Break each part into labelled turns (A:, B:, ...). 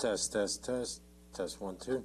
A: Test, test, test. Test 1, 2.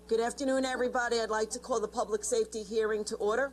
B: Good afternoon, everybody. I'd like to call the public safety hearing to order.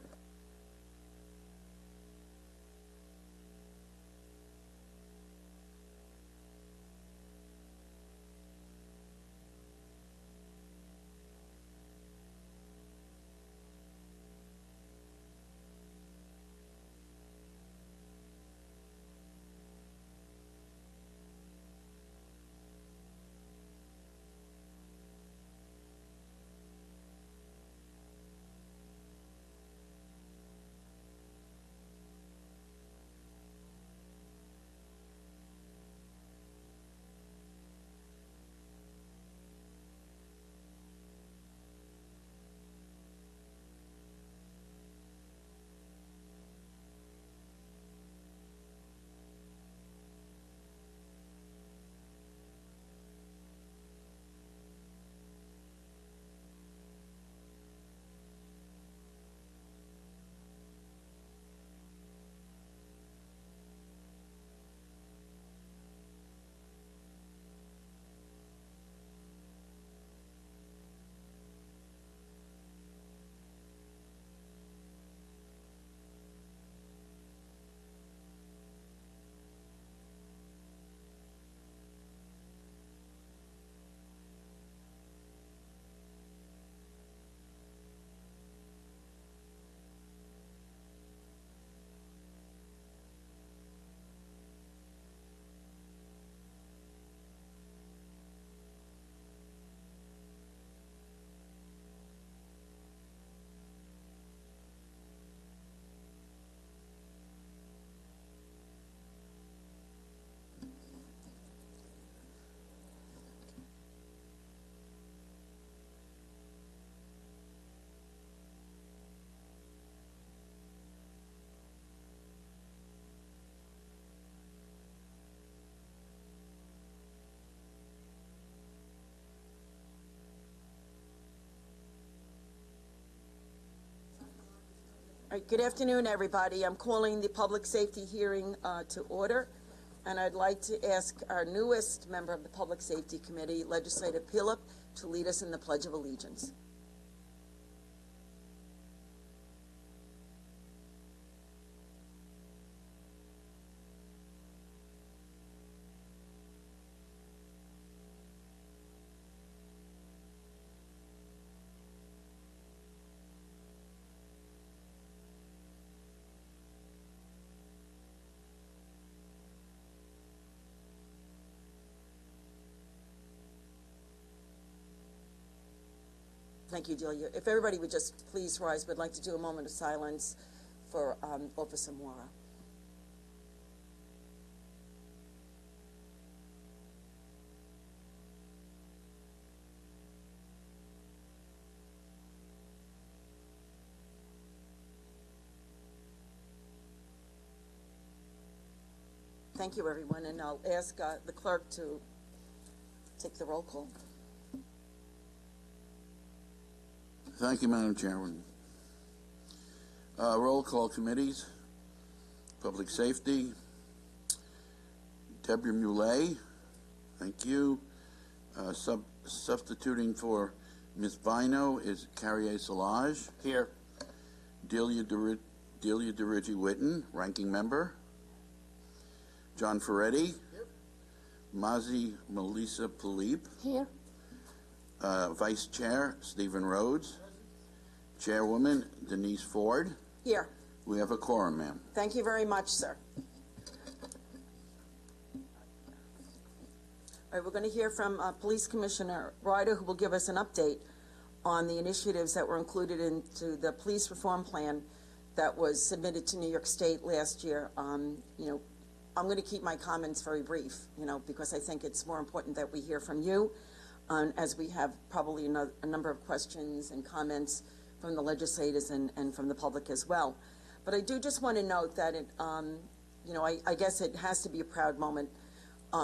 B: All right, good afternoon, everybody. I'm calling the public safety hearing to order, and I'd like to ask our newest member of the Public Safety Committee, Legislator Pilip, to lead us in the Pledge of Allegiance. Thank you, Delia. If everybody would just please rise, we'd like to do a moment of silence for Officer Mora. Thank you, everyone, and I'll ask the clerk to take the roll call.
C: Thank you, Madam Chairman. Roll call committees. Public Safety. Deborah Muley. Thank you. Substituting for Ms. Bino is Carrier Solage.
A: Here.
C: Delia DeRigi-Witten, Ranking Member. John Ferretti.
A: Here.
C: Mazi Melissa Pilip.
B: Here.
C: Vice Chair Stephen Rhodes. Chairwoman Denise Ford.
B: Here.
C: We have a quorum, ma'am.
B: Thank you very much, sir. All right, we're going to hear from Police Commissioner Ryder, who will give us an update on the initiatives that were included into the police reform plan that was submitted to New York State last year. You know, I'm going to keep my comments very brief, you know, because I think it's more important that we hear from you, as we have probably a number of questions and comments from the legislators and from the public as well. But I do just want to note that it, you know, I guess it has to be a proud moment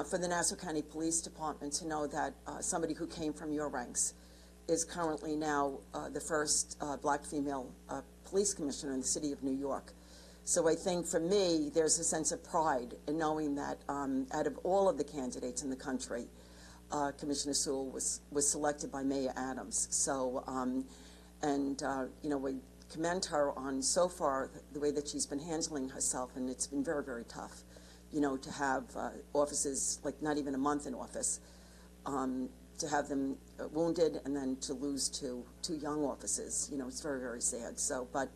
B: for the Nassau County Police Department to know that somebody who came from your ranks is currently now the first black female police commissioner in the city of New York. So I think for me, there's a sense of pride in knowing that out of all of the candidates in the country, Commissioner Sewell was selected by Mayor Adams. So, we commend her on so far the way that she's been handling herself, and it's been very, very tough, to have officers, like not even a month in office, to have them wounded and then to lose two young officers. It's very, very sad. So, but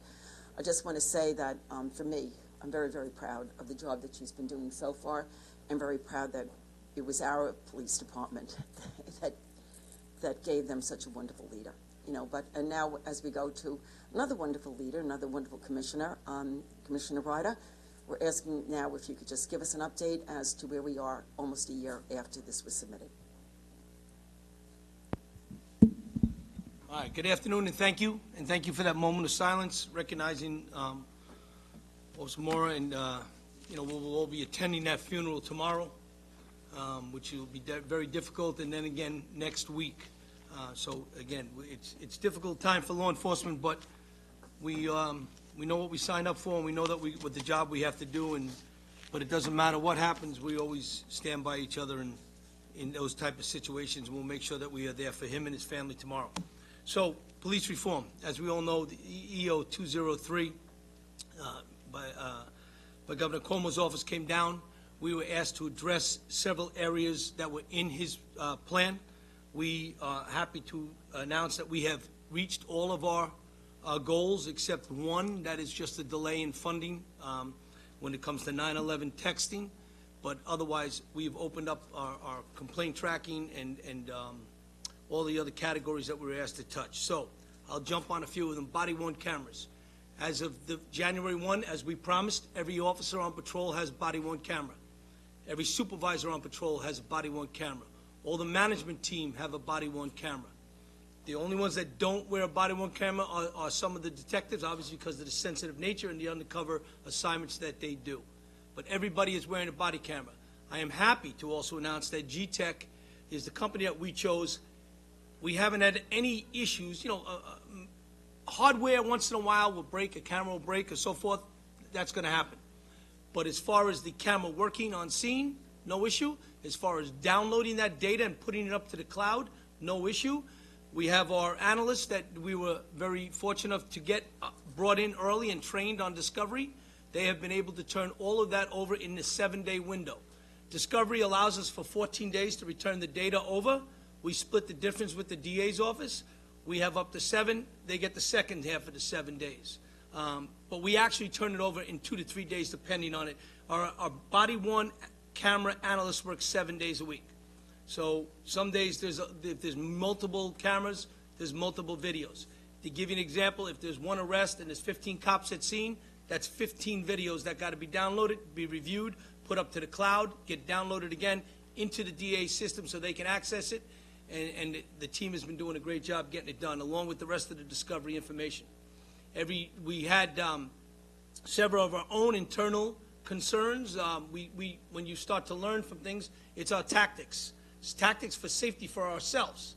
B: I just want to say that for me, I'm very, very proud of the job that she's been doing so far. I'm very proud that it was our police department that gave them such a wonderful leader. And now as we go to another wonderful leader, another wonderful commissioner, Commissioner Ryder, we're asking now if you could just give us an update as to where we are almost a year after this was submitted.
D: All right, good afternoon, and thank you for that moment of silence, recognizing Officer Mora, and we'll all be attending that funeral tomorrow, which will be very difficult, and then again next week. So again, it's difficult time for law enforcement, but we know what we signed up for, and we know that what the job we have to do, but it doesn't matter what happens. We always stand by each other, and in those type of situations, we'll make sure that we are there for him and his family tomorrow. So, police reform, as we all know, the EO 203 by Governor Cuomo's office came down. We were asked to address several areas that were in his plan. We are happy to announce that we have reached all of our goals except one, that is just a delay in funding when it comes to 9/11 texting. But otherwise, we've opened up our complaint tracking and all the other categories that we were asked to touch. So I'll jump on a few of them. Body-worn cameras. As of the January 1, as we promised, every officer on patrol has a body-worn camera. Every supervisor on patrol has a body-worn camera. All the management team have a body-worn camera. The only ones that don't wear a body-worn camera are some of the detectives, obviously because of the sensitive nature and the undercover assignments that they do. But everybody is wearing a body camera. I am happy to also announce that G-Tech is the company that we chose. We haven't had any issues. Hardware once in a while will break, a camera will break, or so forth. That's going to happen. But as far as the camera working on scene, no issue. As far as downloading that data and putting it up to the cloud, no issue. We have our analysts that we were very fortunate enough to get brought in early and trained on Discovery. They have been able to turn all of that over in the 7-day window. Discovery allows us for 14 days to return the data over. We split the difference with the DA's office. We have up to 7. They get the second half of the 7 days. But we actually turn it over in 2 to 3 days, depending on it. Our body-worn camera analysts work 7 days a week. So some days if there's multiple cameras, there's multiple videos. To give you an example, if there's one arrest and there's 15 cops at scene, that's 15 videos that got to be downloaded, be reviewed, put up to the cloud, get downloaded again into the DA system so they can access it. And the team has been doing a great job getting it done, along with the rest of the Discovery information. We had several of our own internal concerns. When you start to learn from things, it's our tactics. It's tactics for safety for ourselves.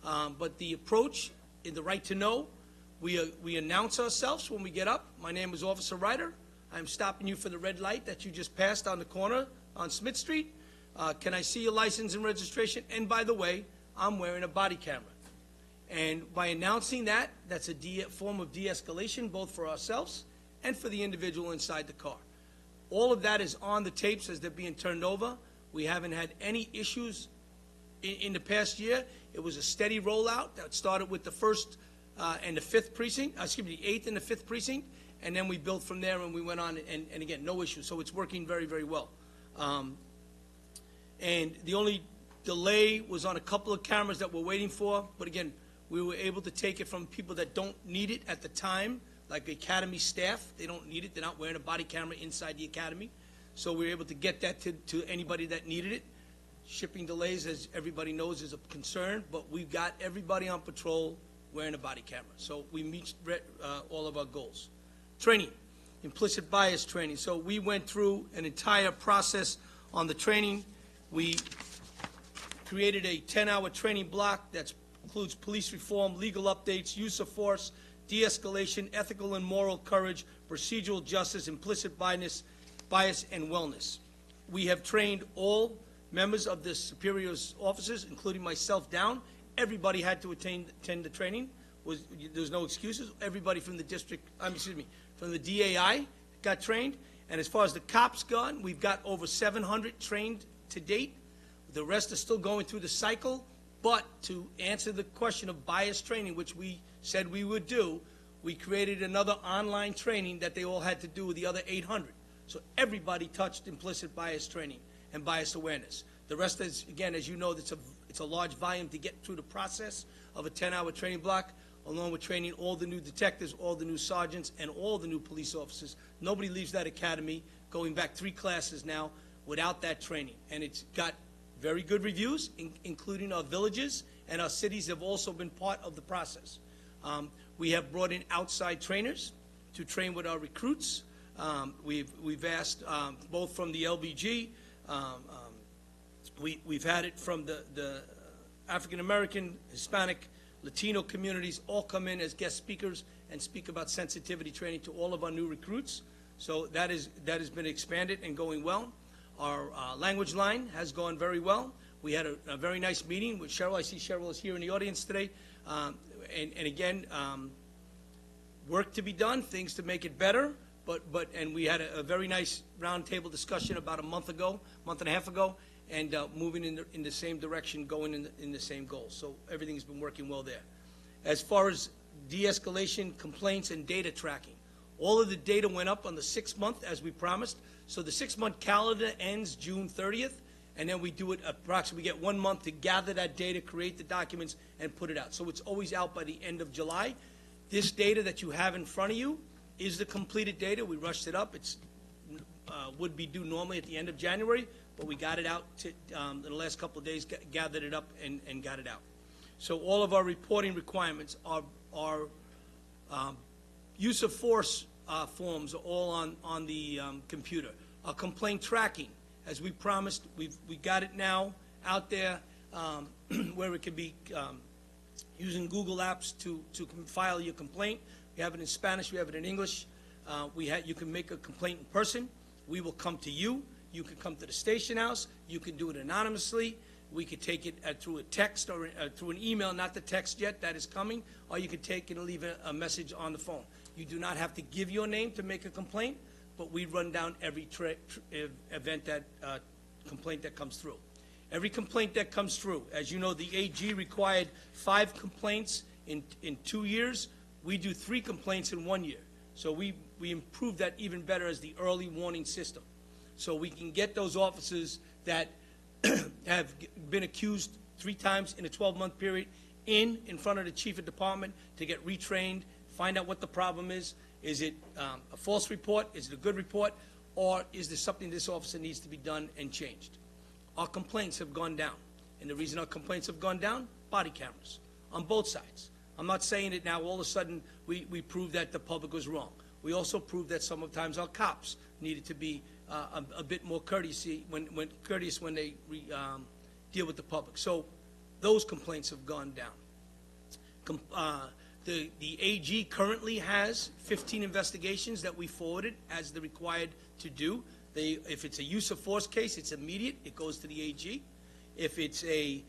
D: But the approach, in the right to know, we announce ourselves when we get up. My name is Officer Ryder. I'm stopping you for the red light that you just passed on the corner on Smith Street. Can I see your license and registration? And by the way, I'm wearing a body camera. And by announcing that, that's a form of de-escalation, both for ourselves and for the individual inside the car. All of that is on the tapes as they're being turned over. We haven't had any issues in the past year. It was a steady rollout that started with the 1st and the 5th precinct, the 8th and the 5th precinct, and then we built from there and we went on, and again, no issues. So it's working very, very well. And the only delay was on a couple of cameras that we're waiting for, but again, we were able to take it from people that don't need it at the time, like academy staff. They don't need it. They're not wearing a body camera inside the academy. So we were able to get that to anybody that needed it. Shipping delays, as everybody knows, is a concern, but we've got everybody on patrol wearing a body camera. So we meet all of our goals. Training, implicit bias training. So we went through an entire process on the training. We created a 10-hour training block that includes police reform, legal updates, use of force, de-escalation, ethical and moral courage, procedural justice, implicit bias, and wellness. We have trained all members of the superior's officers, including myself down. Everybody had to attend the training. There's no excuses. Everybody from the from the DAI got trained. And as far as the cops gone, we've got over 700 trained to date. The rest are still going through the cycle. But to answer the question of bias training, which we said we would do, we created another online training that they all had to do with the other 800. So everybody touched implicit bias training and bias awareness. The rest is, again, as you know, it's a large volume to get through the process of a 10-hour training block, along with training all the new detectives, all the new sergeants, and all the new police officers. Nobody leaves that academy, going back 3 classes now, without that training. And it's got very good reviews, including our villages, and our cities have also been part of the process. We have brought in outside trainers to train with our recruits. We've asked both from the LBG, we've had it from the African American, Hispanic, Latino communities all come in as guest speakers and speak about sensitivity training to all of our new recruits. So that has been expanded and going well. Our language line has gone very well. We had a very nice meeting with Cheryl. I see Cheryl is here in the audience today. And again, work to be done, things to make it better. And we had a very nice roundtable discussion about a month and a half ago, and moving in the same direction, going in the same goal. So everything's been working well there. As far as de-escalation, complaints, and data tracking, all of the data went up on the 6th month as we promised. So the 6-month calendar ends June 30th, and then we do it approximately, we get 1 month to gather that data, create the documents, and put it out. So it's always out by the end of July. This data that you have in front of you is the completed data. We rushed it up. It's would be due normally at the end of January, but we got it out in the last couple of days, gathered it up and got it out. So all of our reporting requirements, our use of force forms are all on the computer. Our complaint tracking, as we promised, we got it now out there where it can be using Google Apps to file your complaint. We have it in Spanish, we have it in English. You can make a complaint in person. We will come to you. You can come to the station house. You can do it anonymously. We could take it through a text or through an email, not the text yet, that is coming, or you could take it and leave a message on the phone. You do not have to give your name to make a complaint, but we run down every complaint that comes through. Every complaint that comes through, as you know, the AG required 5 complaints in 2 years. We do 3 complaints in 1 year. So we improve that even better as the early warning system. So we can get those officers that have been accused 3 times in a 12-month period in front of the chief of department to get retrained, find out what the problem is. Is it a false report? Is it a good report? Or is there something this officer needs to be done and changed? Our complaints have gone down. And the reason our complaints have gone down, body cameras on both sides. I'm not saying it now all of a sudden we prove that the public was wrong. We also proved that sometimes our cops needed to be a bit more courteous when they deal with the public. So those complaints have gone down. The AG currently has 15 investigations that we forwarded as they're required to do. If it's a use of force case, it's immediate. It goes to the AG. If it's a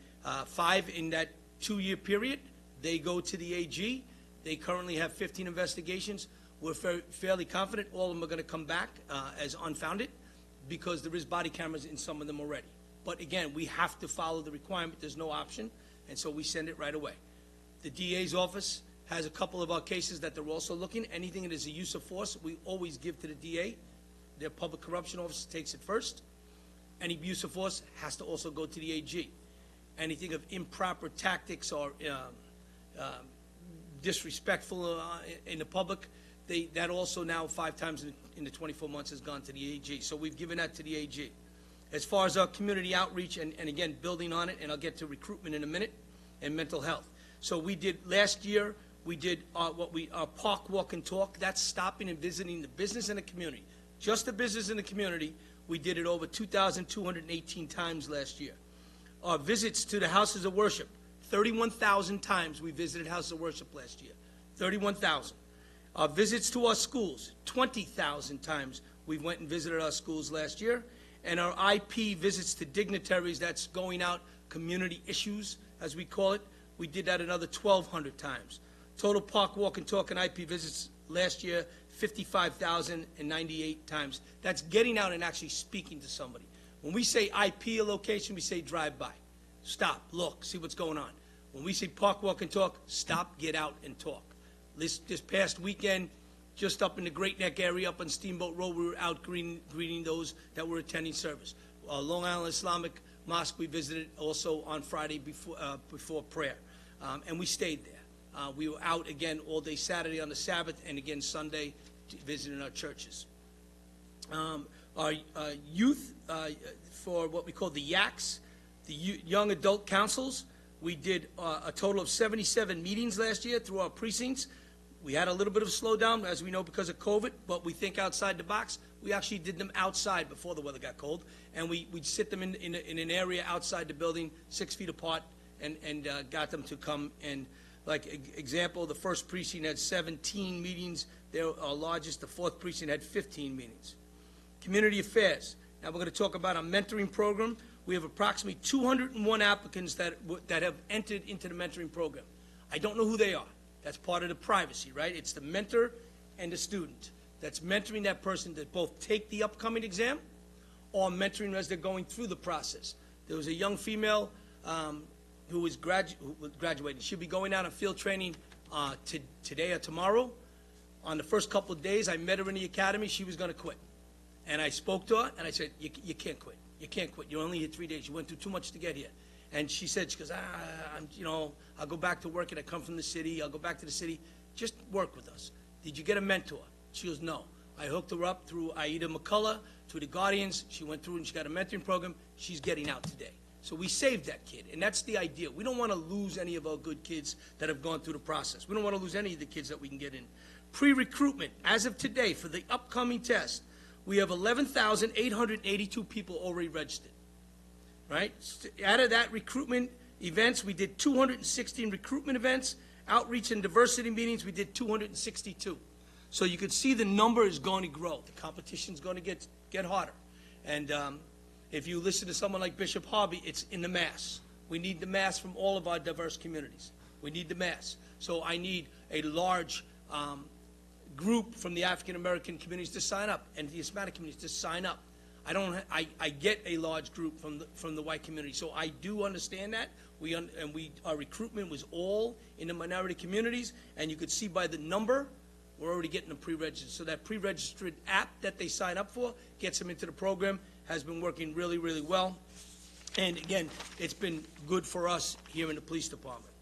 D: 5 in that 2-year period, they go to the AG. They currently have 15 investigations. We're fairly confident all of them are going to come back as unfounded because there is body cameras in some of them already. But again, we have to follow the requirement. There's no option, and so we send it right away. The DA's office has a couple of our cases that they're also looking. Anything that is a use of force, we always give to the DA. Their public corruption officer takes it first. Any use of force has to also go to the AG. Anything of improper tactics or disrespectful in the public, that also now 5 times in the 24 months has gone to the AG. So we've given that to the AG. As far as our community outreach, and again, building on it, and I'll get to recruitment in a minute, and mental health. So we did, last year, we did our park walk and talk. That's stopping and visiting the business and the community. Just the business and the community, we did it over 2,218 times last year. Our visits to the houses of worship, 31,000 times we visited houses of worship last year. 31,000. Our visits to our schools, 20,000 times we went and visited our schools last year. And our IP visits to dignitaries, that's going out, community issues, as we call it, we did that another 1,200 times. Total park walk and talk and IP visits last year, 55,098 times. That's getting out and actually speaking to somebody. When we say IP a location, we say drive by. Stop, look, see what's going on. When we say park walk and talk, stop, get out and talk. This past weekend, just up in the Great Neck area, up on Steamboat Road, we were out greeting those that were attending service. Long Island Islamic Mosque we visited also on Friday before prayer, and we stayed there. We were out again all day Saturday on the Sabbath, and again Sunday visiting our churches. Our youth, for what we call the YACs, the Young Adult Councils, we did a total of 77 meetings last year through our precincts. We had a little bit of a slowdown, as we know, because of COVID, but we think outside the box. We actually did them outside before the weather got cold, and we'd sit them in an area outside the building, 6 feet apart, and got them to come. And like example, the first precinct had 17 meetings. They're our largest. The fourth precinct had 15 meetings. Community affairs. Now we're going to talk about our mentoring program. We have approximately 201 applicants that have entered into the mentoring program. I don't know who they are. That's part of the privacy, right? It's the mentor and the student that's mentoring that person to both take the upcoming exam or mentoring as they're going through the process. There was a young female who was graduating. She'll be going out on field training today or tomorrow. On the first couple of days, I met her in the academy. She was going to quit. And I spoke to her, and I said, you can't quit. You can't quit. You're only here 3 days. You went through too much to get here. And she goes, I'll go back to work, and I come from the city. I'll go back to the city. Just work with us. Did you get a mentor? She goes, no. I hooked her up through Aida McCullough, through the Guardians. She went through and she got a mentoring program. She's getting out today. So we saved that kid, and that's the idea. We don't want to lose any of our good kids that have gone through the process. We don't want to lose any of the kids that we can get in. Pre-recruitment, as of today, for the upcoming test, we have 11,882 people already registered. Right? Out of that recruitment events, we did 216 recruitment events. Outreach and diversity meetings, we did 262. So you can see the number is going to grow. The competition is going to get harder. And if you listen to someone like Bishop Harvey, it's in the mass. We need the mass from all of our diverse communities. We need the mass. So I need a large group from the African American communities to sign up and the Hispanic communities to sign up. I get a large group from the white community, so I do understand that. Our recruitment was all in the minority communities, and you could see by the number, we're already getting them pre-registered. So that pre-registered app that they sign up for gets them into the program, has been working really, really well. And again, it's been good for us here in the police department.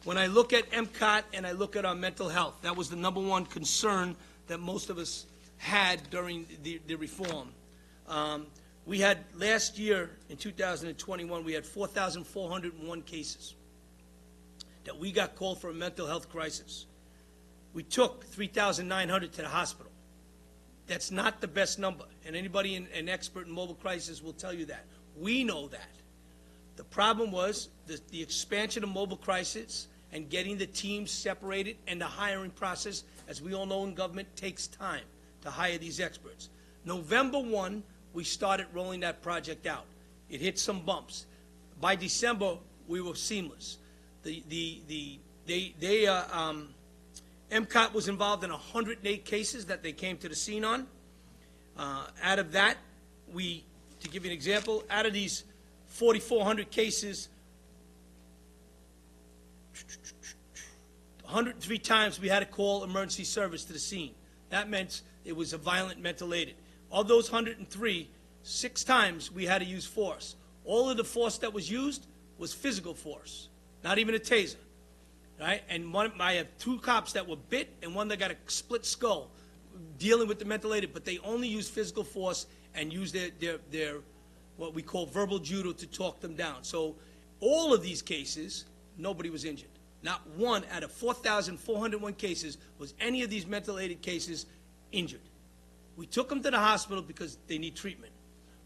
D: When I look at MCOT and I look at our mental health, that was the #1 concern that most of us had during the reform. We had last year, in 2021, we had 4,401 cases that we got called for a mental health crisis. We took 3,900 to the hospital. That's not the best number, and anybody an expert in mobile crisis will tell you that. We know that. The problem was the expansion of mobile crisis and getting the teams separated, and the hiring process, as we all know in government, takes time to hire these experts. November 1, we started rolling that project out. It hit some bumps. By December, we were seamless. MCOT was involved in 108 cases that they came to the scene on. Out of that, to give you an example, out of these 4,400 cases, 103 times we had to call emergency service to the scene. That meant it was a violent mental aid. Of those 103, 6 times we had to use force. All of the force that was used was physical force, not even a taser. Right? And I have 2 cops that were bit and one that got a split skull dealing with the mental aid, but they only used physical force and used their what we call verbal judo to talk them down. So all of these cases, nobody was injured. Not one out of 4,401 cases was any of these mental aid cases injured. We took them to the hospital because they need treatment.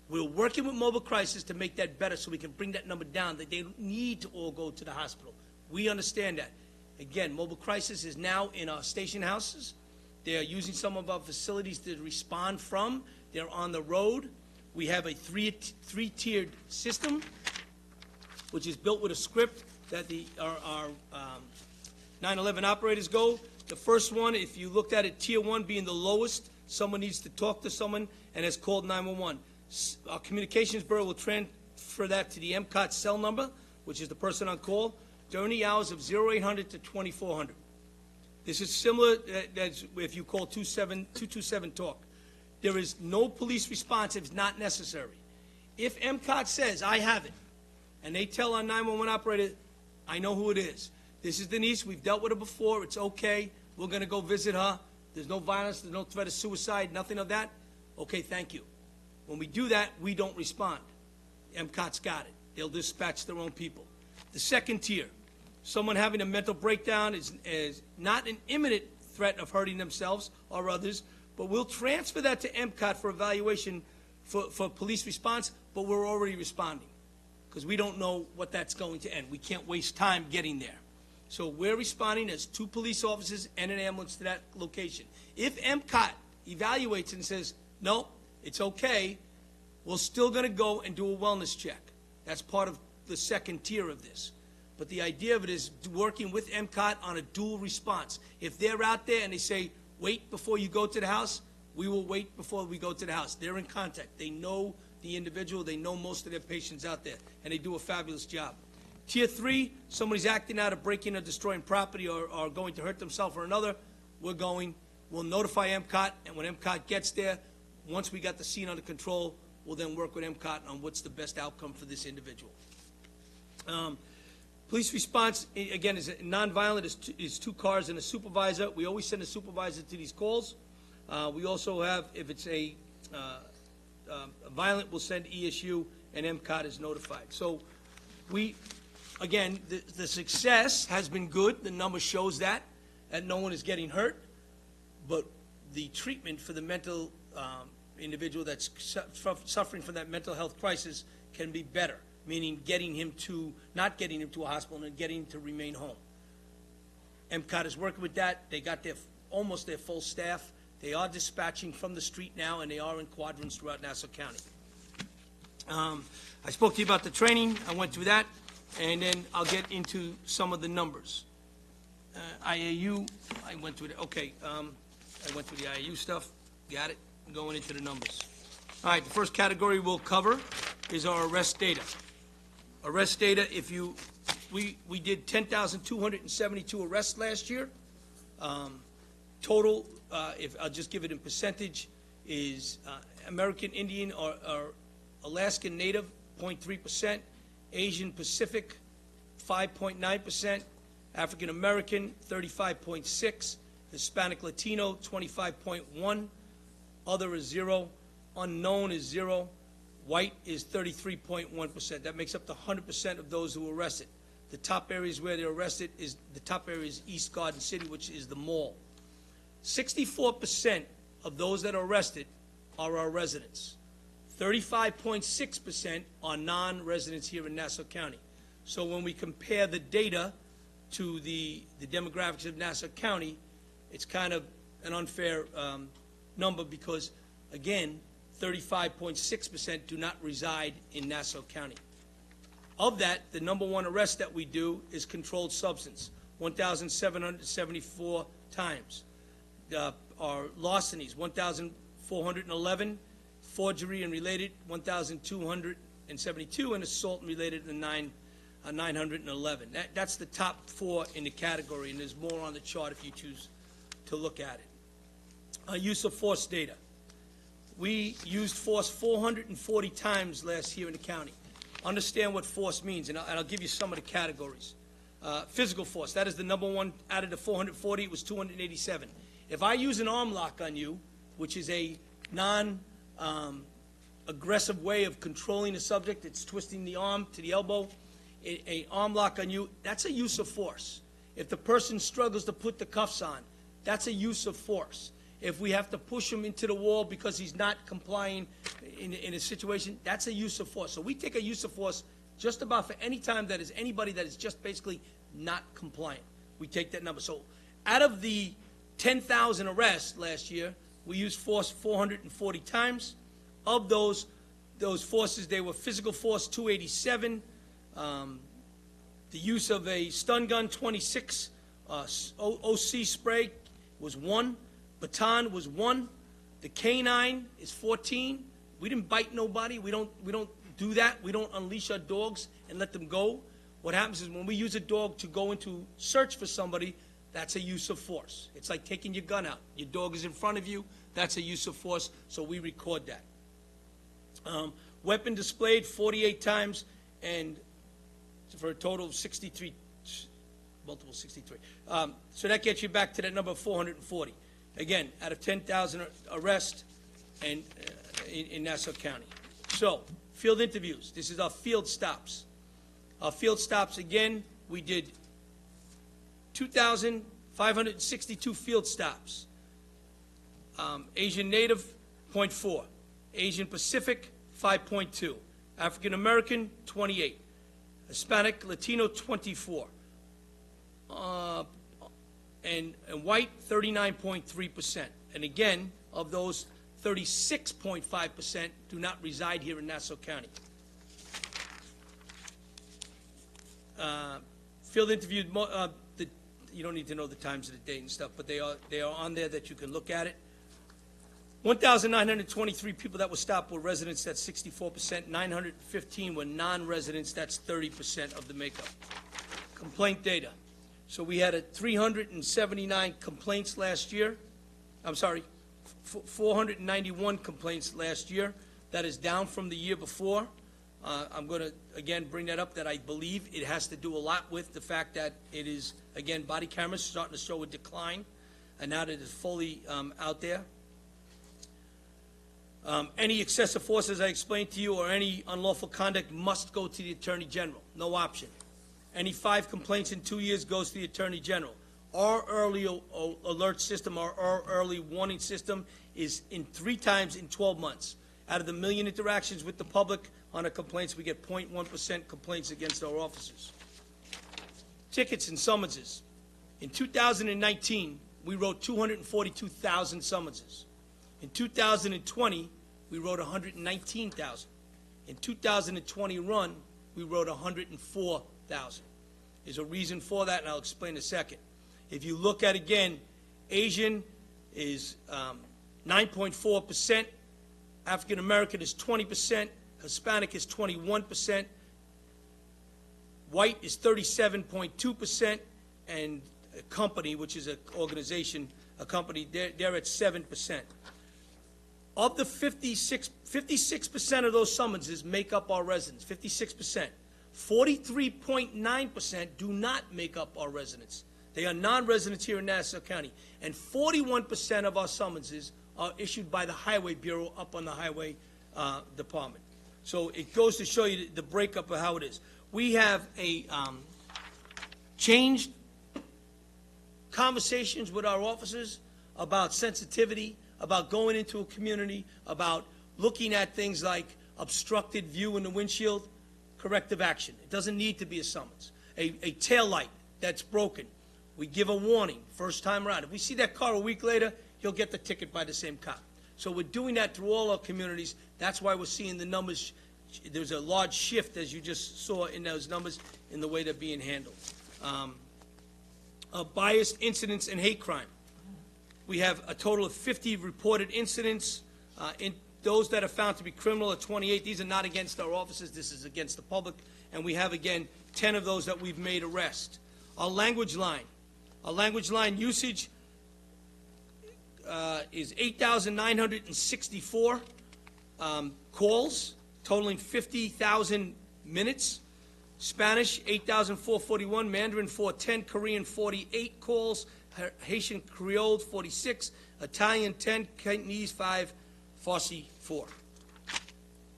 D: We're working with mobile crisis to make that better so we can bring that number down, that they don't need to all go to the hospital. We understand that. Again, mobile crisis is now in our station houses. They're using some of our facilities to respond from. They're on the road. We have a three-tiered system, which is built with a script that our 9/11 operators go. The first one, if you looked at it, Tier 1 being the lowest, someone needs to talk to someone and has called 911. Our Communications Bureau will transfer that to the MCOT cell number, which is the person on call, during the hours of 0800 to 2400. This is similar as if you call 227 talk. There is no police response if it's not necessary. If MCOT says, I have it, and they tell our 911 operator, I know who it is. This is Denise, we've dealt with her before, it's okay, we're gonna go visit her, there's no violence, there's no threat of suicide, nothing of that, okay, thank you. When we do that, we don't respond. MCOT's got it. They'll dispatch their own people. The second tier, someone having a mental breakdown is not an imminent threat of hurting themselves or others, but we'll transfer that to MCOT for evaluation for police response, but we're already responding because we don't know what that's going to end. We can't waste time getting there. So we're responding as 2 police officers and an ambulance to that location. If MCOT evaluates and says, no, it's okay, we're still going to go and do a wellness check. That's part of the second tier of this. But the idea of it is working with MCOT on a dual response. If they're out there and they say, wait before you go to the house, we will wait before we go to the house. They're in contact. They know the individual. They know most of their patients out there, and they do a fabulous job. Tier 3, somebody's acting out of breaking or destroying property or going to hurt themselves or another, we'll notify MCOT, and when MCOT gets there, once we got the scene under control, we'll then work with MCOT on what's the best outcome for this individual. Police response, again, is nonviolent, is 2 cars and a supervisor. We always send a supervisor to these calls. We also have, if it's a violent, we'll send ESU, and MCOT is notified. So again, the success has been good. The number shows that no one is getting hurt. But the treatment for the mental individual that's suffering from that mental health crisis can be better, meaning not getting him to a hospital and getting him to remain home. MCOT is working with that. They got almost their full staff. They are dispatching from the street now, and they are in quadrants throughout Nassau County. I spoke to you about the training. I went through that, and then I'll get into some of the numbers. IAU, I went through okay, I went through the IAU stuff. Got it. I'm going into the numbers. All right, the first category we'll cover is our arrest data. Arrest data, we did 10,272 arrests last year. Total, if I'll just give it in percentage, is American Indian or Alaskan Native, 0.3%, Asian Pacific, 5.9%, African American, 35.6%, Hispanic Latino, 25.1%, other is 0%, unknown is 0%, white is 33.1%. That makes up the 100% of those who were arrested. The top areas where they're arrested is East Garden City, which is the mall. 64% of those that are arrested are our residents. 35.6% are non-residents here in Nassau County. So when we compare the data to the demographics of Nassau County, it's kind of an unfair number because, again, 35.6% do not reside in Nassau County. Of that, the number 1 arrest that we do is controlled substance, 1,774 times. Our larcenies, 1,411, forgery and related, 1,272, and assault and related, 911. That's the top 4 in the category, and there's more on the chart if you choose to look at it. Use of force data. We used force 440 times last year in the county. Understand what force means, and I'll give you some of the categories. Physical force, that is the number 1 out of the 440, it was 287. If I use an arm lock on you, which is a non-aggressive way of controlling the subject, it's twisting the arm to the elbow, an arm lock on you, that's a use of force. If the person struggles to put the cuffs on, that's a use of force. If we have to push him into the wall because he's not complying in a situation, that's a use of force. So we take a use of force just about for any time that is anybody that is just basically not compliant. We take that number. So out of the 10,000 arrests last year, we used force 440 times. Of those, those forces, they were physical force 287, the use of a stun gun 26, OC spray was 1, baton was 1, the canine is 14. We didn't bite nobody. We don't do that. We don't unleash our dogs and let them go. What happens is when we use a dog to go into search for somebody, that's a use of force. It's like taking your gun out. Your dog is in front of you. That's a use of force, so we record that. Weapon displayed 48 times, and for a total of 63, multiple 63. So that gets you back to that number of 440. Again, out of 10,000 arrests and in Nassau County. So, field interviews. This is our field stops. Our field stops, again, we did 2,562 field stops. Asian Native, 0.4. Asian Pacific, 5.2. African American, 28. Hispanic, Latino, 24. And white, 39.3%. And again, of those, 36.5% do not reside here in Nassau County. Field interviewed, you don't need to know the times of the day and stuff, but they are on there that you can look at it. 1,923 people that were stopped were residents, that's 64%. 915 were non-residents, that's 30% of the makeup. Complaint data. So we had 379 complaints last year. I'm sorry, 491 complaints last year. That is down from the year before. I'm going to, again, bring that up, that I believe it has to do a lot with the fact that it is, again, body cameras starting to show a decline, and now that it's fully out there. Any excessive force, as I explained to you, or any unlawful conduct must go to the Attorney General. No option. Any 5 complaints in 2 years goes to the Attorney General. Our early alert system, our early warning system is in 3 times in 12 months. Out of the million interactions with the public on our complaints, we get 0.1% complaints against our officers. Tickets and summonses. In 2019, we wrote 242,000 summonses. In 2020, we wrote 119,000. In 2021, we wrote 104,000. There's a reason for that, and I'll explain in a second. If you look at, again, Asian is 9.4%, African American is 20%, Hispanic is 21%, white is 37.2%, and a company, which is an organization, a company, they're at 7%. Of the 56% of those summonses make up our residents, 56%. 43.9% do not make up our residents. They are non-residents here in Nassau County. And 41% of our summonses are issued by the Highway Bureau up on the Highway Department. So it goes to show you the breakup of how it is. We have a changed conversations with our officers about sensitivity, about going into a community, about looking at things like obstructed view in the windshield, corrective action. It doesn't need to be a summons. A tail light that's broken, we give a warning first time around. If we see that car a week later, he'll get the ticket by the same cop. So we're doing that through all our communities. That's why we're seeing the numbers. There's a large shift, as you just saw in those numbers, in the way they're being handled. Biased incidents and hate crime. We have a total of 50 reported incidents. In those that are found to be criminal are 28. These are not against our officers. This is against the public. And we have, again, 10 of those that we've made arrest. Our language line. Our language line usage is 8,964 calls, totaling 50,000 minutes. Spanish, 8,441. Mandarin, 410. Korean, 48 calls. Haitian Creole, 46. Italian, 10. Cantonese, 5. Farsi, 4.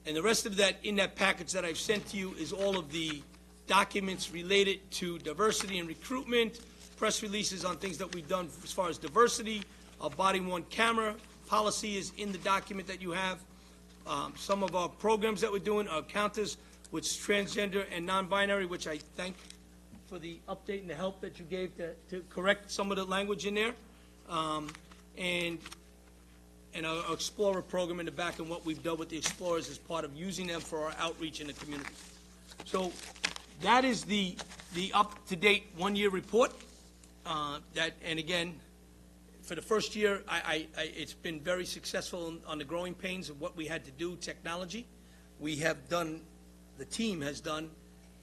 D: And the rest of that, in that package that I've sent to you, is all of the documents related to diversity and recruitment, press releases on things that we've done as far as diversity. Our body-worn camera policy is in the document that you have. Some of our programs that we're doing, our encounters with transgender and non-binary, which I thank for the update and the help that you gave to correct some of the language in there. And and our Explorer program in the back, and what we've done with the Explorers as part of using them for our outreach in the community. So that is the up-to-date one-year report. And again, for the first year, it's been very successful on the growing pains of what we had to do, technology. We have done, the team has done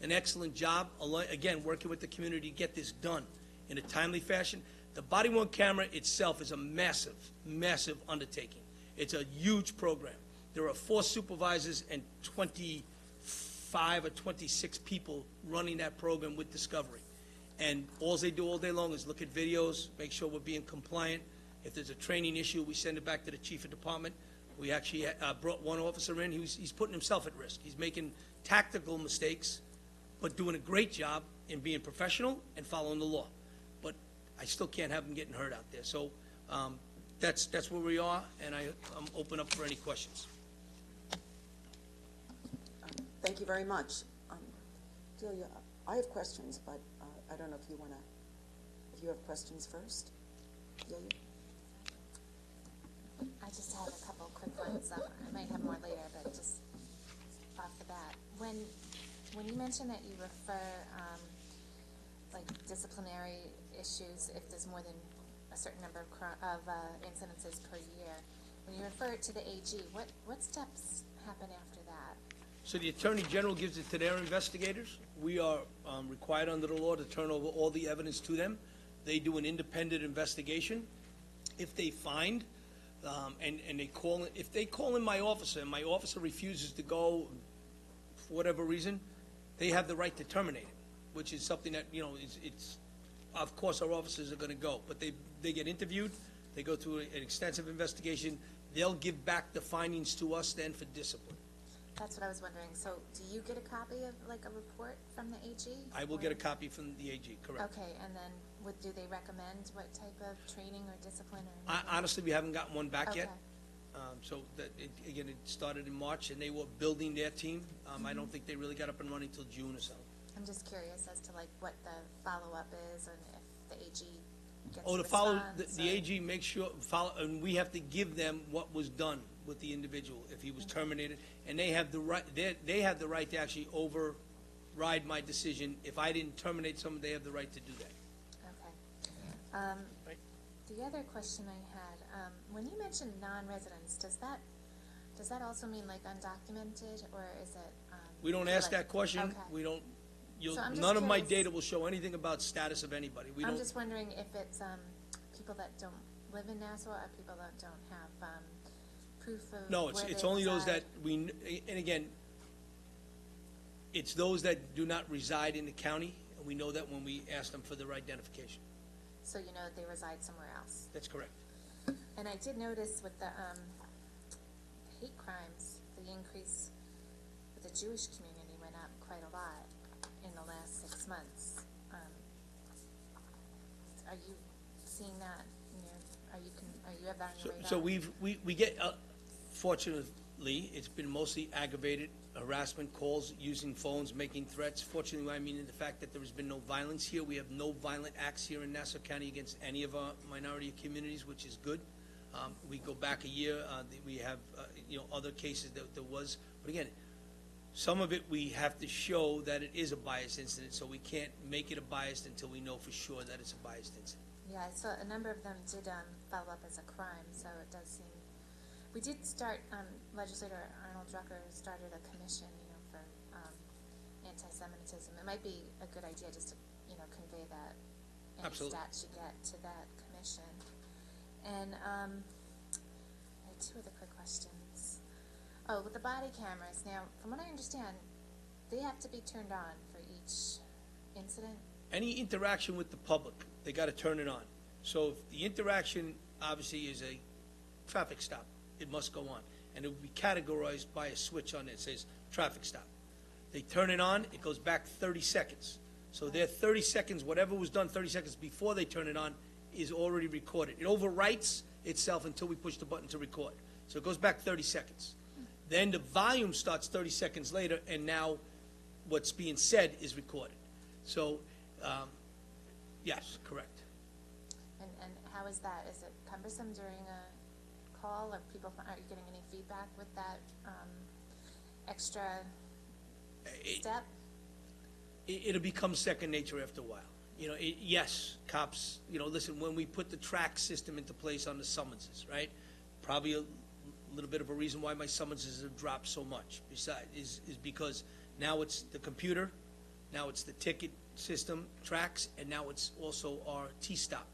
D: an excellent job, again, working with the community to get this done in a timely fashion. The body-worn camera itself is a massive, massive undertaking. It's a huge program. There are 4 supervisors and 25 or 26 people running that program with Discovery. And all they do all day long is look at videos, make sure we're being compliant. If there's a training issue, we send it back to the chief of department. We actually brought one officer in. He's putting himself at risk. He's making tactical mistakes, but doing a great job in being professional and following the law. But I still can't have him getting hurt out there. So that's where we are, and I'm open up for any questions.
B: Thank you very much. Delia, I have questions, but I don't know if you want to, if you have questions first. Delia?
E: I just had a couple quick ones. I might have more later, but just off the bat. When you mention that you refer, like disciplinary issues, if there's more than a certain number of incidences per year, when you refer it to the AG, what steps happen after that?
D: So the Attorney General gives it to their investigators. We are required under the law to turn over all the evidence to them. They do an independent investigation. If they find, and they call, if they call in my officer and my officer refuses to go for whatever reason, they have the right to terminate it, which is something that, you know, it's of course our officers are going to go, but they get interviewed, they go through an extensive investigation, they'll give back the findings to us then for discipline.
E: That's what I was wondering. So do you get a copy of like a report from the AG?
D: I will get a copy from the AG, correct.
E: Okay, and then do they recommend what type of training or discipline or anything?
D: Honestly, we haven't gotten one back yet.
E: Okay.
D: So again, it started in March, and they were building their team. I don't think they really got up and running until June or so.
E: I'm just curious as to like what the follow-up is and if the AG gets
D: Oh,
E: a
D: to follow,
E: response
D: the
E: or-
D: AG makes sure, and we have to give them what was done with the individual, if he was terminated, and they have the right, they have the right to actually override my decision. If I didn't terminate someone, they have the right to do that.
E: Okay.
D: Right.
E: The other question I had, when you mentioned non-residents, does that also mean like undocumented, or is it?
D: We don't ask
E: like-
D: that question.
E: Okay.
D: We don't,
E: So I'm just
D: none of my
E: curious.
D: data will show anything about status of anybody. We
E: I'm
D: don't,
E: just wondering if it's people that don't live in Nassau or people that don't have proof of
D: no,
E: where
D: it's
E: they
D: only those that
E: reside?
D: and again, it's those that do not reside in the county, and we know that when we ask them for their identification.
E: So you know that they reside somewhere else.
D: That's correct.
E: And I did notice with the hate crimes, the increase with the Jewish community went up quite a lot in the last 6 months. Are you seeing that? Are you have that on your radar?
D: So we get, fortunately, it's been mostly aggravated harassment calls, using phones, making threats. Fortunately, I mean in the fact that there has been no violence here. We have no violent acts here in Nassau County against any of our minority communities, which is good. We go back a year, we have, other cases that there was. But again, some of it we have to show that it is a biased incident, so we can't make it a biased until we know for sure that it's a biased incident.
E: Yeah, I saw a number of them did follow up as a crime, so it does seem. We did start, Legislator Arnold Drucker started a commission, for anti-Semitism. It might be a good idea just to, convey that any
D: Absolutely.
E: stats you get to that commission. And I had 2 other quick questions. Oh, with the body cameras, now, from what I understand, they have to be turned on for each incident?
D: Any interaction with the public, they got to turn it on. So if the interaction obviously is a traffic stop, it must go on. And it will be categorized by a switch on it that says traffic stop. They turn it on, it goes back 30 seconds. So their 30 seconds, whatever was done 30 seconds before they turn it on, is already recorded. It overwrites itself until we push the button to record. So it goes back 30 seconds. Then the volume starts 30 seconds later, and now what's being said is recorded. So, yes, correct.
E: And how is that? Is it cumbersome during a call, or people, are you getting any feedback with that, extra step?
D: It'll become second nature after a while. You know, yes, cops, you know, listen, when we put the track system into place on the summonses, right? Probably a little bit of a reason why my summonses have dropped so much, besides, is because now it's the computer, now it's the ticket system, tracks, and now it's also our T-stop,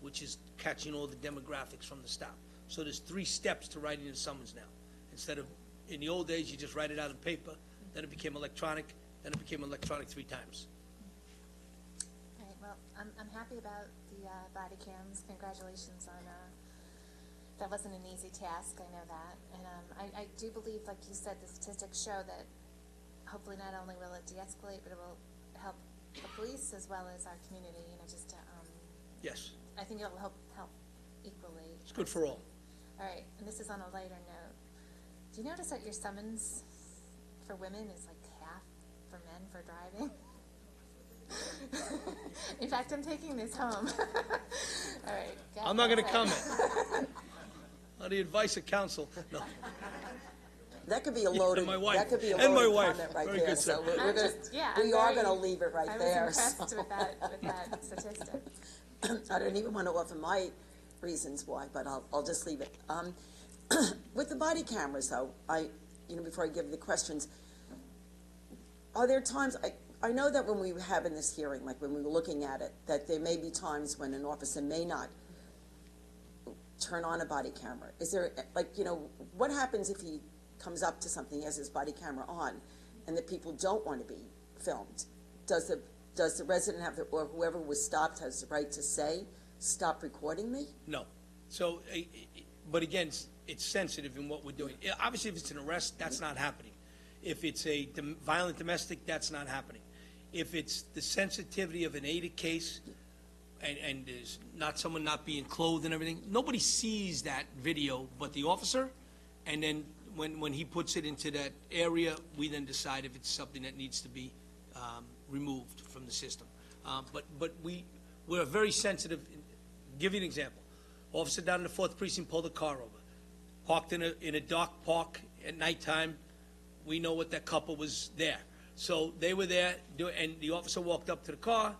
D: which is catching all the demographics from the stop. So there's 3 steps to writing a summons now. Instead of, in the old days, you just write it out on paper, then it became electronic, then it became electronic 3 times.
E: All right, well, I'm happy about the, body cams. Congratulations on, that wasn't an easy task, I know that. And, I do believe, like you said, the statistics show that hopefully not only will it de-escalate, but it will help the police as well as our community, you know, just to,
D: Yes,
E: I think it'll help equally.
D: it's good for all.
E: All right, and this is on a lighter note. Do you notice that your summons for women is like half for men for driving? In fact, I'm taking this home. All right.
D: I'm not gonna
E: ahead.
D: comment. On the advice of counsel, no.
B: That could be a loaded,
D: my wife.
B: that could be a
D: And my
B: loaded
D: wife.
B: comment right
D: Very
B: there,
D: good,
B: so
D: sir.
B: we're
E: I'm
B: gonna,
E: just, yeah,
B: we
E: I'm
B: are
E: very-
B: gonna leave it right
E: I
B: there.
E: was impressed
B: so.
E: with that statistic.
B: I don't even want to offer my reasons why, but I'll just leave it. With the body cameras, though, before I give the questions, are there times, I know that when we were having this hearing, like when we were looking at it, that there may be times when an officer may not turn on a body camera. Is there, what happens if he comes up to something, he has his body camera on, and the people don't want to be filmed? Does the resident have, or whoever was stopped has the right to say, stop recording me?
D: No. So, but again, it's sensitive in what we're doing. Obviously, if it's an arrest, that's not happening. If it's a violent domestic, that's not happening. If it's the sensitivity of an aided case, and there's not someone not being clothed and everything, nobody sees that video but the officer, and then when he puts it into that area, we then decide if it's something that needs to be removed from the system. But we're very sensitive. Give you an example. Officer down in the 4th Precinct pulled a car over, parked in a dark park at nighttime. We know what that couple was there. So they were there, and the officer walked up to the car,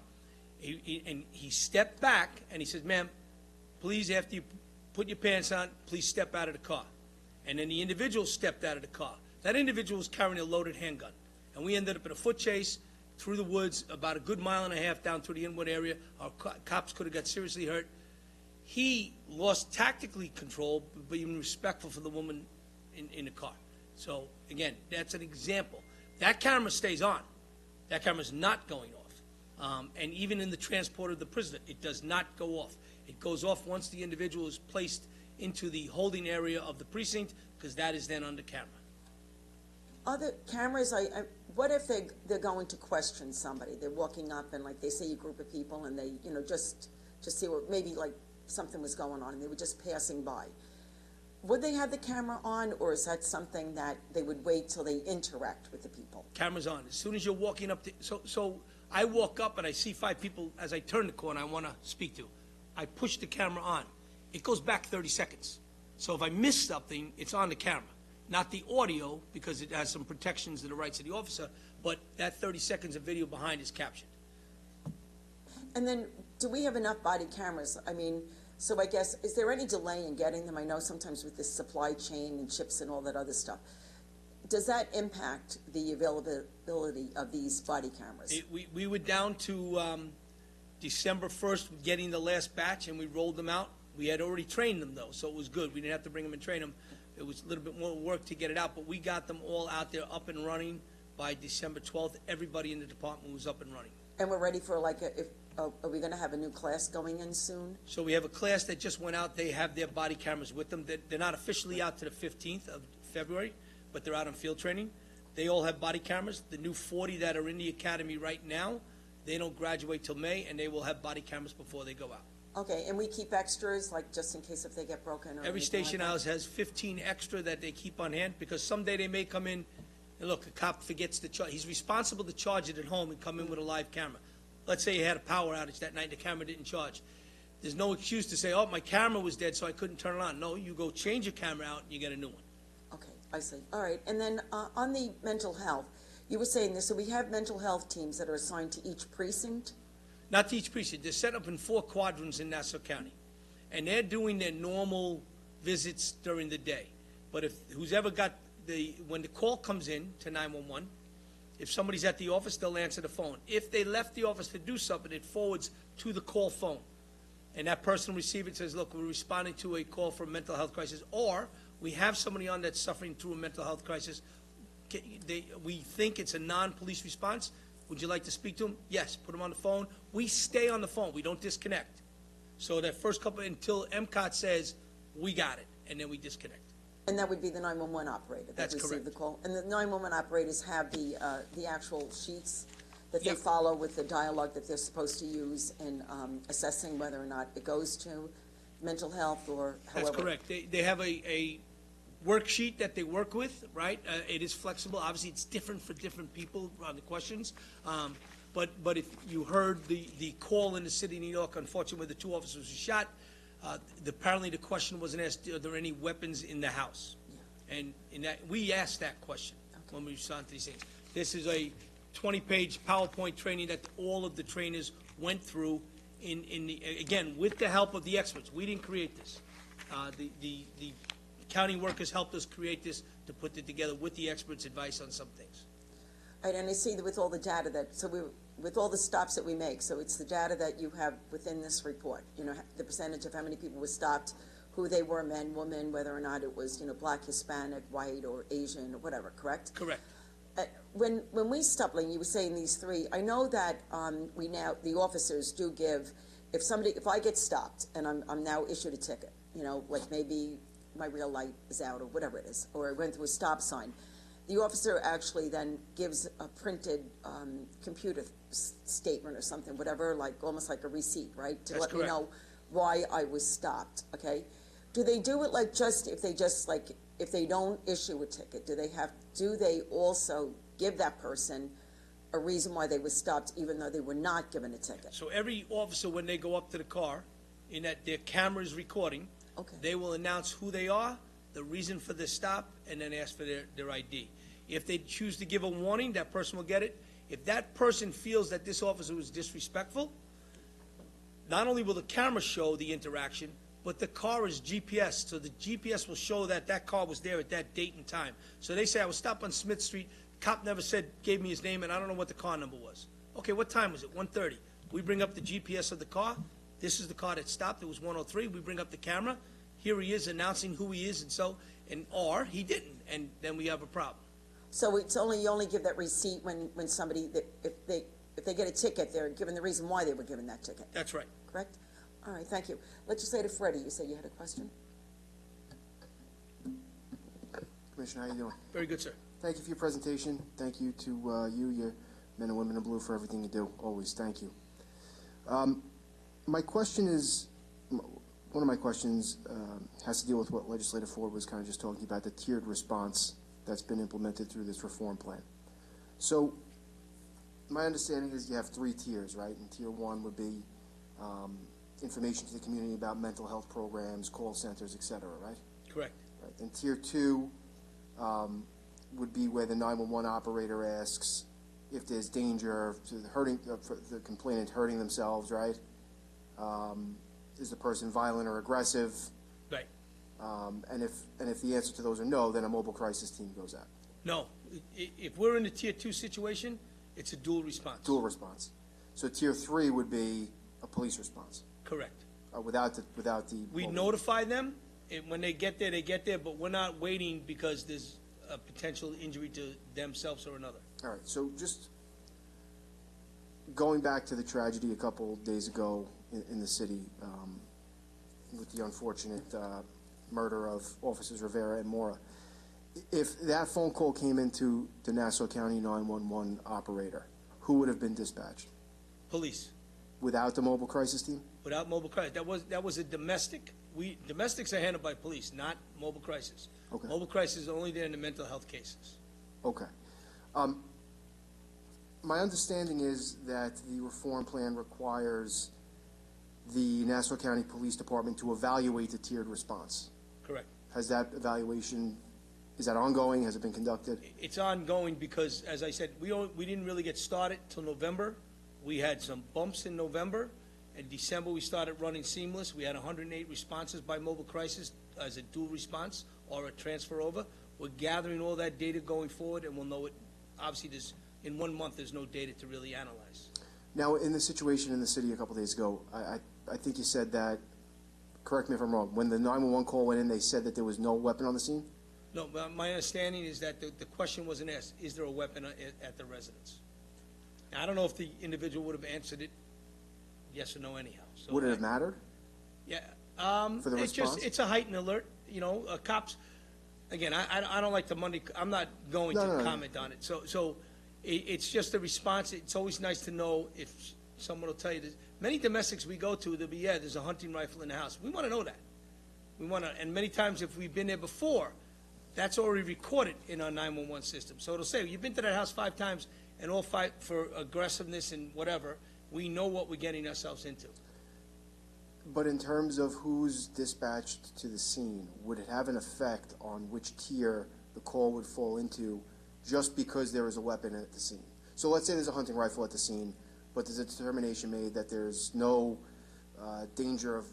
D: and he stepped back, and he says, "Ma'am, please, after you put your pants on, please step out of the car." And then the individual stepped out of the car. That individual was carrying a loaded handgun. And we ended up in a foot chase through the woods, about a good mile and a half down through the Inwood area. Our cops could have got seriously hurt. He lost tactically control, but even respectful for the woman in the car. So, again, that's an example. That camera stays on. That camera's not going off. And even in the transport of the prisoner, it does not go off. It goes off once the individual is placed into the holding area of the precinct, because that is then under camera.
B: Other cameras, what if they're going to question somebody? They're walking up and they see a group of people and they, just see what, maybe something was going on and they were just passing by. Would they have the camera on, or is that something that they would wait till they interact with the people?
D: Camera's on. As soon as you're walking up to, so I walk up and I see 5 people as I turn the corner I want to speak to. I push the camera on. It goes back 30 seconds. So if I miss something, it's on the camera. Not the audio, because it has some protections to the rights of the officer, but that 30 seconds of video behind is captured.
B: And then, do we have enough body cameras? So I guess, is there any delay in getting them? I know sometimes with this supply chain and chips and all that other stuff. Does that impact the availability of these body cameras?
D: We were down to December 1st getting the last batch, and we rolled them out. We had already trained them, though, so it was good. We didn't have to bring them and train them. It was a little bit more work to get it out, but we got them all out there up and running by December 12th. Everybody in the department was up and running.
B: And we're ready for are we going to have a new class going in soon?
D: So we have a class that just went out. They have their body cameras with them. They're not officially out to the 15th of February, but they're out on field training. They all have body cameras. The new 40 that are in the academy right now, they don't graduate till May, and they will have body cameras before they go out.
B: Okay, and we keep extras, just in case if they get broken or
D: Every
B: anything
D: station
B: like that?
D: house has 15 extra that they keep on hand, because someday they may come in, and look, the cop forgets to charge. He's responsible to charge it at home and come in with a live camera. Let's say you had a power outage that night, the camera didn't charge. there's no excuse to say, oh, my camera was dead, so I couldn't turn it on. No, you go change your camera out, and you get a new one.
B: Okay, I see. All right, and then on the mental health, you were saying this, so we have mental health teams that are assigned to each precinct?
D: Not to each precinct, they're set up in 4 quadrants in Nassau County. And they're doing their normal visits during the day. But if, who's ever got when the call comes in to 911, if somebody's at the office, they'll answer the phone. If they left the office to do something, it forwards to the call phone. And that person will receive it, says, look, we're responding to a call for a mental health crisis, or we have somebody on that's suffering through a mental health crisis. We think it's a non-police response. Would you like to speak to them? Yes, put them on the phone. We stay on the phone. We don't disconnect. So that first couple, until MCOT says, we got it, and then we disconnect.
B: And that would be the 911 operator that
D: That's
B: received
D: correct.
B: the call? And the 911 operators have the actual sheets that they
D: Yep.
B: follow with the dialogue that they're supposed to use in assessing whether or not it goes to mental health or however?
D: That's correct. They have a worksheet that they work with, right? It is flexible. Obviously, it's different for different people on the questions. But if you heard the call in the city of New York, unfortunately, where the 2 officers were shot, apparently the question wasn't asked, are there any weapons in the house? And we asked that question when we responded to these things. This is a 20-page PowerPoint training that all of the trainers went through again, with the help of the experts. We didn't create this. The county workers helped us create this to put it together with the experts' advice on some things.
B: Right, and I see that with all the data with all the stops that we make, so it's the data that you have within this report, the percentage of how many people were stopped, who they were, men, women, whether or not it was, black, Hispanic, white, or Asian, or whatever, correct?
D: Correct.
B: When we stop, like you were saying these 3, I know that the officers do give, if I get stopped and I'm now issued a ticket, like maybe my rear light is out or whatever it is, or I went through a stop sign, the officer actually then gives a printed computer statement or something, whatever, almost like a receipt, right? To
D: That's
B: let me
D: correct.
B: know why I was stopped, okay? Do they do it if they don't issue a ticket, do they also give that person a reason why they were stopped even though they were not given a ticket?
D: So every officer, when they go up to the car, in that their camera is recording,
B: Okay.
D: they will announce who they are, the reason for the stop, and then ask for their ID. If they choose to give a warning, that person will get it. If that person feels that this officer was disrespectful, not only will the camera show the interaction, but the car is GPS, so the GPS will show that that car was there at that date and time. So they say, I was stopped on Smith Street, cop never gave me his name, and I don't know what the car number was. Okay, what time was it? 1:30. We bring up the GPS of the car. This is the car that stopped. It was 1:03. We bring up the camera. Here he is announcing who he is, or he didn't, and then we have a problem.
B: So you only give that receipt when somebody, if they get a ticket, they're given the reason why they were given that ticket,
D: That's right.
B: correct? All right, thank you. Legislator Freddie, you said you had a question?
F: Commissioner, how you doing?
D: Very good, sir.
F: Thank you for your presentation. Thank you to your men and women in blue for everything you do. Always, thank you. My question is, one of my questions has to deal with what Legislator Ford was kind of just talking about, the tiered response that's been implemented through this reform plan. So, my understanding is you have 3 tiers, right? And tier 1 would be information to the community about mental health programs, call centers, et cetera, right?
D: Correct.
F: Right. Then tier 2 would be where the 911 operator asks if there's danger to for the complainant hurting themselves, right? Is the person violent or aggressive?
D: Right.
F: And if the answer to those are no, then a mobile crisis team goes out.
D: No, if we're in a tier 2 situation, it's a dual response.
F: Dual response. So tier 3 would be a police response
D: Correct.
F: without the.
D: We
F: mobile.
D: notify them, and when they get there, but we're not waiting because there's a potential injury to themselves or another.
F: All right. So just going back to the tragedy a couple days ago in the city with the unfortunate murder of Officers Rivera and Mora. If that phone call came into the Nassau County 911 operator, who would have been dispatched?
D: Police,
F: Without the mobile crisis team?
D: without mobile crisis. That was a domestic. Domestics are handled by police, not mobile crisis.
F: Okay.
D: Mobile crisis is only there in the mental health cases.
F: Okay. My understanding is that the reform plan requires the Nassau County Police Department to evaluate the tiered response.
D: Correct.
F: Has that evaluation, is that ongoing? Has it been conducted?
D: It's ongoing because, as I said, we didn't really get started till November. We had some bumps in November. In December, we started running seamless. We had 108 responses by mobile crisis as a dual response or a transfer over. We're gathering all that data going forward, and we'll know it. Obviously, in 1 month, there's no data to really analyze.
F: Now, in the situation in the city a couple days ago, I think you said that, correct me if I'm wrong, when the 911 call went in, they said that there was no weapon on the scene?
D: No, but my understanding is that the question wasn't asked, is there a weapon at the residence? Now, I don't know if the individual would have answered it yes or no anyhow. So
F: Would it have mattered?
D: Yeah.
F: For the
D: it's just,
F: response?
D: it's a heightened alert, cops, again, I don't like I'm not going
F: No,
D: to
F: no.
D: comment on it. So it's just a response. It's always nice to know if someone will tell you this. Many domestics we go to, they'll be, yeah, there's a hunting rifle in the house. We want to know that. And many times if we've been there before, that's already recorded in our 911 system. So it'll say, you've been to that house 5 times and all 5 for aggressiveness and whatever. We know what we're getting ourselves into.
F: But in terms of who's dispatched to the scene, would it have an effect on which tier the call would fall into just because there is a weapon at the scene? So let's say there's a hunting rifle at the scene, but there's a determination made that there's no danger of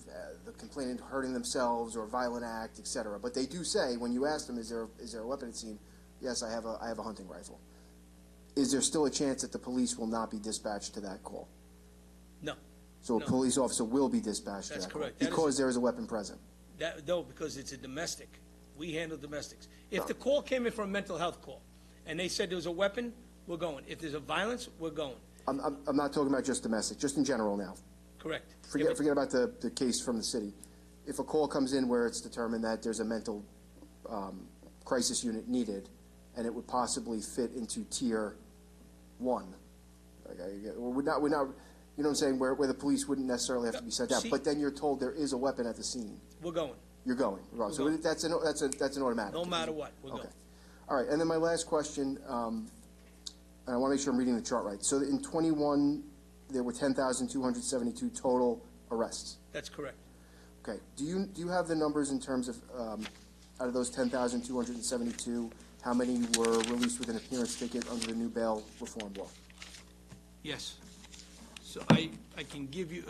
F: the complainant hurting themselves or violent act, etc. But they do say, when you ask them, is there a weapon at the scene? Yes, I have a hunting rifle. Is there still a chance that the police will not be dispatched to that call?
D: No.
F: So a
D: No.
F: police officer will be dispatched to
D: That's
F: that call
D: correct. That is-
F: because there is a weapon present.
D: No, because it's a domestic. We handle domestics. If the call came in for a mental health call, and they said there was a weapon, we're going. If there's a violence, we're going.
F: I'm not talking about just domestic, just in general now.
D: Correct.
F: Forget about the case from the city. If a call comes in where it's determined that there's a mental crisis unit needed, and it would possibly fit into tier 1, we're not, you know what I'm saying, where the police wouldn't necessarily have to be sent out,
D: See-
F: but then you're told there is a weapon at the scene,
D: We're going.
F: you're going. Right. So
D: going.
F: that's an automatic.
D: No matter what, we're
F: Okay.
D: going.
F: All right, and then my last question, and I want to make sure I'm reading the chart right. So in 21, there were 10,272 total arrests.
D: That's correct.
F: Okay. Do you have the numbers in terms of out of those 10,272, how many were released with an appearance ticket under the new bail reform law?
D: Yes. So I can give you,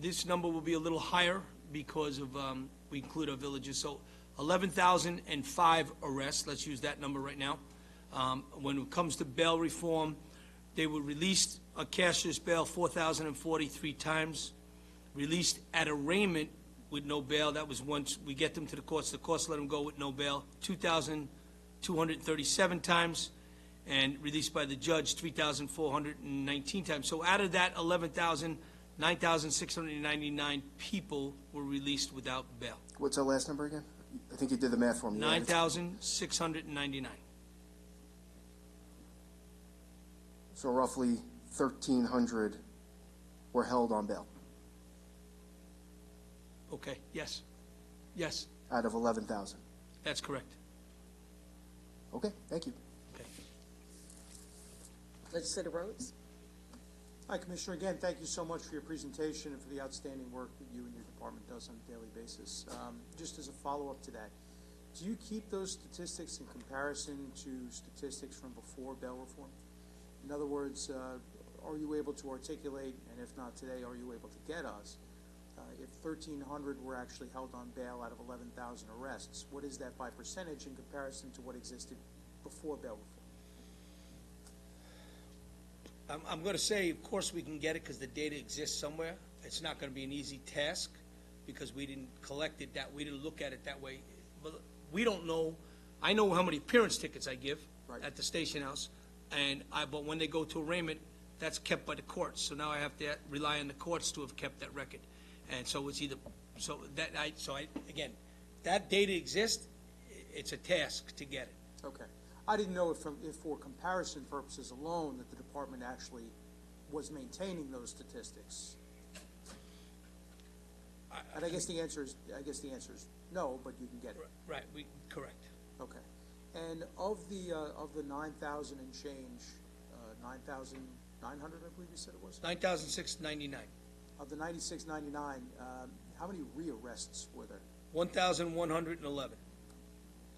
D: this number will be a little higher because of, we include our villages. So 11,005 arrests, let's use that number right now. When it comes to bail reform, they were released on cashier's bail 4,043 times, released at arraignment with no bail. That was once we get them to the courts let them go with no bail, 2,237 times, and released by the judge 3,419 times. So out of that 11,000, 9,699 people were released without bail.
F: What's our last number again? I think you did the math for me.
D: 9,699.
F: So roughly 1,300 were held on bail
D: Okay, yes. Yes,
F: out of 11,000.
D: that's correct.
F: Okay, thank you.
D: Okay.
B: Legislator Rhodes?
G: Hi, Commissioner. Again, thank you so much for your presentation and for the outstanding work that you and your department does on a daily basis. Just as a follow-up to that, do you keep those statistics in comparison to statistics from before bail reform? In other words, are you able to articulate, and if not today, are you able to get us, if 1,300 were actually held on bail out of 11,000 arrests, what is that by percentage in comparison to what existed before bail reform?
D: I'm going to say, of course, we can get it because the data exists somewhere. It's not going to be an easy task because we didn't collect it we didn't look at it that way. But we don't know. I know how many appearance tickets I give
G: Right.
D: at the station house, but when they go to arraignment, that's kept by the courts. So now I have to rely on the courts to have kept that record. And so it's either, again, that data exists. It's a task to get it.
G: Okay. I didn't know if for comparison purposes alone, that the department actually was maintaining those statistics. And I guess the answer is no, but you can get it.
D: Right, correct.
G: Okay. And of the 9,000 and change, 9,000, 900, I believe you said it was?
D: 9,699.
G: Of the 9699, how many rearrests were there?
D: 1,111.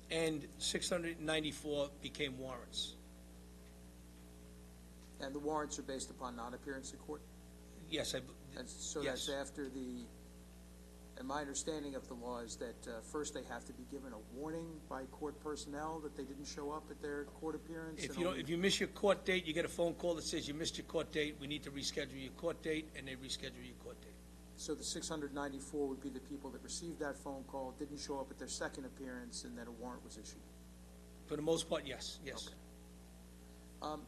D: And 694 became warrants.
G: And the warrants are based upon non-appearance in court?
D: Yes,
G: And so
D: Yes.
G: that's after and my understanding of the law is that first they have to be given a warning by court personnel that they didn't show up at their court appearance?
D: if
G: and
D: you don't,
G: only-
D: if you miss your court date, you get a phone call that says you missed your court date, we need to reschedule your court date, and they reschedule your court date.
G: So the 694 would be the people that received that phone call, didn't show up at their second appearance, and then a warrant was issued?
D: For the most part, yes, yes.
G: Okay.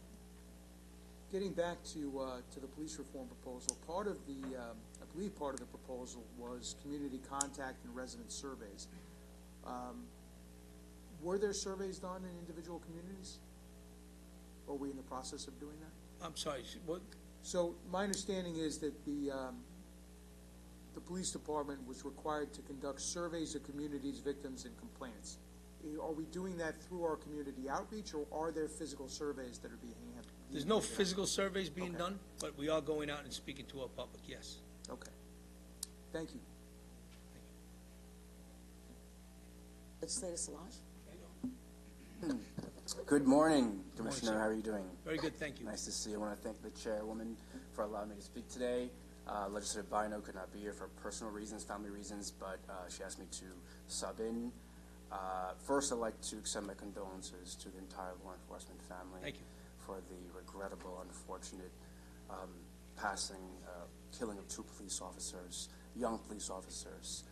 G: Getting back to the police reform proposal, part of I believe part of the proposal was community contact and resident surveys. Were there surveys done in individual communities? Are we in the process of doing that?
D: I'm sorry, what,
G: So my understanding is that the police department was required to conduct surveys of communities, victims, and complainants. Are we doing that through our community outreach, or are there physical surveys that are being handled?
D: there's no physical surveys being
G: Okay.
D: done, but we are going out and speaking to our public, yes.
G: Okay. Thank you.
B: Legislator Solage?
H: Good morning, Commissioner.
D: sir.
H: How are you doing?
D: Very good, thank you.
H: Nice to see you. I want to thank the chairwoman for allowing me to speak today. Legislator Bino could not be here for personal reasons, family reasons, but she asked me to sub in. First, I'd like to extend my condolences to the entire law enforcement family
D: Thank you.
H: for the regrettable, unfortunate passing, killing of 2 police officers, young police officers.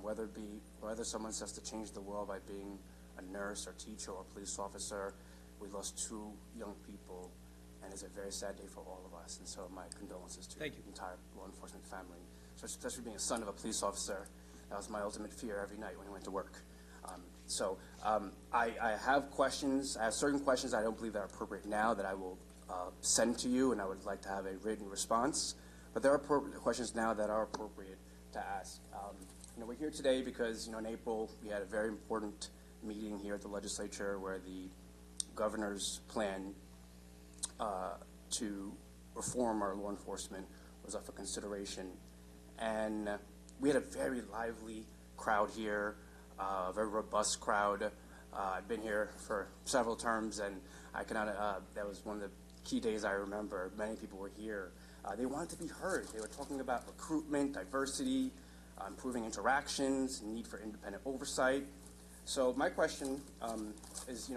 H: Whether someone says to change the world by being a nurse or teacher or police officer, we lost 2 young people, and it's a very sad day for all of us. And so my condolences to
D: Thank
H: the
D: you.
H: entire law enforcement family, especially being a son of a police officer. That was my ultimate fear every night when I went to work. I have questions. I have certain questions I don't believe that are appropriate now that I will send to you, and I would like to have a written response. But there are questions now that are appropriate to ask. We're here today because, in April, we had a very important meeting here at the legislature where the governor's plan to reform our law enforcement was up for consideration. And we had a very lively crowd here, a very robust crowd. I've been here for several terms, and that was one of the key days I remember. Many people were here. They wanted to be heard. They were talking about recruitment, diversity, improving interactions, need for independent oversight. So my question is,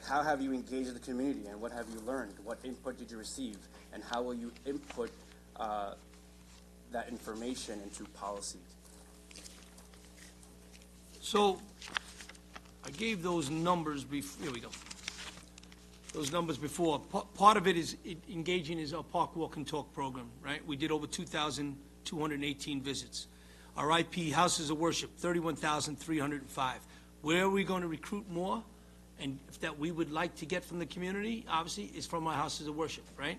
H: how have you engaged the community, and what have you learned? What input did you receive, and how will you input that information into policy?
D: So, I gave those numbers here we go. Those numbers before. Part of it is engaging is our Park Walk and Talk program, right? We did over 2,218 visits. Our IP houses of worship, 31,305. Where are we going to recruit more? And that we would like to get from the community, obviously, is from our houses of worship, right?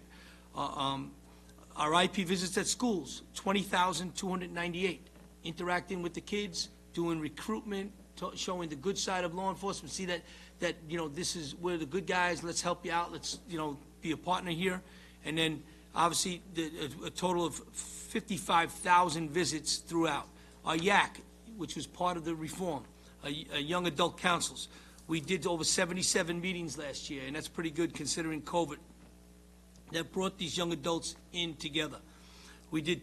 D: Our IP visits at schools, 20,298. Interacting with the kids, doing recruitment, showing the good side of law enforcement, see that this is, we're the good guys, let's help you out, let's, be a partner here. And then, obviously, a total of 55,000 visits throughout. Our YAC, which was part of the reform, young adult councils. We did over 77 meetings last year, and that's pretty good considering COVID. That brought these young adults in together. We did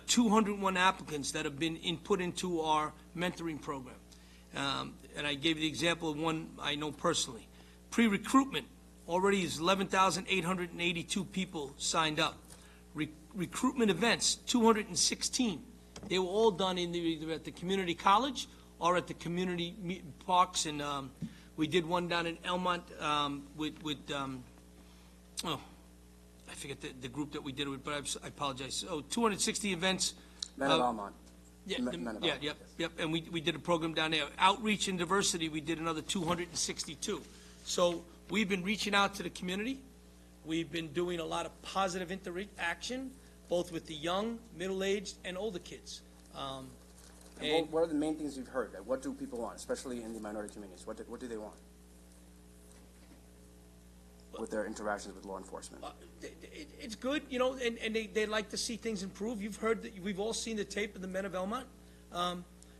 D: 201 applicants that have been put into our mentoring program. And I gave the example of one I know personally. Pre-recruitment, already is 11,882 people signed up. Recruitment events, 216. They were all done either at the community college or at the community parks, and we did one down in Elmont I forget the group that we did it with, but I apologize. So 260 events.
H: Men of Almont.
D: Yeah,
H: Men of Almont,
D: yep. And we did a program down there. Outreach and diversity, we did another 262. So we've been reaching out to the community. We've been doing a lot of positive interaction, both with the young, middle-aged, and older kids.
H: And what are the main things you've heard? What do people want, especially in the minority communities? What do they want? with their interactions with law enforcement?
D: It's good, you know, and they like to see things improve. You've heard, that we've all seen the tape of the men of Elmont,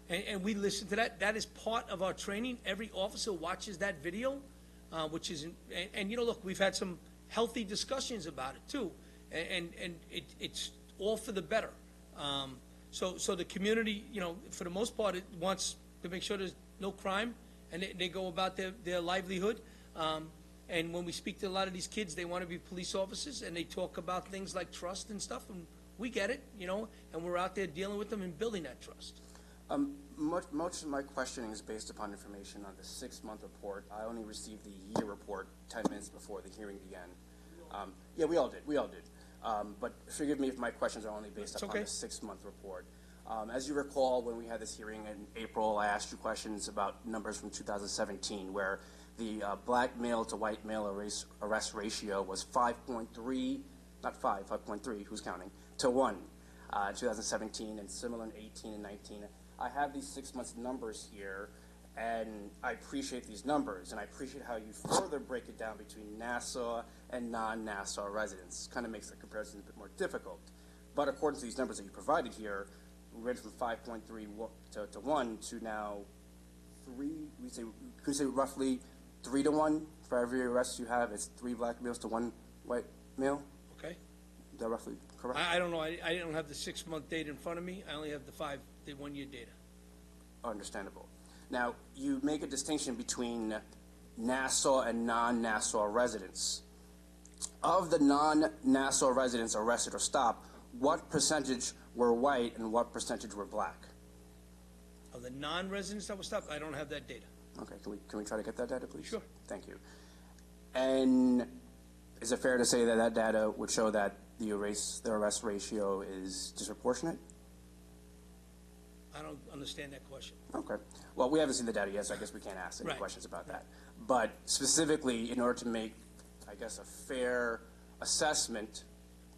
D: and we listen to that. That is part of our training. Every officer watches that video, which is, and you know, look, we've had some healthy discussions about it too, and it's all for the better. So the community, you know, for the most part, it wants to make sure there's no crime, and they go about their livelihood. And when we speak to a lot of these kids, they want to be police officers, and they talk about things like trust and stuff, and we get it, you know, and we're out there dealing with them and building that trust.
H: Much of my questioning is based upon information on the 6-month report. I only received the year report 10 minutes before the hearing began. Yeah, we all did. But forgive me if my questions are only based upon the 6-month report. As you recall, when we had this hearing in April, I asked you questions about numbers from 2017, where the black male to white male arrest ratio was 5.3, not 5, 5.3, who's counting, to 1, 2017, and similar in 18 and 19. I have these 6 months numbers here, and I appreciate these numbers, and I appreciate how you further break it down between Nassau and non-Nassau residents. Kind of makes the comparison a bit more difficult. But according to these numbers that you provided here, we went from 5.3 to 1 to now 3. Could you say roughly 3 to 1 for every arrest you have? It's 3 black males to 1 white male.
D: Okay?
H: Is that roughly correct?
D: I don't know. I don't have the 6-month data in front of me. I only have the 1-year data.
H: Understandable. Now, you make a distinction between Nassau and non-Nassau residents. Of the non-Nassau residents arrested or stopped, what percentage were white and what percentage were black?
D: Of the non-residents that were stopped, I don't have that data.
H: Okay, can we try to get that data, please?
D: Sure.
H: Thank you. And is it fair to say that that data would show that the arrest ratio is disproportionate?
D: I don't understand that question.
H: Okay. Well, we haven't seen the data yet, so I guess we can't ask any
D: Right.
H: questions about that. But specifically, in order to make, I guess, a fair assessment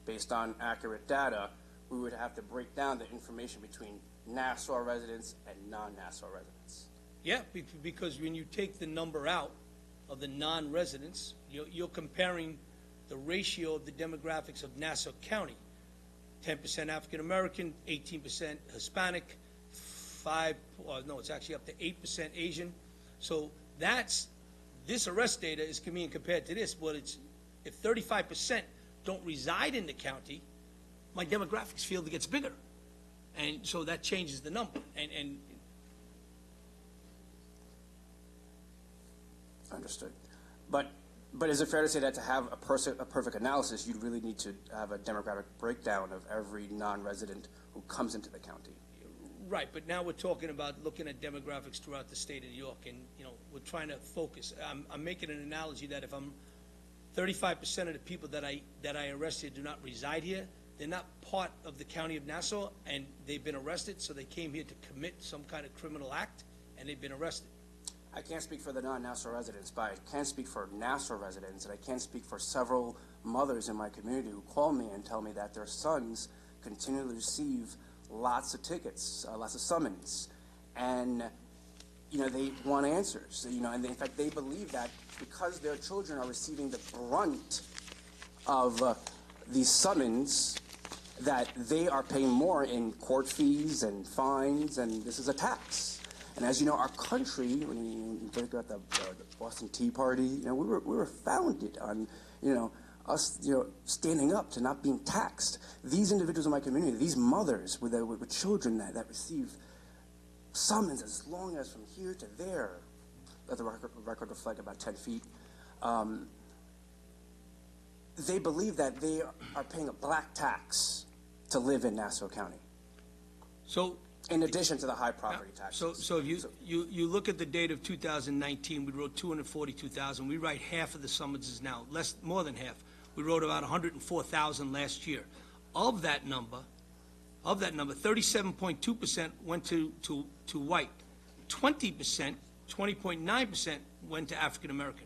H: based on accurate data, we would have to break down the information between Nassau residents and non-Nassau residents.
D: Yeah, because when you take the number out of the non-residents, you're comparing the ratio of the demographics of Nassau County. 10% African-American, 18% Hispanic, it's actually up to 8% Asian. So this arrest data is being compared to this. Well, if 35% don't reside in the county, my demographics field gets bigger. And so that changes the number. And
H: Understood. But is it fair to say that to have a perfect analysis, you'd really need to have a demographic breakdown of every non-resident who comes into the county?
D: right, but now we're talking about looking at demographics throughout the state of New York, and, you know, we're trying to focus. I'm making an analogy that if 35% of the people that I arrested do not reside here, they're not part of the county of Nassau, and they've been arrested, so they came here to commit some kind of criminal act, and they've been arrested.
H: I can't speak for the non-Nassau residents, but I can speak for Nassau residents, and I can speak for several mothers in my community who call me and tell me that their sons continually receive lots of tickets, lots of summons, and, you know, they want answers, you know, and in fact, they believe that because their children are receiving the brunt of these summons, that they are paying more in court fees and fines, and this is a tax. And as you know, our country, when you think about the Boston Tea Party, you know, we were founded on, you know, us, you know, standing up to not being taxed. These individuals in my community, these mothers with children that receive summons as long as from here to there, let the record reflect about 10 feet, they believe that they are paying a black tax to live in Nassau County,
D: So,
H: in addition to the high property taxes.
D: so if you look at the date of 2019, we wrote 242,000. We write half of the summonses now, more than half. We wrote about 104,000 last year. Of that number, 37.2% went to white. 20%, 20.9% went to African American.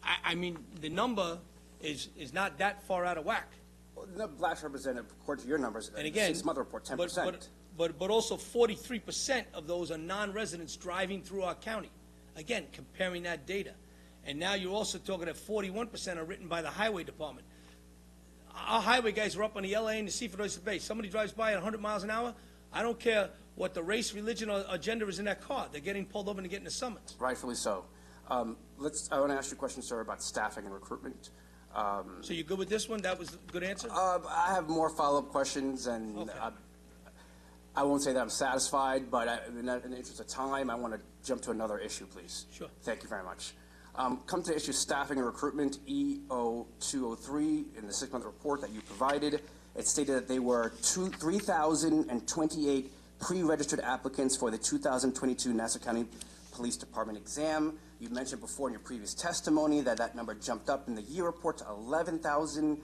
D: I mean, the number is not that far out of whack.
H: Well, the blacks represent, according to your numbers,
D: And again,
H: the six-month report, 10%.
D: But also 43% of those are non-residents driving through our county. Again, comparing that data. And now you're also talking that 41% are written by the highway department. Our highway guys are up on the LA and the Seaford Oyster Bay. Somebody drives by at 100 miles an hour, I don't care what the race, religion, or gender is in that car. They're getting pulled over and getting a summons.
H: Rightfully so. I want to ask you a question, sir, about staffing and recruitment.
D: So you good with this one? That was a good answer?
H: I have more follow-up questions, and
D: Okay.
H: I won't say that I'm satisfied, but in the interest of time, I want to jump to another issue, please.
D: Sure.
H: Thank you very much. Come to the issue staffing and recruitment, EO203, in the 6-month report that you provided. It stated that there were 3,028 pre-registered applicants for the 2022 Nassau County Police Department exam. You mentioned before in your previous testimony that that number jumped up in the year report to 11,000.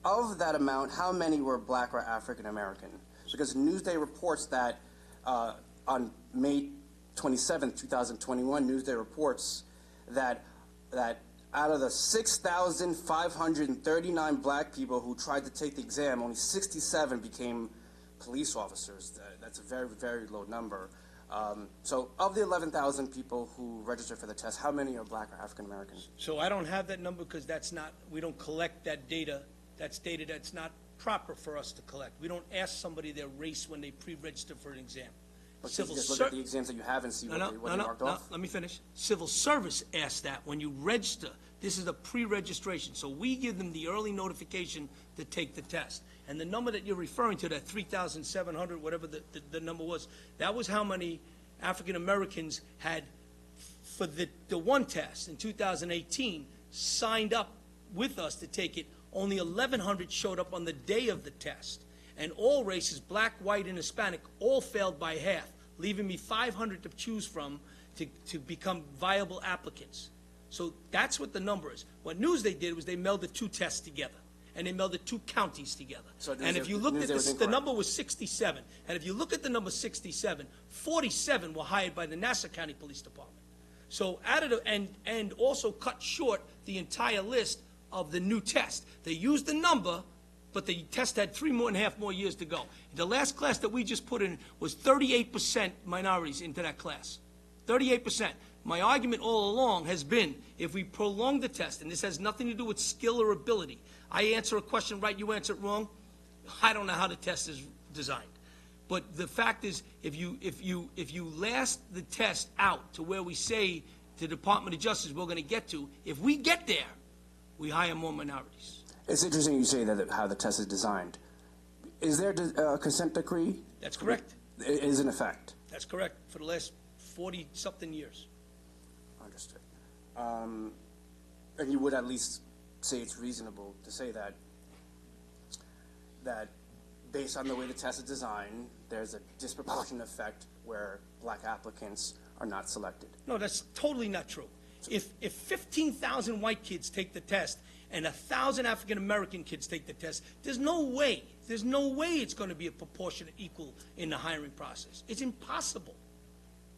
H: Of that amount, how many were Black or African American? Because Newsday reports that on May 27, 2021, Newsday reports that out of the 6,539 Black people who tried to take the exam, only 67 became police officers. That's a very, very low number. So of the 11,000 people who registered for the test, how many are Black or African American?
D: So I don't have that number because we don't collect that data. That's data that's not proper for us to collect. We don't ask somebody their race when they pre-register for an exam.
H: But you just look at the exams that you have and see what they marked off?
D: Let me finish. Civil Service asks that when you register. This is a pre-registration, so we give them the early notification to take the test. And the number that you're referring to, that 3,700, whatever the number was, that was how many African Americans had, for the one test in 2018, signed up with us to take it. Only 1,100 showed up on the day of the test. And all races, Black, white, and Hispanic, all failed by half, leaving me 500 to choose from to become viable applicants. So that's what the number is. What Newsday did was they melded two tests together, and they melded two counties together.
H: So
D: and if you looked at the number was 67, and if you look at the number 67, 47 were hired by the Nassau County Police Department. So added and also cut short the entire list of the new test. They used the number, but the test had 3.5 more years to go. The last class that we just put in was 38% minorities into that class. 38%. My argument all along has been, if we prolong the test, and this has nothing to do with skill or ability, I answer a question right, you answer it wrong, I don't know how the test is designed. But the fact is, if you last the test out to where we say the Department of Justice we're going to get to, if we get there, we hire more minorities.
H: It's interesting you say that how the test is designed. Is there a consent decree?
D: That's correct.
H: It is in effect.
D: That's correct, for the last 40-something years.
H: Understood. And you would at least say it's reasonable to say that based on the way the test is designed, there's a disproportionate effect where Black applicants are not selected.
D: No, that's totally not true. If 15,000 white kids take the test and 1,000 African American kids take the test, there's no way it's going to be a proportionate equal in the hiring process. It's impossible.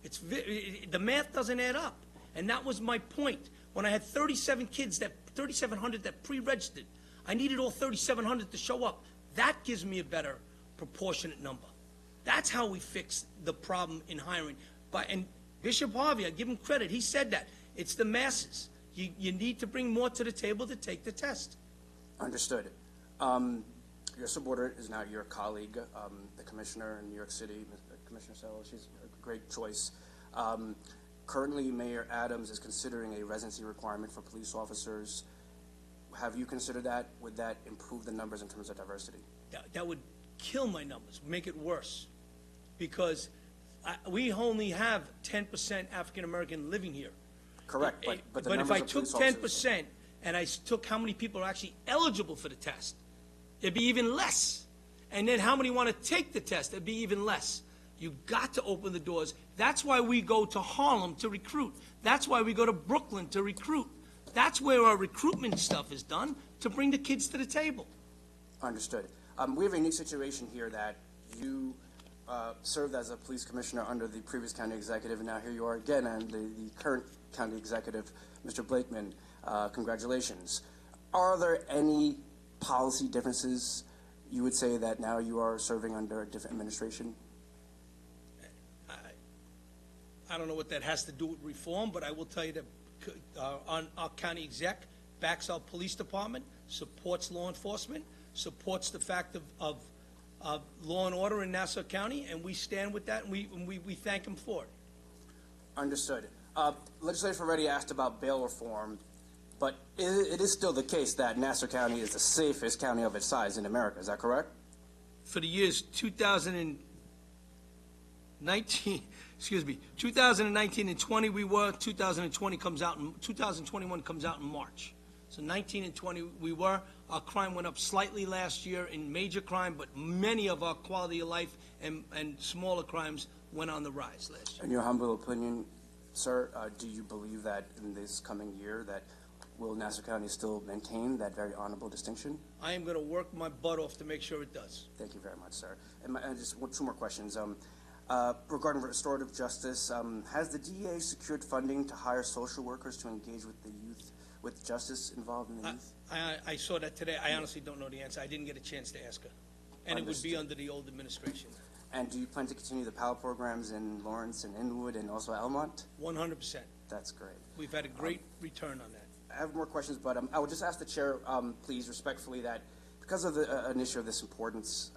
D: The math doesn't add up. And that was my point. When I had 3,700 that pre-registered, I needed all 3,700 to show up. That gives me a better proportionate number. That's how we fix the problem in hiring. And Bishop Harvey, I give him credit, he said that. It's the masses. You need to bring more to the table to take the test.
H: Understood. Your subordinate is now your colleague, the commissioner in New York City, Commissioner Sell. She's a great choice. Currently, Mayor Adams is considering a residency requirement for police officers. Have you considered that? Would that improve the numbers in terms of diversity?
D: That would kill my numbers, make it worse. Because we only have 10% African American living here.
H: Correct, but the
D: if
H: numbers
D: I
H: of
D: took
H: police officers-
D: 10% and I took how many people are actually eligible for the test, it'd be even less. And then how many want to take the test, it'd be even less. You've got to open the doors. That's why we go to Harlem to recruit. That's why we go to Brooklyn to recruit. That's where our recruitment stuff is done, to bring the kids to the table.
H: Understood. We have a unique situation here that you served as a police commissioner under the previous county executive, and now here you are again, and the current county executive, Mr. Blakeman. Congratulations. Are there any policy differences you would say that now you are serving under a different administration?
D: I don't know what that has to do with reform, but I will tell you that our county exec backs our police department, supports law enforcement, supports the fact of law and order in Nassau County, and we stand with that, and we thank him for it.
H: Understood. Legislator Ferretti asked about bail reform, but it is still the case that Nassau County is the safest county of its size in America. Is that correct?
D: For the years 2019, 2019 and 20 we were, 2020 comes out, 2021 comes out in March. So 19 and 20 we were. Our crime went up slightly last year in major crime, but many of our quality of life and smaller crimes went on the rise last year.
H: In your humble opinion, sir, do you believe that in this coming year that will Nassau County still maintain that very honorable distinction?
D: I am going to work my butt off to make sure it does.
H: Thank you very much, sir. And just two more questions. Regarding restorative justice, has the DEA secured funding to hire social workers to engage with the youth, with justice involved in the youth?
D: I saw that today. I honestly don't know the answer. I didn't get a chance to ask her. And it would be under the old administration.
H: And do you plan to continue the PAL programs in Lawrence and Inwood and also Elmont?
D: 100%.
H: That's great.
D: We've had a great return on that.
H: I have more questions, but I would just ask the chair, please, respectfully, that because of an issue of this importance,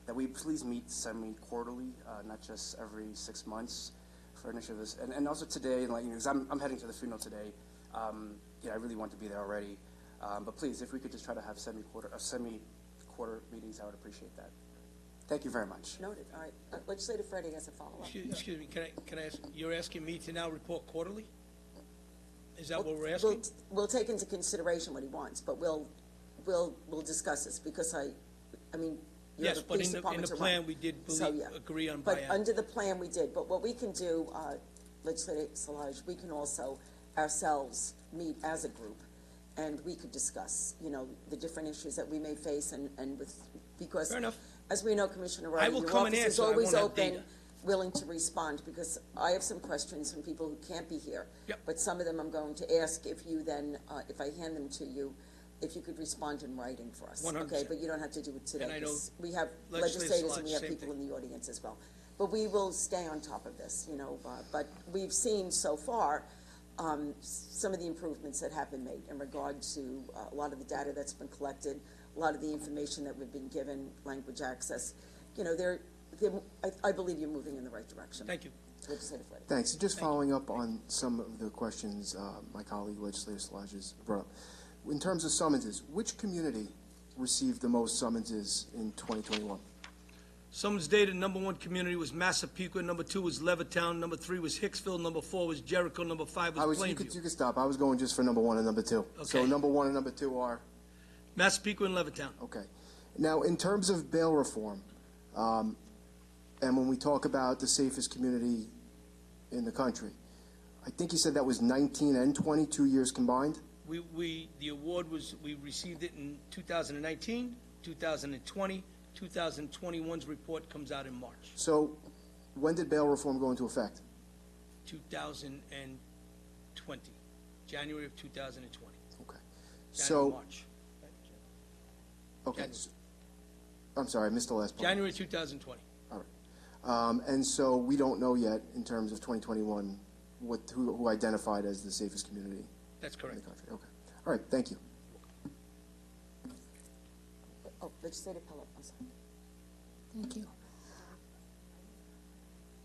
H: that we please meet semi-quarterly, not just every 6 months, for an issue of this. And also today, because I'm heading to the funeral today. I really want to be there already. But please, if we could just try to have semi-quarter meetings, I would appreciate that. Thank you very much.
B: Noted. All right. Legislator Ferretti has a follow-up.
D: Excuse me, can I ask, you're asking me to now report quarterly? Is that what we're asking?
B: We'll take into consideration what he wants, but we'll discuss this, because I mean,
D: Yes,
B: the
D: but
B: police
D: in the
B: departments are
D: plan,
B: run.
D: we did
B: So, yeah.
D: agree on
B: But
D: buyout.
B: under the plan, we did. But what we can do, Legislator Szilagyi, we can also ourselves meet as a group, and we could discuss, the different issues that we may face, because
D: Fair enough.
B: as we know, Commissioner
D: I
B: Wright,
D: will
B: your
D: come and
B: office is
D: answer. I
B: always
D: won't have
B: open,
D: data.
B: willing to respond, because I have some questions from people who can't be here.
D: Yep.
B: But some of them I'm going to ask if you then, if I hand them to you, if you could respond in writing for us.
D: 100%.
B: Okay, but you don't have to do it today.
D: And I know
B: 'cause we have
D: Legislator
B: legislators and we
D: Szilagyi,
B: have
D: same
B: people
D: thing.
B: in the audience as well. But we will stay on top of this, but we've seen so far some of the improvements that have been made in regard to a lot of the data that's been collected, a lot of the information that we've been given, language access. I believe you're moving in the right direction.
D: Thank you.
B: Legislative Flaherty.
F: Thanks. Just following up on some of the questions my colleague, Legislator Szilagyi, has brought up. In terms of summonses, which community received the most summonses in 2021?
D: Summons dated, number 1 community was Massapequa, number 2 was Levittown, number 3 was Hicksville, number 4 was Jericho, number 5 was
F: You
D: Plainview.
F: could stop. I was going just for number 1 and number 2. So
D: Okay.
F: number 1 and number 2 are?
D: Massapequa and Levittown.
F: Okay. Now, in terms of bail reform, and when we talk about the safest community in the country, I think you said that was 19 and 20, 2 years combined?
D: The award was, we received it in 2019, 2020, 2021's report comes out in March,
F: So when did bail reform go into effect?
D: 2020, January of 2020,
F: Okay.
D: January,
F: So,
D: March.
F: okay.
D: January.
F: so- I'm sorry, I missed the last part.
D: January 2020.
F: And so we don't know yet, in terms of 2021, who identified as the safest community
D: That's
F: in
D: correct.
F: the country. Okay. All right, thank you.
B: Oh, Legislator Pellet, I'm sorry.
I: Thank you.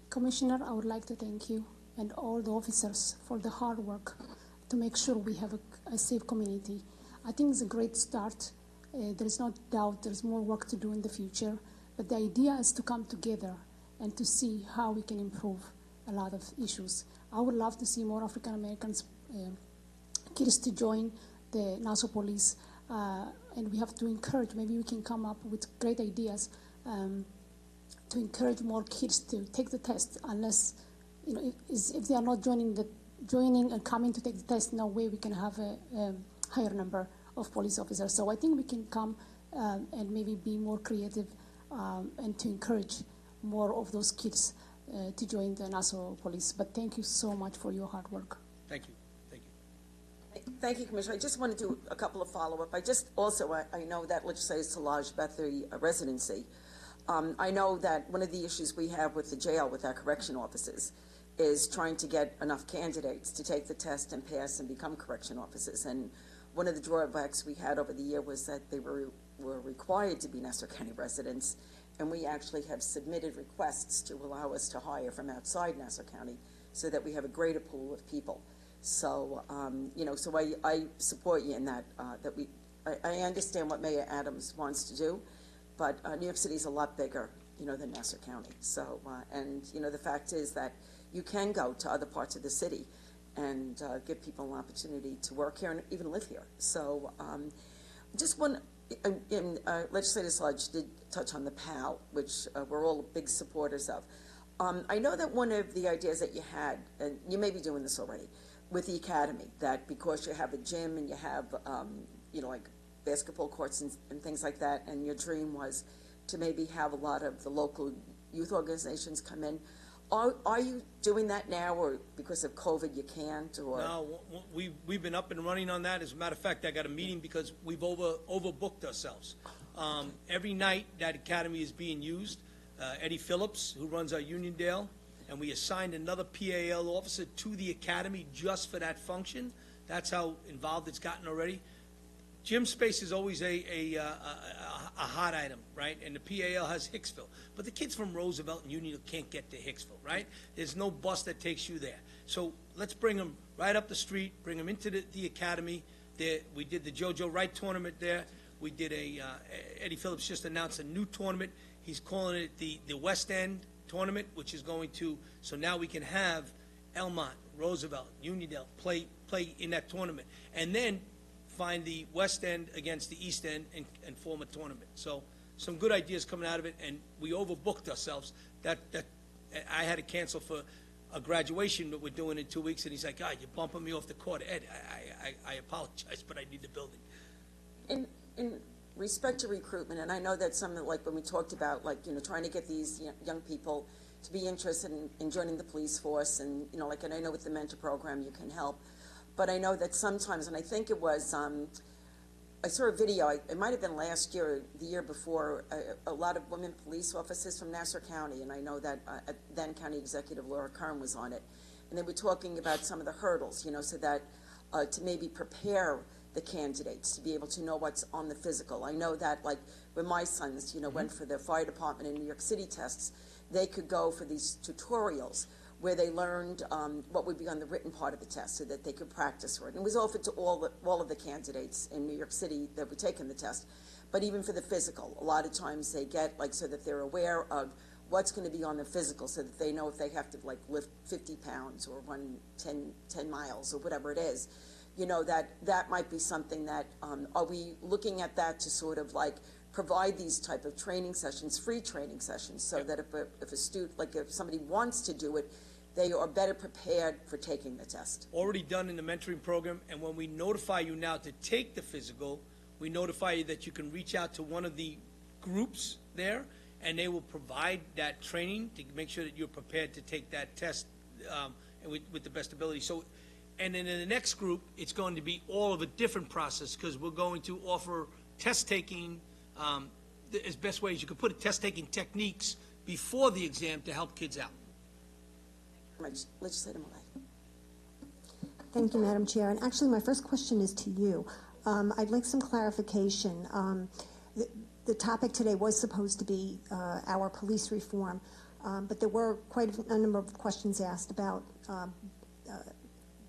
I: Commissioner, I would like to thank you and all the officers for the hard work to make sure we have a safe community. I think it's a great start. There is no doubt there's more work to do in the future, but the idea is to come together and to see how we can improve a lot of issues. I would love to see more African Americans, kids to join the Nassau Police, and we have to encourage, maybe we can come up with great ideas to encourage more kids to take the test, unless, if they are not joining and coming to take the test, no way we can have a higher number of police officers. So I think we can come and maybe be more creative and to encourage more of those kids to join the Nassau Police. But thank you so much for your hard work.
D: Thank you. Thank you.
B: Thank you, Commissioner. I just want to do a couple of follow-up. I know that Legislator Szilagyi about the residency. I know that one of the issues we have with the jail, with our correction officers, is trying to get enough candidates to take the test and pass and become correction officers. And one of the drawbacks we had over the year was that they were required to be Nassau County residents, and we actually have submitted requests to allow us to hire from outside Nassau County so that we have a greater pool of people. So, so I support you in that, I understand what Mayor Adams wants to do, but New York City is a lot bigger, than Nassau County. So, and, the fact is that you can go to other parts of the city and give people an opportunity to work here and even live here. So, just one, Legislator Sludge did touch on the PAL, which we're all big supporters of. I know that one of the ideas that you had, and you may be doing this already, with the academy, that because you have a gym and you have, like basketball courts and things like that, and your dream was to maybe have a lot of the local youth organizations come in. Are you doing that now, or because of COVID you can't, or?
D: No, we've been up and running on that. As a matter of fact, I got a meeting because we've overbooked ourselves. Every night that academy is being used, Eddie Phillips, who runs our Uniondale, and we assigned another PAL officer to the academy just for that function. That's how involved it's gotten already. Gym space is always a hot item, right? And the PAL has Hicksville. But the kids from Roosevelt and Union can't get to Hicksville, right? There's no bus that takes you there. So let's bring them right up the street, bring them into the academy. We did the JoJo Wright tournament there. We did Eddie Phillips just announced a new tournament. He's calling it the West End tournament, which is going to, so now we can have Elmont, Roosevelt, Uniondale play in that tournament. And then find the West End against the East End and form a tournament. So some good ideas coming out of it, and we overbooked ourselves. That I had to cancel for a graduation that we're doing in 2 weeks, and he's like, "God, you're bumping me off the court." Ed, I apologize, but I need the building.
B: In respect to recruitment, and I know that some, like when we talked about, like, trying to get these young people to be interested in joining the police force, and, and I know with the mentor program you can help. But I know that sometimes, and I think it was, I saw a video, it might have been last year or the year before, a lot of women police officers from Nassau County, and I know that then County Executive Laura Kern was on it, and they were talking about some of the hurdles, so that to maybe prepare the candidates to be able to know what's on the physical. I know that, like, when my sons, went for the fire department in New York City tests, they could go for these tutorials where they learned what would be on the written part of the test so that they could practice for it. And it was offered to all of the candidates in New York City that were taking the test. But even for the physical, a lot of times they get, like, so that they're aware of what's going to be on the physical so that they know if they have to, like, lift 50 pounds or run 10 miles or whatever it is. That might be something that, are we looking at that to sort of, like, provide these type of training sessions, free training sessions, so that if a student, like if somebody wants to do it, they are better prepared for taking the test.
D: Already done in the mentoring program, and when we notify you now to take the physical, we notify you that you can reach out to one of the groups there, and they will provide that training to make sure that you're prepared to take that test with the best ability. So, and then in the next group, it's going to be all of a different process, because we're going to offer test-taking, as best ways you could put it, test-taking techniques before the exam to help kids out.
B: Legislator Malay.
J: Thank you, Madam Chair. And actually, my first question is to you. I'd like some clarification. The topic today was supposed to be our police reform, but there were quite a number of questions asked about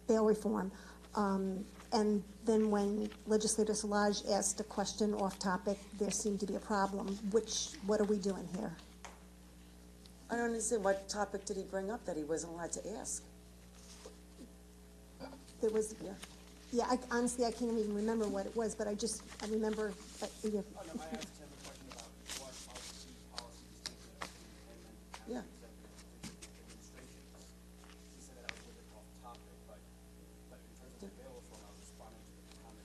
J: bail reform. And then when Legislator Szilagyi asked a question off topic, there seemed to be a problem. What are we doing here?
B: I don't understand, what topic did he bring up that he wasn't allowed to ask?
J: There was, honestly, I can't even remember what it was, but I remember.
H: Oh, no, I asked him a question about what policies taken
B: Yeah.
H: administration. He said that I was a little bit off topic, but in terms of the bail reform, I was responding to the comment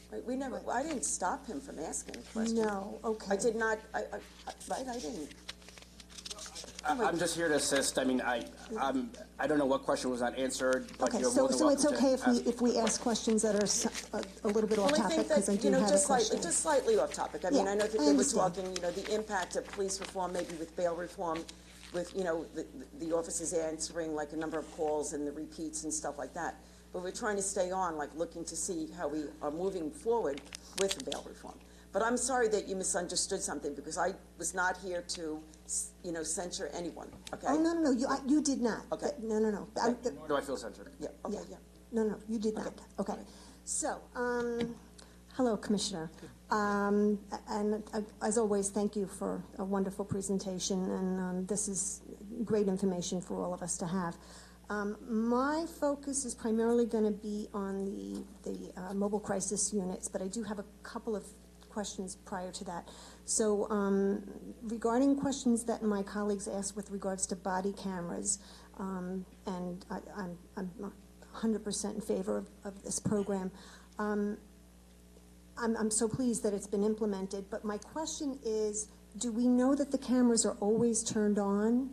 H: by.
B: Right, I didn't stop him from asking a question.
J: No, okay.
B: I did not, I didn't.
H: I'm just here to assist. I mean, I don't know what question was not answered, but
J: Okay,
H: you're
J: so
H: more than
J: it's
H: welcome
J: okay
H: to
J: if we ask questions that are a little bit off
B: Well, I
J: topic,
B: think
J: because I
B: that,
J: do have a question.
B: just slightly off topic. I mean,
J: Yeah,
B: I know that
J: I
B: they were
J: understand.
B: talking, the impact of police reform, maybe with bail reform, with, the officers answering like a number of calls and the repeats and stuff like that. But we're trying to stay on, like looking to see how we are moving forward with the bail reform. But I'm sorry that you misunderstood something, because I was not here to, censure anyone, okay?
J: Oh, no, you did not.
B: Okay.
J: No.
H: Nor do I feel censored.
B: Yeah, okay, yeah.
J: No, you did not. Okay. So, hello, Commissioner. And as always, thank you for a wonderful presentation, and this is great information for all of us to have. My focus is primarily going to be on the mobile crisis units, but I do have a couple of questions prior to that. So regarding questions that my colleagues asked with regards to body cameras, and I'm 100% in favor of this program. I'm so pleased that it's been implemented, but my question is, do we know that the cameras are always turned on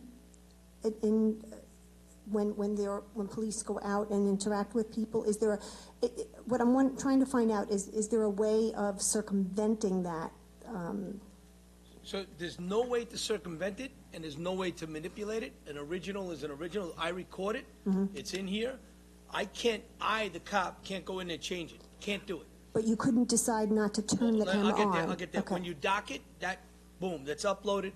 J: when police go out and interact with people? Is there what I'm trying to find out is there a way of circumventing that?
D: So there's no way to circumvent it, and there's no way to manipulate it. An original is an original. I record it. It's in here. The cop, can't go in there and change it. Can't do it.
J: But you couldn't decide not to turn the camera on.
D: I'll get there.
J: Okay.
D: When you dock it, that's uploaded.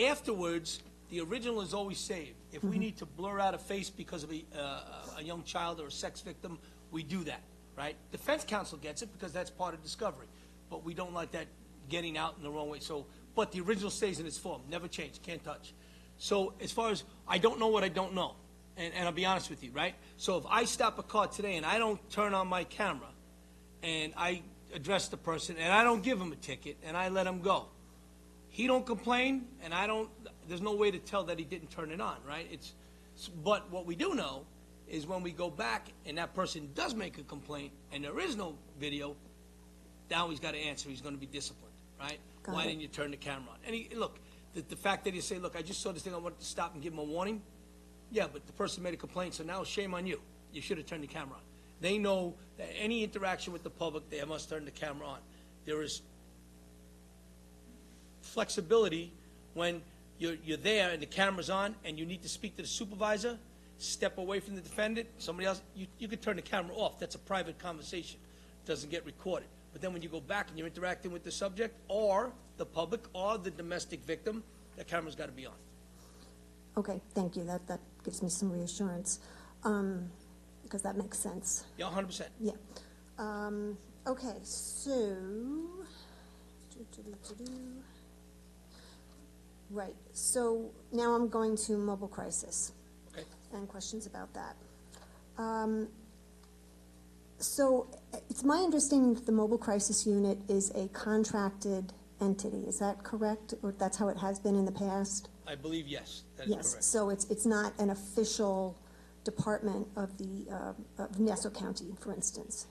D: Afterwards, the original is always saved. If we need to blur out a face because of a young child or a sex victim, we do that, right? Defense counsel gets it because that's part of discovery. But we don't like that getting out in the wrong way. But the original stays in its form, never changed, can't touch. So as far as, I don't know what I don't know. And I'll be honest with you, right? So if I stop a car today and I don't turn on my camera, and I address the person, and I don't give him a ticket, and I let him go, he don't complain, and there's no way to tell that he didn't turn it on, right? But what we do know is when we go back and that person does make a complaint and there is no video, now he's got to answer. He's going to be disciplined, right? Why didn't you turn the camera on? And look, the fact that you say, look, I just saw this thing, I wanted to stop and give him a warning. Yeah, but the person made a complaint, so now shame on you. You should have turned the camera on. They know that any interaction with the public, they must turn the camera on. There is flexibility when you're there and the camera's on and you need to speak to the supervisor, step away from the defendant, somebody else, you could turn the camera off. That's a private conversation. It doesn't get recorded. But then when you go back and you're interacting with the subject or the public or the domestic victim, the camera's got to be on.
J: Okay, thank you. That gives me some reassurance, because that makes sense.
D: Yeah, 100%.
J: Yeah. Okay, so, right. So now I'm going to mobile crisis.
D: Okay.
J: And questions about that. So it's my understanding that the mobile crisis unit is a contracted entity. Is that correct? Or that's how it has been in the past?
D: I believe yes, that is
J: Yes,
D: correct.
J: so it's not an official department of the, of Nassau County, for instance?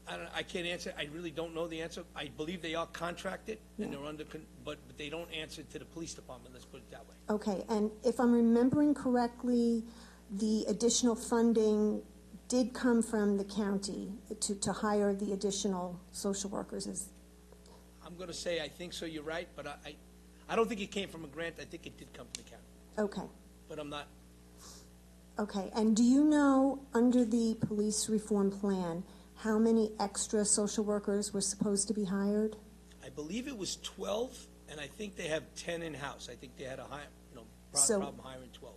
D: I can't answer. I really don't know the answer. I believe they are contracted and they're under, but they don't answer to the police department, let's put it that way.
J: Okay, and if I'm remembering correctly, the additional funding did come from the county to hire the additional social workers.
D: I'm going to say I think so, you're right, but I don't think it came from a grant. I think it did come from the county,
J: Okay,
D: but I'm not.
J: okay, and do you know, under the police reform plan, how many extra social workers were supposed to be hired?
D: I believe it was 12, and I think they have 10 in-house. I think they had a
J: So-
D: problem hiring 12.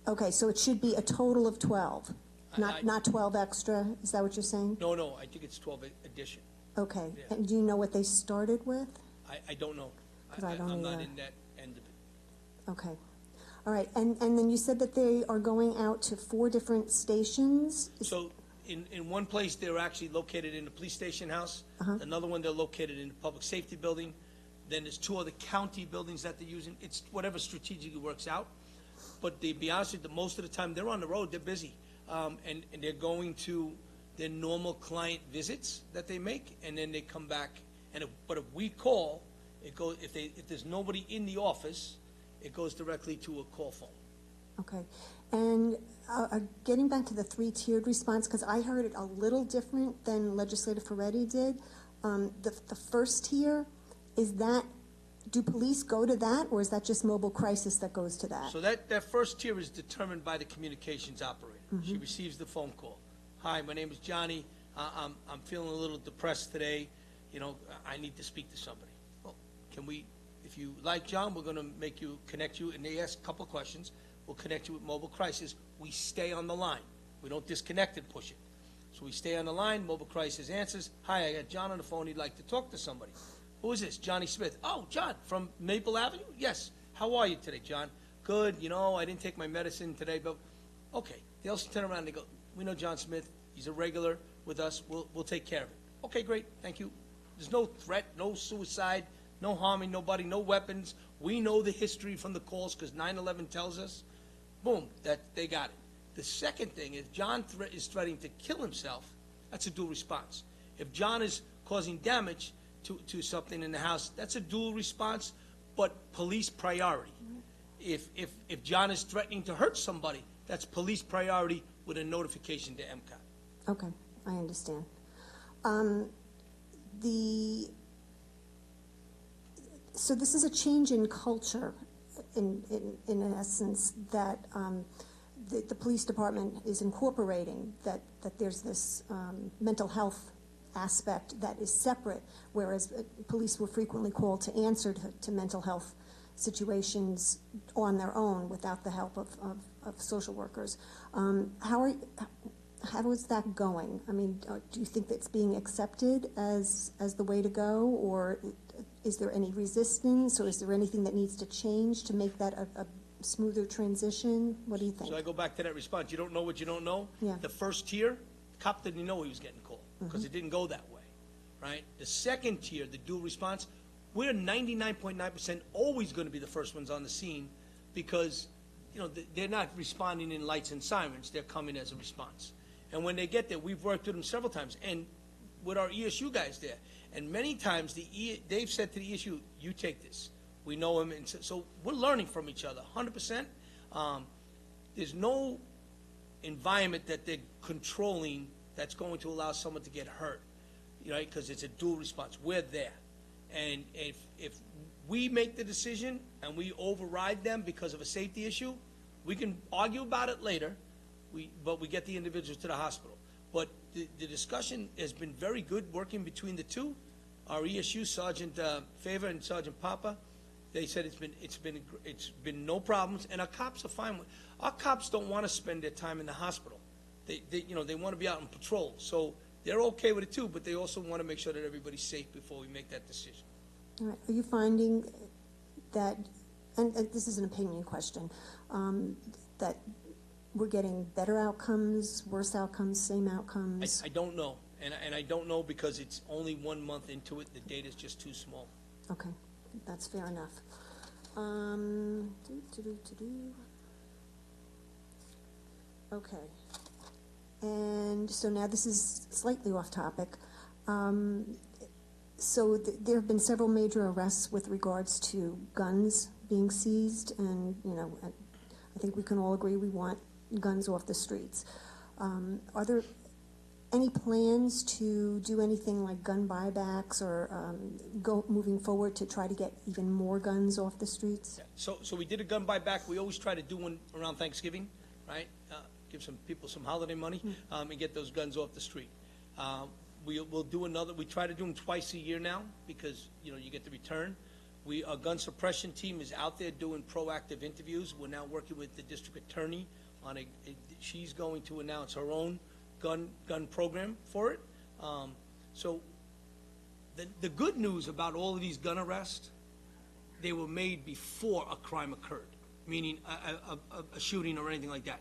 J: Okay, so it should be a total of 12, not 12 extra, is that what you're saying?
D: No, I think it's 12 addition.
J: Okay,
D: Yeah.
J: and do you know what they started with?
D: I don't know.
J: 'Cause I don't
D: I'm not
J: either.
D: in that end of it.
J: Okay, all right, and then you said that they are going out to 4 different stations?
D: So in one place, they're actually located in the police station house. Another one, they're located in the public safety building. Then there's 2 other county buildings that they're using. It's whatever strategically works out. But to be honest with you, most of the time, they're on the road, they're busy. And they're going to their normal client visits that they make, and then they come back. But if we call, it goes, if there's nobody in the office, it goes directly to a call phone.
J: Okay, and getting back to the 3-tiered response, because I heard it a little different than Legislator Ferretti did. The first tier, is that do police go to that, or is that just mobile crisis that goes to that?
D: So that first tier is determined by the communications operator. She receives the phone call. Hi, my name is Johnny. I'm feeling a little depressed today. You know, I need to speak to somebody. Well, can we, if you like John, we're going to connect you, and they ask a couple of questions. We'll connect you with mobile crisis. We stay on the line. We don't disconnect and push it. So we stay on the line. Mobile crisis answers. Hi, I got John on the phone. He'd like to talk to somebody. Who is this? Johnny Smith. Oh, John, from Maple Avenue? Yes. How are you today, John? Good. You know, I didn't take my medicine today, but okay. They'll turn around and they go, we know John Smith. He's a regular with us. We'll take care of it. Okay, great. Thank you. There's no threat, no suicide, no harming nobody, no weapons. We know the history from the calls because 9/11 tells us. Boom, that they got it. The second thing is John is threatening to kill himself. That's a dual response. If John is causing damage to something in the house, that's a dual response, but police priority. If John is threatening to hurt somebody, that's police priority with a notification to MCOT.
J: Okay, I understand. So this is a change in culture, in essence, that the police department is incorporating, that there's this mental health aspect that is separate, whereas police were frequently called to answer to mental health situations on their own without the help of social workers. How is that going? I mean, do you think that's being accepted as the way to go, or is there any resistance, or is there anything that needs to change to make that a smoother transition? What do you think?
D: So I go back to that response. You don't know what you don't know?
J: Yeah.
D: The first tier, the cop didn't know he was getting called because it didn't go that way, right? The second tier, the dual response, we're 99.9% always going to be the first ones on the scene because, you know, they're not responding in lights and sirens. They're coming as a response. And when they get there, we've worked with them several times, and with our ESU guys there. And many times they've said to the ESU, you take this. We know him, and so we're learning from each other, 100%. There's no environment that they're controlling that's going to allow someone to get hurt, right? Because it's a dual response. We're there. And if we make the decision and we override them because of a safety issue, we can argue about it later, but we get the individuals to the hospital. But the discussion has been very good working between the two. Our ESU, Sergeant Favor and Sergeant Papa, they said it's been no problems, and our cops are fine with. Our cops don't want to spend their time in the hospital. They want to be out on patrol, so they're okay with it too. But they also want to make sure that everybody's safe before we make that decision.
J: All right. Are you finding that, and this is an opinion question, that we're getting better outcomes, worse outcomes, same outcomes?
D: I don't know, and I don't know because it's only 1 month into it. The data's just too small.
J: Okay, that's fair enough. Okay. And so now this is slightly off topic. So there have been several major arrests with regards to guns being seized, and, you know, I think we can all agree we want guns off the streets. Are there any plans to do anything like gun buybacks or moving forward to try to get even more guns off the streets?
D: Yeah. So we did a gun buyback. We always try to do one around Thanksgiving, right? Give some people some holiday money and get those guns off the street. We'll do another. We try to do them twice a year now because, you know, you get the return. Our gun suppression team is out there doing proactive interviews. We're now working with the district attorney on she's going to announce her own gun program for it. So the good news about all of these gun arrests, they were made before a crime occurred, meaning a shooting or anything like that.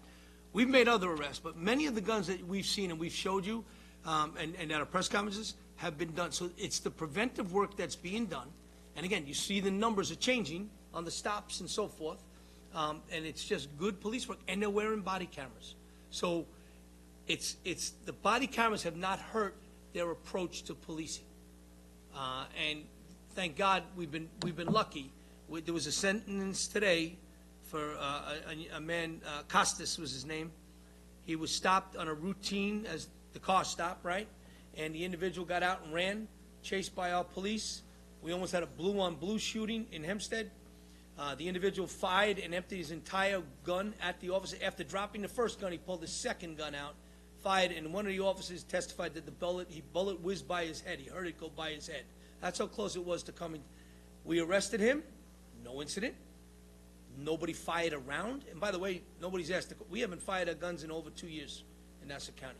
D: We've made other arrests, but many of the guns that we've seen and we've showed you and at our press conferences have been done. So it's the preventive work that's being done. And again, you see the numbers are changing on the stops and so forth. And it's just good police work, and they're wearing body cameras. So it's the body cameras have not hurt their approach to policing. And thank God we've been lucky. There was a sentence today for a man, Costas was his name. He was stopped on a routine as the car stopped, right? And the individual got out and ran, chased by our police. We almost had a blue-on-blue shooting in Hempstead. The individual fired and emptied his entire gun at the officer. After dropping the first gun, he pulled the second gun out, fired, and one of the officers testified that the bullet whizzed by his head. He heard it go by his head. That's how close it was to coming. We arrested him, no incident. Nobody fired around. And by the way, nobody's asked. We haven't fired our guns in over 2 years in Nassau County,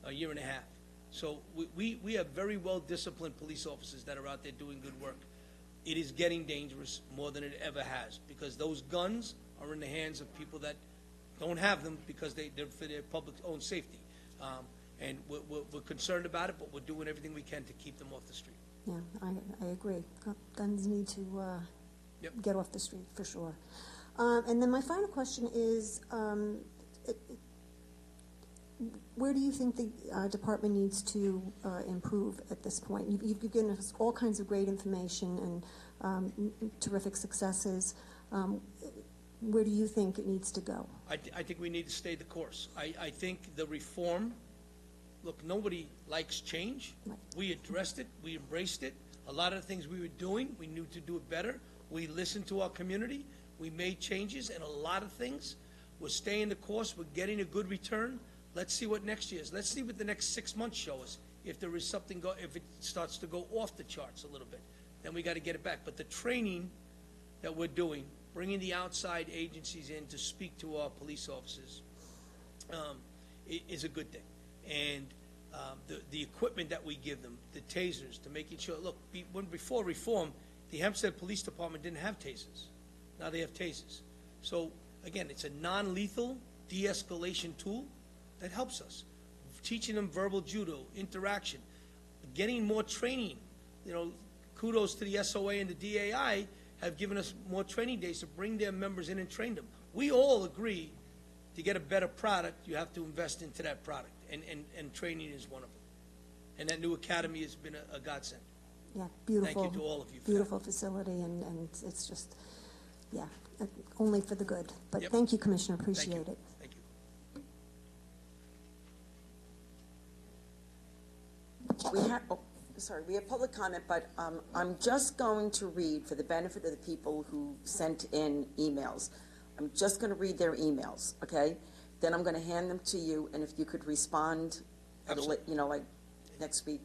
D: a year and a half. So we have very well-disciplined police officers that are out there doing good work. It is getting dangerous more than it ever has, because those guns are in the hands of people that don't have them because they're for their public own safety. And we're concerned about it, but we're doing everything we can to keep them off the street.
J: Yeah, I agree. Guns need to
D: Yep.
J: get off the street, for sure. And then my final question is, where do you think the department needs to improve at this point? You've given us all kinds of great information and terrific successes. Where do you think it needs to go?
D: I think we need to stay the course. I think the reform, look, nobody likes change.
J: Right.
D: We addressed it, we embraced it. A lot of the things we were doing, we knew to do it better. We listened to our community, we made changes, and a lot of things. We're staying the course, we're getting a good return. Let's see what next year is. Let's see what the next 6 months show us. If there is something, if it starts to go off the charts a little bit, then we got to get it back. But the training that we're doing, bringing the outside agencies in to speak to our police officers, is a good thing. And the equipment that we give them, the tasers, to making sure, look, before reform, the Hempstead Police Department didn't have tasers. Now they have tasers. So, again, it's a non-lethal de-escalation tool that helps us. Teaching them verbal judo, interaction, getting more training. You know, kudos to the SOA and the DAI have given us more training days to bring their members in and train them. We all agree to get a better product, you have to invest into that product, and training is one of them. And that new academy has been a godsend.
J: Yeah, beautiful.
D: Thank you to all of you for
J: Beautiful facility, and it's just, yeah, only for the good. But
D: Yep.
J: thank you, Commissioner,
D: Thank you.
J: appreciate it.
D: Thank you.
B: We have public comment, but I'm just going to read, for the benefit of the people who sent in emails, I'm just going to read their emails, okay? Then I'm going to hand them to you, and if you could respond,
D: Absolutely.
B: like next week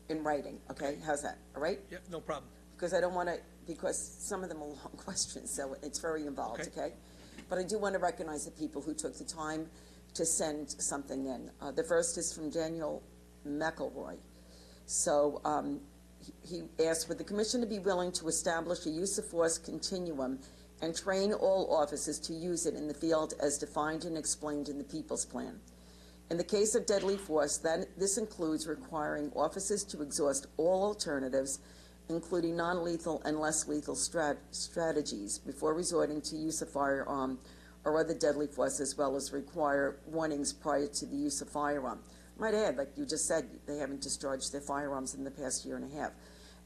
B: in writing, okay? How's that, all right?
D: Yep, no problem.
B: Because I don't want to, because some of them are long questions, so it's very involved,
D: Okay.
B: okay? But I do want to recognize the people who took the time to send something in. The first is from Daniel McElroy. So he asked, would the commissioner be willing to establish a use of force continuum and train all officers to use it in the field as defined and explained in the People's Plan? In the case of deadly force, this includes requiring officers to exhaust all alternatives, including non-lethal and less lethal strategies, before resorting to use of firearm or other deadly force, as well as require warnings prior to the use of firearm. Might add, like you just said, they haven't discharged their firearms in the past year and a half.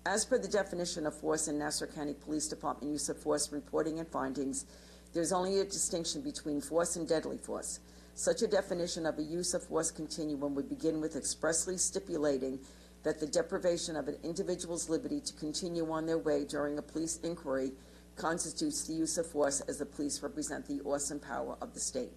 B: As per the definition of force in Nassau County Police Department use of force reporting and findings, there's only a distinction between force and deadly force. Such a definition of a use of force continuum would begin with expressly stipulating that the deprivation of an individual's liberty to continue on their way during a police inquiry constitutes the use of force, as the police represent the awesome power of the state.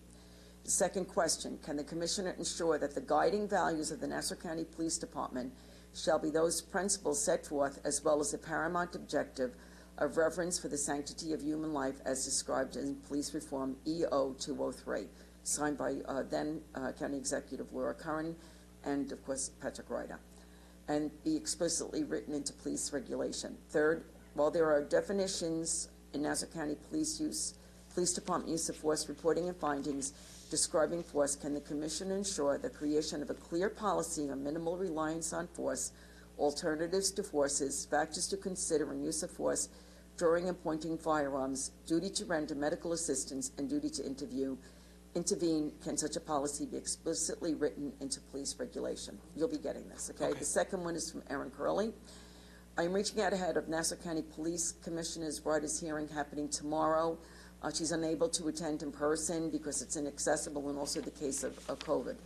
B: The second question, can the commissioner ensure that the guiding values of the Nassau County Police Department shall be those principles set forth, as well as the paramount objective of reverence for the sanctity of human life as described in Police Reform EO 203, signed by then County Executive Laura Curran and, of course, Patrick Ryder, and be explicitly written into police regulation. Third, while there are definitions in Nassau County Police Department use of force reporting and findings describing force, can the commission ensure the creation of a clear policy on minimal reliance on force, alternatives to forces, factors to consider in use of force during and pointing firearms, duty to render medical assistance, and duty to intervene? Can such a policy be explicitly written into police regulation? You'll be getting this, okay? The second one is from Erin Curley. I'm reaching out ahead of Nassau County Police Commissioner's Ryder's hearing happening tomorrow. She's unable to attend in person because it's inaccessible, and also the case of COVID.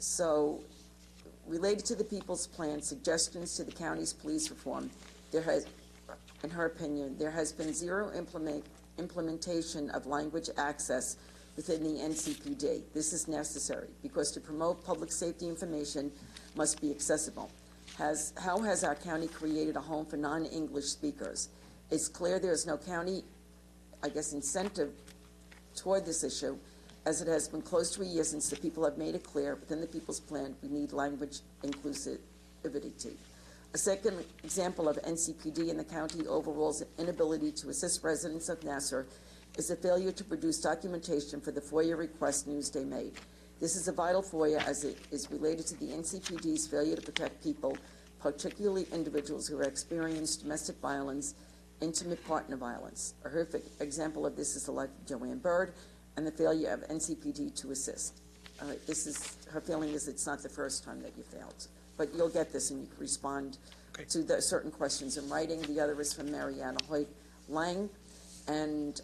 B: So related to the People's Plan, suggestions to the county's police reform, in her opinion, there has been zero implementation of language access within the NCPD. This is necessary because to promote public safety information must be accessible. How has our county created a home for non-English speakers? It's clear there is no county, incentive toward this issue, as it has been close to a year since the people have made it clear within the People's Plan we need language inclusivity. A second example of NCPD and the county overall's inability to assist residents of Nassau is the failure to produce documentation for the FOIA request Newsday made. This is a vital FOIA as it is related to the NCPD's failure to protect people, particularly individuals who have experienced domestic violence, intimate partner violence. A horrific example of this is the life of Joanne Bird and the failure of NCPD to assist. Her feeling is it's not the first time that you failed. But you'll get this and you can respond to the certain questions in writing. The other is from Mariana Hoyt Lang, and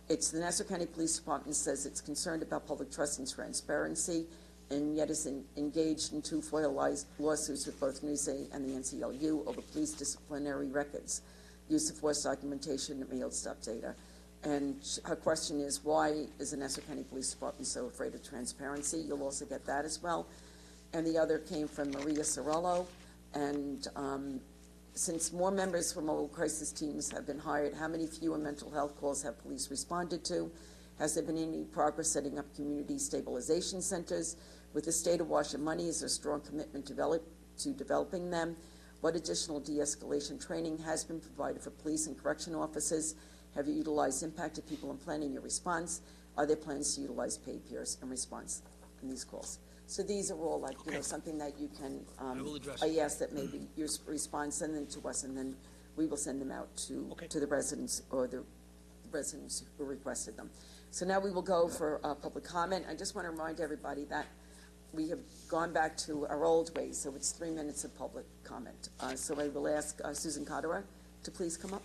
B: it's the Nassau County Police Department says it's concerned about public trust and transparency, and yet is engaged in 2 FOIA lawsuits with both Newsday and the NCLU over police disciplinary records, use of force documentation, and mailed stop data. And her question is, why is the Nassau County Police Department so afraid of transparency? You'll also get that as well. And the other came from Maria Sorello. And since more members from mobile crisis teams have been hired, how many fewer mental health calls have police responded to? Has there been any progress setting up community stabilization centers? With the state of Washington money, is there a strong commitment to developing them? What additional de-escalation training has been provided for police and correction officers? Have you utilized impacted people in planning your response? Are there plans to utilize paid peers in response in these calls? So these are all something that you can,
D: I will address.
B: I ask that maybe your response, send them to us, and then we will send them out to the residents or the residents who requested them. So now we will go for public comment. I just want to remind everybody that we have gone back to our old ways, so it's 3 minutes of public comment. So I will ask Susan Cotterer to please come up.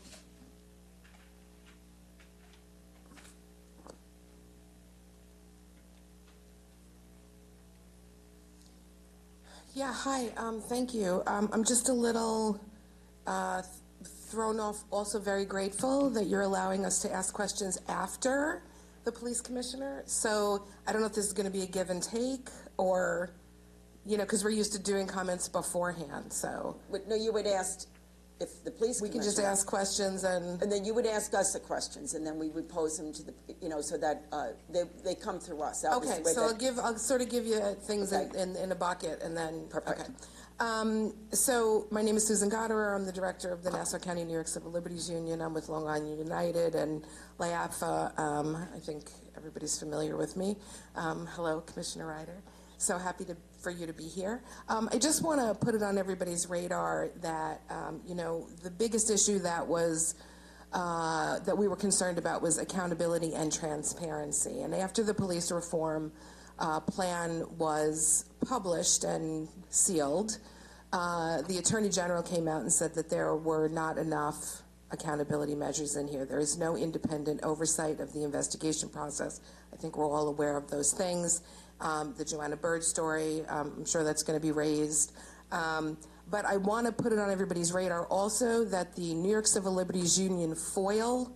K: Yeah, hi, thank you. I'm just a little thrown off, also very grateful that you're allowing us to ask questions after the police commissioner. So I don't know if this is going to be a give and take or, because we're used to doing comments beforehand, so.
B: No, you would ask if the police
K: We can just
B: commissioner-
K: ask questions and
B: then you would ask us the questions, and then we would pose them to the, so that they come through us. That was the
K: okay,
B: way
K: so
B: that-
K: I'll sort of give you things
B: Okay.
K: in a bucket and then.
B: Perfect.
K: Okay. So my name is Susan Gotterer. I'm the director of the Nassau County New York Civil Liberties Union. I'm with Long Island United and LIAPFA. I think everybody's familiar with me. Hello, Commissioner Ryder. So happy for you to be here. I just want to put it on everybody's radar that, the biggest issue that was that we were concerned about was accountability and transparency. And after the police reform plan was published and sealed, the Attorney General came out and said that there were not enough accountability measures in here. There is no independent oversight of the investigation process. I think we're all aware of those things. The Joanna Bird story, I'm sure that's going to be raised. But I want to put it on everybody's radar also that the New York Civil Liberties Union FOIL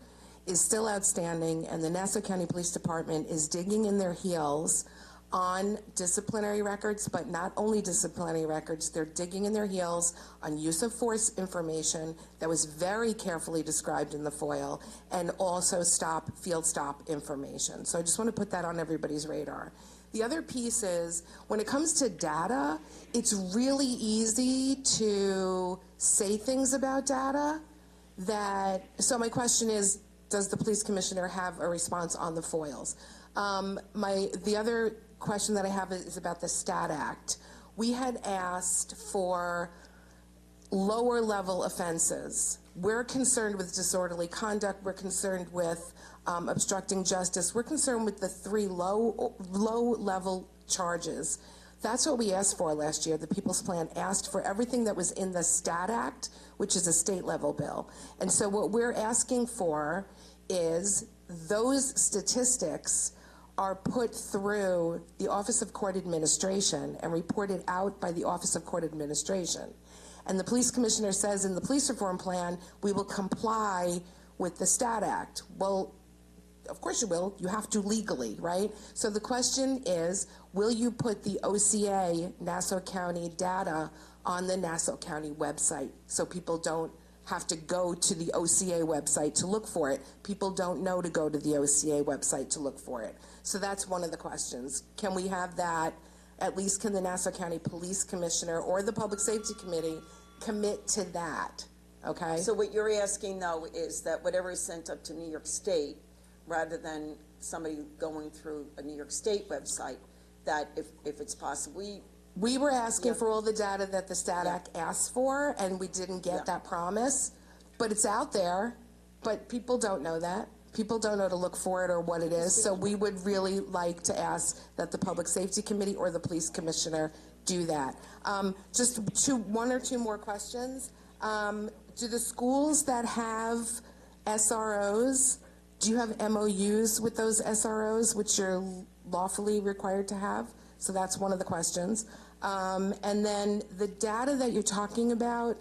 K: is still outstanding, and the Nassau County Police Department is digging in their heels on disciplinary records, but not only disciplinary records, they're digging in their heels on use of force information that was very carefully described in the FOIL, and also field stop information. So I just want to put that on everybody's radar. The other piece is, when it comes to data, it's really easy to say things about data so my question is, does the police commissioner have a response on the FOILs? The other question that I have is about the STAT Act. We had asked for lower level offenses. We're concerned with disorderly conduct. We're concerned with obstructing justice. We're concerned with the 3 low level charges. That's what we asked for last year. The People's Plan asked for everything that was in the STAT Act, which is a state level bill. And so what we're asking for is those statistics are put through the Office of Court Administration and reported out by the Office of Court Administration. And the police commissioner says in the police reform plan, we will comply with the STAT Act. Well, of course you will. You have to legally, right? So the question is, will you put the OCA Nassau County data on the Nassau County website so people don't have to go to the OCA website to look for it? People don't know to go to the OCA website to look for it. So that's one of the questions. Can we have that? At least can the Nassau County Police Commissioner or the Public Safety Committee commit to that? Okay?
B: So what you're asking, though, is that whatever is sent up to New York State, rather than somebody going through a New York State website, that if it's possible,
K: we were asking for all the data that the STAT Act asked for, and we didn't get that promise. But it's out there, but people don't know that. People don't know to look for it or what it is. So we would really like to ask that the Public Safety Committee or the Police Commissioner do that. Just one or two more questions. Do the schools that have SROs, do you have MOUs with those SROs, which you're lawfully required to have? So that's one of the questions. And then the data that you're talking about,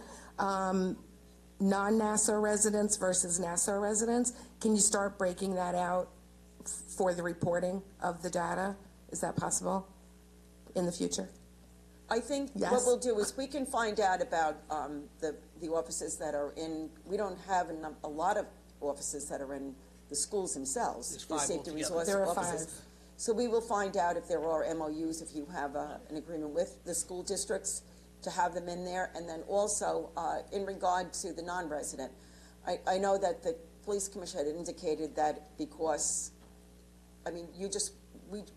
K: non-Nassau residents versus Nassau residents, can you start breaking that out for the reporting of the data? Is that possible in the future?
B: I think
K: Yes.
B: what we'll do is we can find out about the offices that are in, we don't have a lot of offices that are in the schools themselves.
D: There's
B: the
D: 5
B: safety
D: altogether.
B: resource
K: There are
B: offices.
K: 5.
B: So we will find out if there are MOUs, if you have an agreement with the school districts to have them in there. And then also, in regard to the non-resident, I know that the police commissioner had indicated that because, I mean,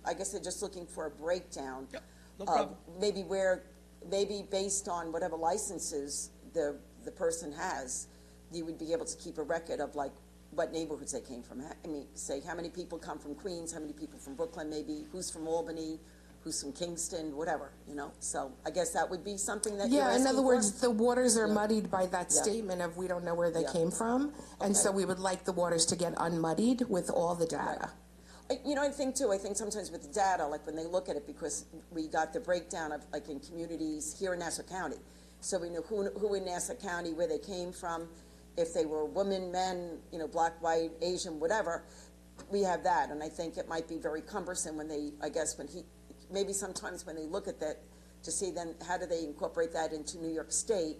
B: I guess they're just looking for a breakdown.
D: Yep, no
B: of
D: problem.
B: maybe based on whatever licenses the person has, you would be able to keep a record of like what neighborhoods they came from. I mean, say how many people come from Queens, how many people from Brooklyn, maybe who's from Albany, who's from Kingston, whatever, you know? So I guess that would be something that you're
K: Yeah, in
B: asking
K: other
B: for?
K: words, the waters are
B: Yeah.
K: muddied by that
B: Yeah.
K: statement of we don't know where they
B: Yeah.
K: came from. And so
B: Okay.
K: we would like the waters to get unmuddied with all the data.
B: You know, I think sometimes with the data, like when they look at it, because we got the breakdown of, like in communities here in Nassau County. So we know who in Nassau County, where they came from, if they were women, men, you know, black, white, Asian, whatever. We have that, and I think it might be very cumbersome when they, I guess, maybe sometimes when they look at that, to see then how do they incorporate that into New York State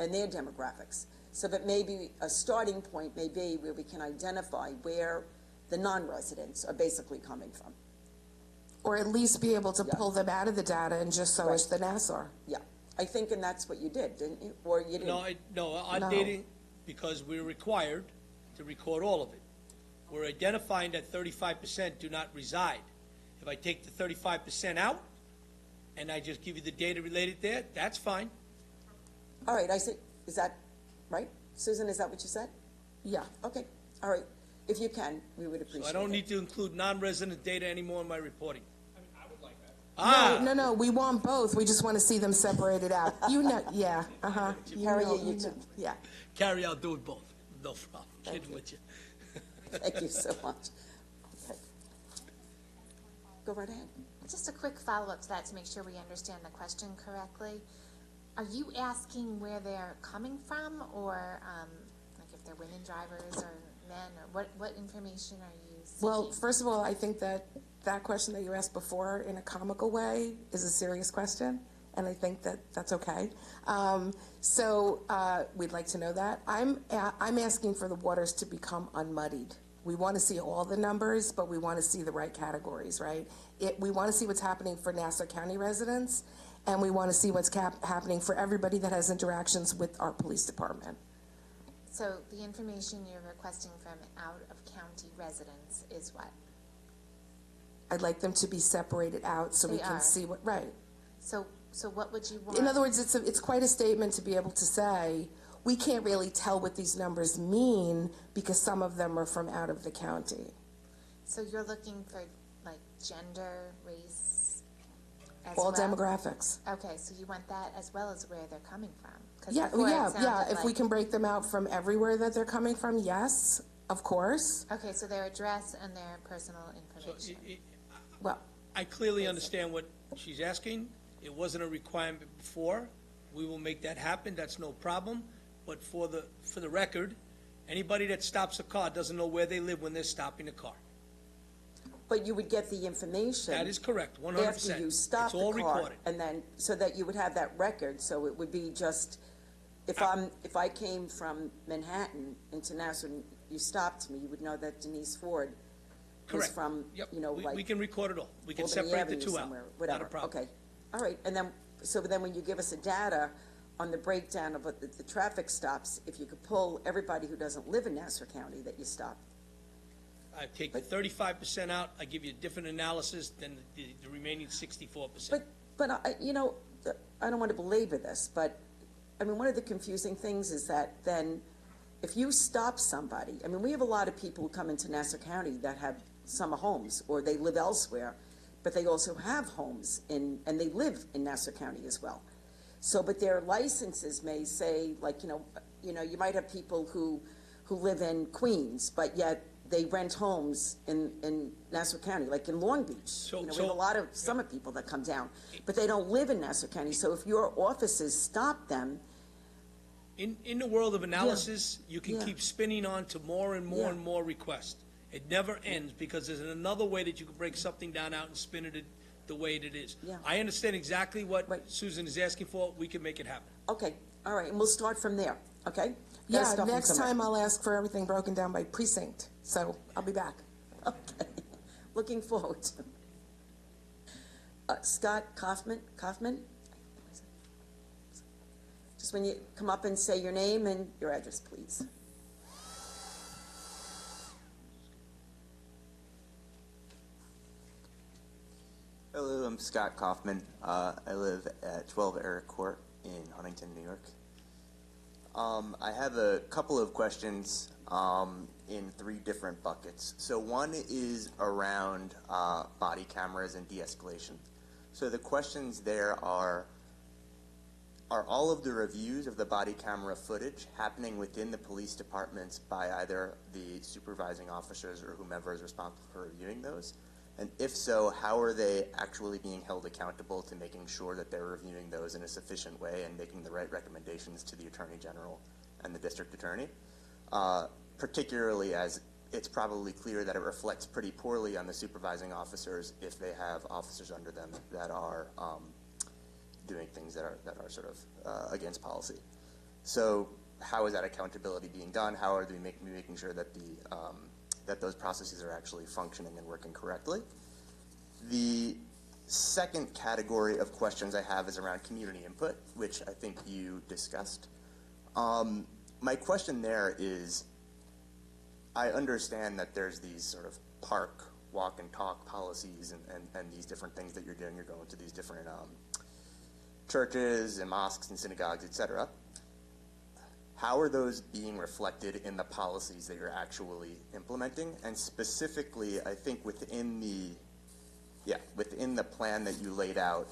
B: and their demographics. So that maybe a starting point may be where we can identify where the non-residents are basically coming from.
K: Or at least be able to
B: Yeah.
K: pull them out of the data and just so is the Nassau.
B: Yeah, I think, and that's what you did, didn't you? Or you didn't?
D: No, I'm
K: No.
D: dating because we're required to record all of it. We're identifying that 35% do not reside. If I take the 35% out and I just give you the data related there, that's fine.
B: All right, I see, is that right? Susan, is that what you said?
K: Yeah.
B: Okay, all right. If you can, we would appreciate it.
D: So I don't need to include non-resident data anymore in my reporting.
K: No, we want both. We just want to see them separated out. You know, yeah, uh-huh.
B: Harry,
K: know,
B: you
K: know.
B: too.
K: Yeah.
D: Carrie, I'll do it both. No problem. Kidding with you.
B: Thank you so much. Okay. Go right ahead.
E: Just a quick follow-up to that to make sure we understand the question correctly. Are you asking where they're coming from, or like if they're women drivers or men, or what information are you seeking?
K: Well, first of all, I think that question that you asked before in a comical way is a serious question, and I think that that's okay. So we'd like to know that. I'm asking for the waters to become unmuddied. We want to see all the numbers, but we want to see the right categories, right? We want to see what's happening for Nassau County residents, and we want to see what's happening for everybody that has interactions with our police department.
E: So the information you're requesting from out-of-county residents is what?
K: I'd like them to be separated out so we
E: They
K: can
E: are.
K: see what, right.
E: So what would you want?
K: In other words, it's quite a statement to be able to say, we can't really tell what these numbers mean because some of them are from out of the county.
E: So you're looking for like gender, race, as
K: All
E: well?
K: demographics.
E: Okay, so you want that as well as where they're coming from? 'Cause
K: Yeah,
E: before it
K: yeah.
E: sounded
K: If we
E: like-
K: can break them out from everywhere that they're coming from, yes. of course.
E: Okay, so their address and their personal information.
K: Well,
D: I clearly understand what she's asking. It wasn't a requirement before. We will make that happen, that's no problem. But for the record, anybody that stops a car doesn't know where they live when they're stopping a car.
B: But you would get the information.
D: That is correct, 100%.
B: After you stop
D: It's
B: the
D: all
B: car,
D: recorded.
B: and then, so that you would have that record, so it would be just, if I came from Manhattan into Nassau, and you stopped me, you would know that Denise Ford was
D: Correct.
B: from,
D: Yep.
B: you know,
D: We
B: like.
D: can record it all. We can
B: Albany
D: separate the
B: Avenue
D: two out.
B: somewhere,
D: Not a
B: whatever.
D: problem.
B: Okay, all right, and then, so then when you give us the data on the breakdown of what the traffic stops, if you could pull everybody who doesn't live in Nassau County that you stop.
D: I take the 35% out, I give you a different analysis than the remaining 64%.
B: But you know, I don't want to belabor this, but, I mean, one of the confusing things is that then, if you stop somebody, I mean, we have a lot of people who come into Nassau County that have summer homes, or they live elsewhere, but they also have homes and they live in Nassau County as well. So, but their licenses may say, like, you know, you might have people who live in Queens, but yet they rent homes in Nassau County, like in Long Beach. You know, we have a lot of summer people that come down, but they don't live in Nassau County. So if your offices stop them.
D: In the world of analysis, you can
B: Yeah.
D: keep spinning on to more and more
B: Yeah.
D: and more requests. It never ends, because there's another way that you can break something down out and spin it the way it is.
B: Yeah.
D: I understand exactly what
B: Right.
D: Susan is asking for. We can make it happen.
B: Okay, all right, and we'll start from there, okay? Gotta
K: yeah,
B: start from
K: next
B: somewhere.
K: time I'll ask for everything broken down by precinct, so I'll be back.
B: Okay, looking forward to it. Scott Kaufman? Just when you come up and say your name and your address, please.
L: Hello, I'm Scott Kaufman. I live at 12 Eric Court in Huntington, New York. I have a couple of questions in three different buckets. So one is around body cameras and de-escalation. So the questions there are all of the reviews of the body camera footage happening within the police departments by either the supervising officers or whomever is responsible for reviewing those? And if so, how are they actually being held accountable to making sure that they're reviewing those in a sufficient way and making the right recommendations to the Attorney General and the District Attorney? Particularly as it's probably clear that it reflects pretty poorly on the supervising officers if they have officers under them that are doing things that are sort of against policy. So how is that accountability being done? How are they making sure that that those processes are actually functioning and working correctly? The second category of questions I have is around community input, which I think you discussed. My question there is, I understand that there's these sort of park, walk and talk policies and these different things that you're doing. You're going to these different churches and mosques and synagogues, etc. How are those being reflected in the policies that you're actually implementing? And specifically, I think within the plan that you laid out,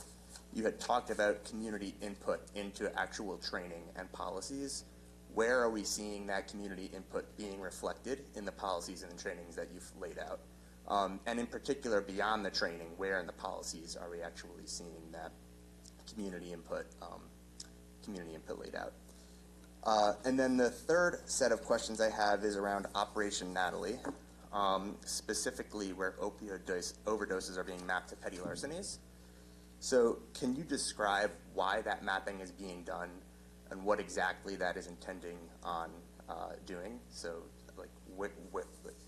L: you had talked about community input into actual training and policies. Where are we seeing that community input being reflected in the policies and the trainings that you've laid out? And in particular, beyond the training, where in the policies are we actually seeing that community input laid out? And then the third set of questions I have is around Operation Natalie, specifically where opioid overdoses are being mapped to petty larcenies. So can you describe why that mapping is being done and what exactly that is intending on doing? So like,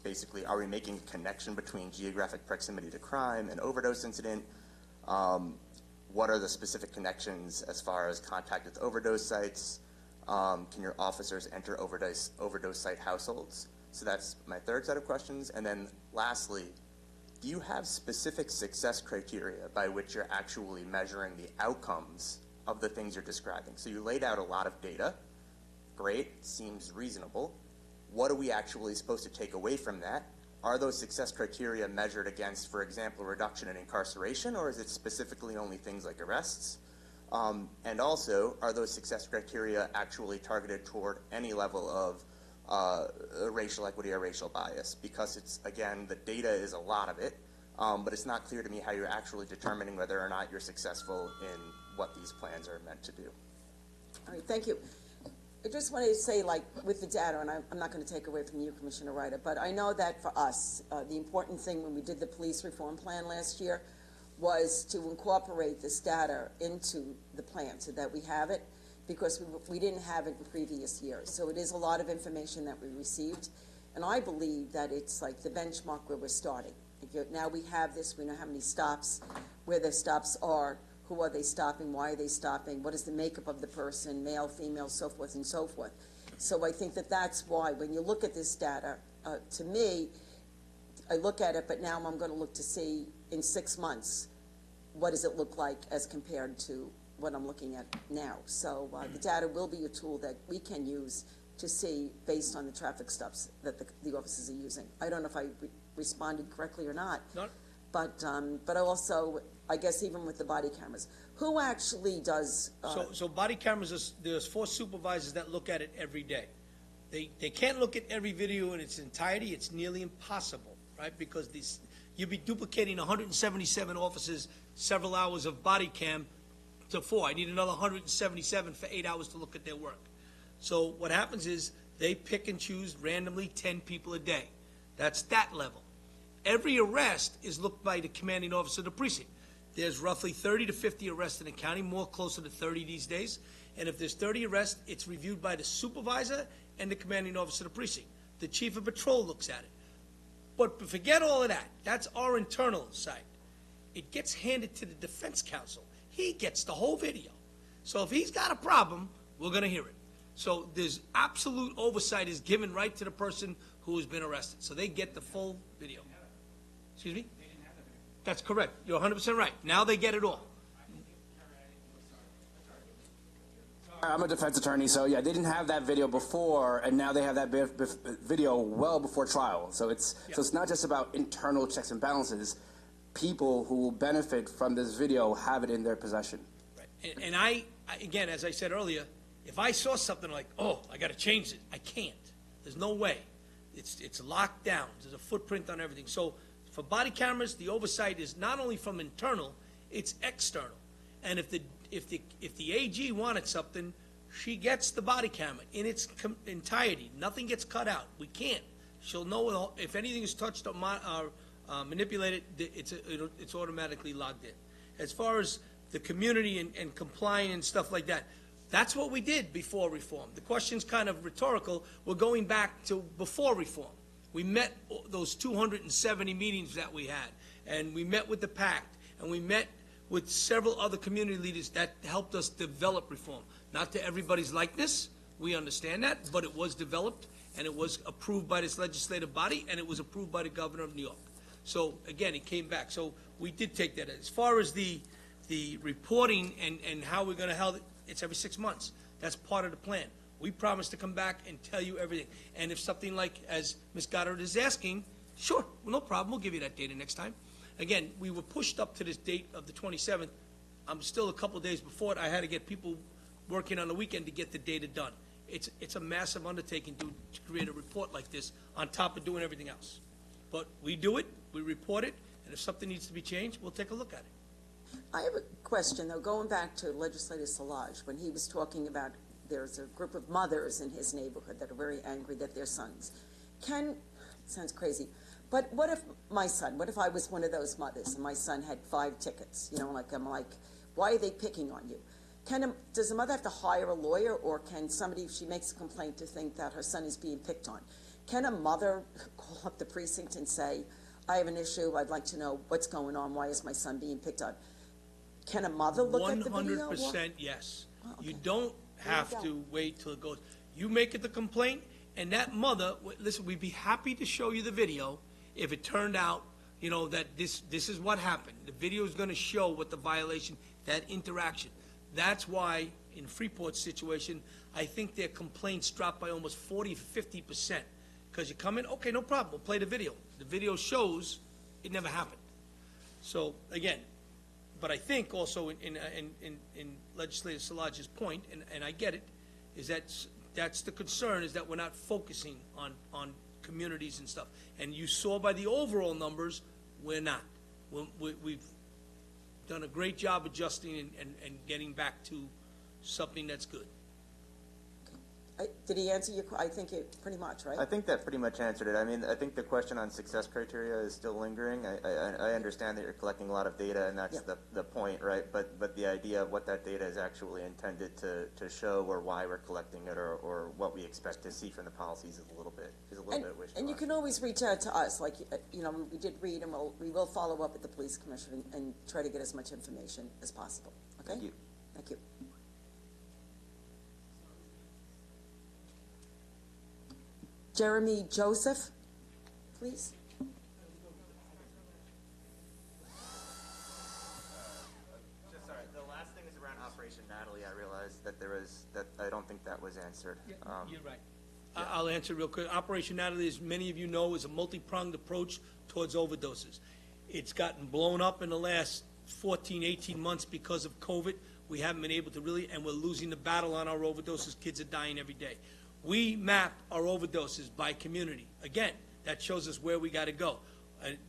L: basically, are we making a connection between geographic proximity to crime and overdose incident? What are the specific connections as far as contact with overdose sites? Can your officers enter overdose site households? So that's my third set of questions. And then lastly, do you have specific success criteria by which you're actually measuring the outcomes of the things you're describing? So you laid out a lot of data. Great, seems reasonable. What are we actually supposed to take away from that? Are those success criteria measured against, for example, reduction in incarceration, or is it specifically only things like arrests? And also, are those success criteria actually targeted toward any level of racial equity or racial bias, because it's, again, the data is a lot of it, but it's not clear to me how you're actually determining whether or not you're successful in what these plans are meant to do.
B: All right, thank you. I just wanted to say, like, with the data, and I'm not going to take away from you, Commissioner Ryder, but I know that for us, the important thing when we did the police reform plan last year was to incorporate this data into the plan so that we have it, because we didn't have it in previous years. So it is a lot of information that we received, and I believe that it's like the benchmark where we're starting. Now we have this, we know how many stops, where the stops are, who are they stopping, why are they stopping, what is the makeup of the person, male, female, so forth and so forth. So I think that that's why, when you look at this data, to me, I look at it, but now I'm going to look to see in 6 months, what does it look like as compared to what I'm looking at now. So the data will be a tool that we can use to see based on the traffic stops that the officers are using. I don't know if I responded correctly or not. But also, I guess even with the body cameras, who actually does?
D: So body cameras, there's 4 supervisors that look at it every day. They can't look at every video in its entirety. It's nearly impossible, right? Because you'd be duplicating 177 officers, several hours of body cam to 4. I need another 177 for 8 hours to look at their work. So what happens is they pick and choose randomly 10 people a day. That's that level. Every arrest is looked by the commanding officer of the precinct. There's roughly 30 to 50 arrests in the county, more closer to 30 these days. And if there's 30 arrests, it's reviewed by the supervisor and the commanding officer of the precinct. The chief of patrol looks at it. But forget all of that. That's our internal side. It gets handed to the defense counsel. He gets the whole video. So if he's got a problem, we're going to hear it. So there's absolute oversight is given right to the person who has been arrested. So they get the full video. Excuse me? That's correct. You're 100% right. Now they get it all.
H: I'm a defense attorney, so yeah, they didn't have that video before, and now they have that video well before trial. So it's not just about internal checks and balances. People who will benefit from this video have it in their possession.
D: Right. And I, again, as I said earlier, if I saw something like, oh, I got to change it, I can't. There's no way. It's locked down. There's a footprint on everything. So for body cameras, the oversight is not only from internal, it's external. And if the AG wanted something, she gets the body camera in its entirety. Nothing gets cut out. We can't. She'll know if anything is touched or manipulated, it's automatically logged in. As far as the community and complying and stuff like that, that's what we did before reform. The question's kind of rhetorical. We're going back to before reform. We met those 270 meetings that we had, and we met with the PACT, and we met with several other community leaders that helped us develop reform. Not to everybody's likeness, we understand that, but it was developed, and it was approved by this legislative body, and it was approved by the governor of New York. So, again, it came back. So we did take that. As far as the reporting and how we're going to hold it, it's every 6 months. That's part of the plan. We promise to come back and tell you everything. And if something like, as Ms. Goddard is asking, sure, well, no problem. We'll give you that data next time. Again, we were pushed up to this date of the 27th. I'm still a couple of days before it. I had to get people working on the weekend to get the data done. It's a massive undertaking to create a report like this on top of doing everything else. But we do it, we report it, and if something needs to be changed, we'll take a look at it.
B: I have a question, though, going back to Legislator Szilagyi, when he was talking about there's a group of mothers in his neighborhood that are very angry that their sons sounds crazy, but what if what if I was one of those mothers and my son had 5 tickets, I'm like, why are they picking on you? Does the mother have to hire a lawyer, or can somebody, if she makes a complaint, to think that her son is being picked on? Can a mother call up the precinct and say, I have an issue, I'd like to know what's going on, why is my son being picked on? Can a mother look at the video?
D: 100% yes.
B: Oh, okay.
D: You don't have to wait till it goes. You make it the complaint, and that mother, listen, we'd be happy to show you the video if it turned out, that this is what happened. The video is going to show what the violation, that interaction. That's why, in Freeport's situation, I think their complaints dropped by almost 40, 50%. Because you come in, okay, no problem, we'll play the video. The video shows it never happened. So, again, but I think also in Legislator Szilagyi's point, and I get it, is that that's the concern, is that we're not focusing on communities and stuff. And you saw by the overall numbers, we're not. We've done a great job adjusting and getting back to something that's good.
B: Did he answer your, I think it pretty much, right?
L: I think that pretty much answered it. I mean, I think the question on success criteria is still lingering. I understand that you're collecting a lot of data, and that's the point, right? But the idea of what that data is actually intended to show, or why we're collecting it, or what we expect to see from the policies is a little bit wishy-washy.
B: And you can always reach out to us, like, you know, we did read, and we will follow up with the police commissioner and try to get as much information as possible, okay?
L: Thank you.
B: Thank you. Jeremy Joseph, please.
L: Just sorry, the last thing is around Operation Natalie. I realized that I don't think that was answered.
D: You're right. I'll answer real quick. Operation Natalie, as many of you know, is a multi-pronged approach towards overdoses. It's gotten blown up in the last 14, 18 months because of COVID. We haven't been able to really, and we're losing the battle on our overdoses. Kids are dying every day. We map our overdoses by community. Again, that shows us where we got to go.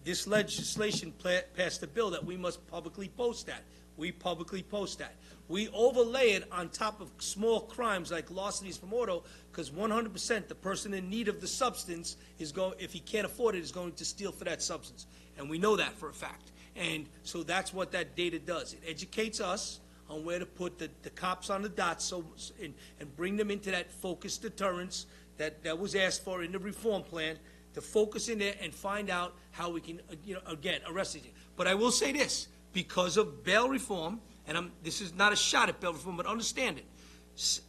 D: This legislation passed a bill that we must publicly post that. We publicly post that. We overlay it on top of small crimes like larcenies from auto, because 100% the person in need of the substance is going, if he can't afford it, is going to steal for that substance. And we know that for a fact. And so that's what that data does. It educates us on where to put the cops on the dots, and bring them into that focused deterrence that was asked for in the reform plan, to focus in there and find out how we can, again, arrest these. But I will say this, because of bail reform, and this is not a shot at bail reform, but understand it,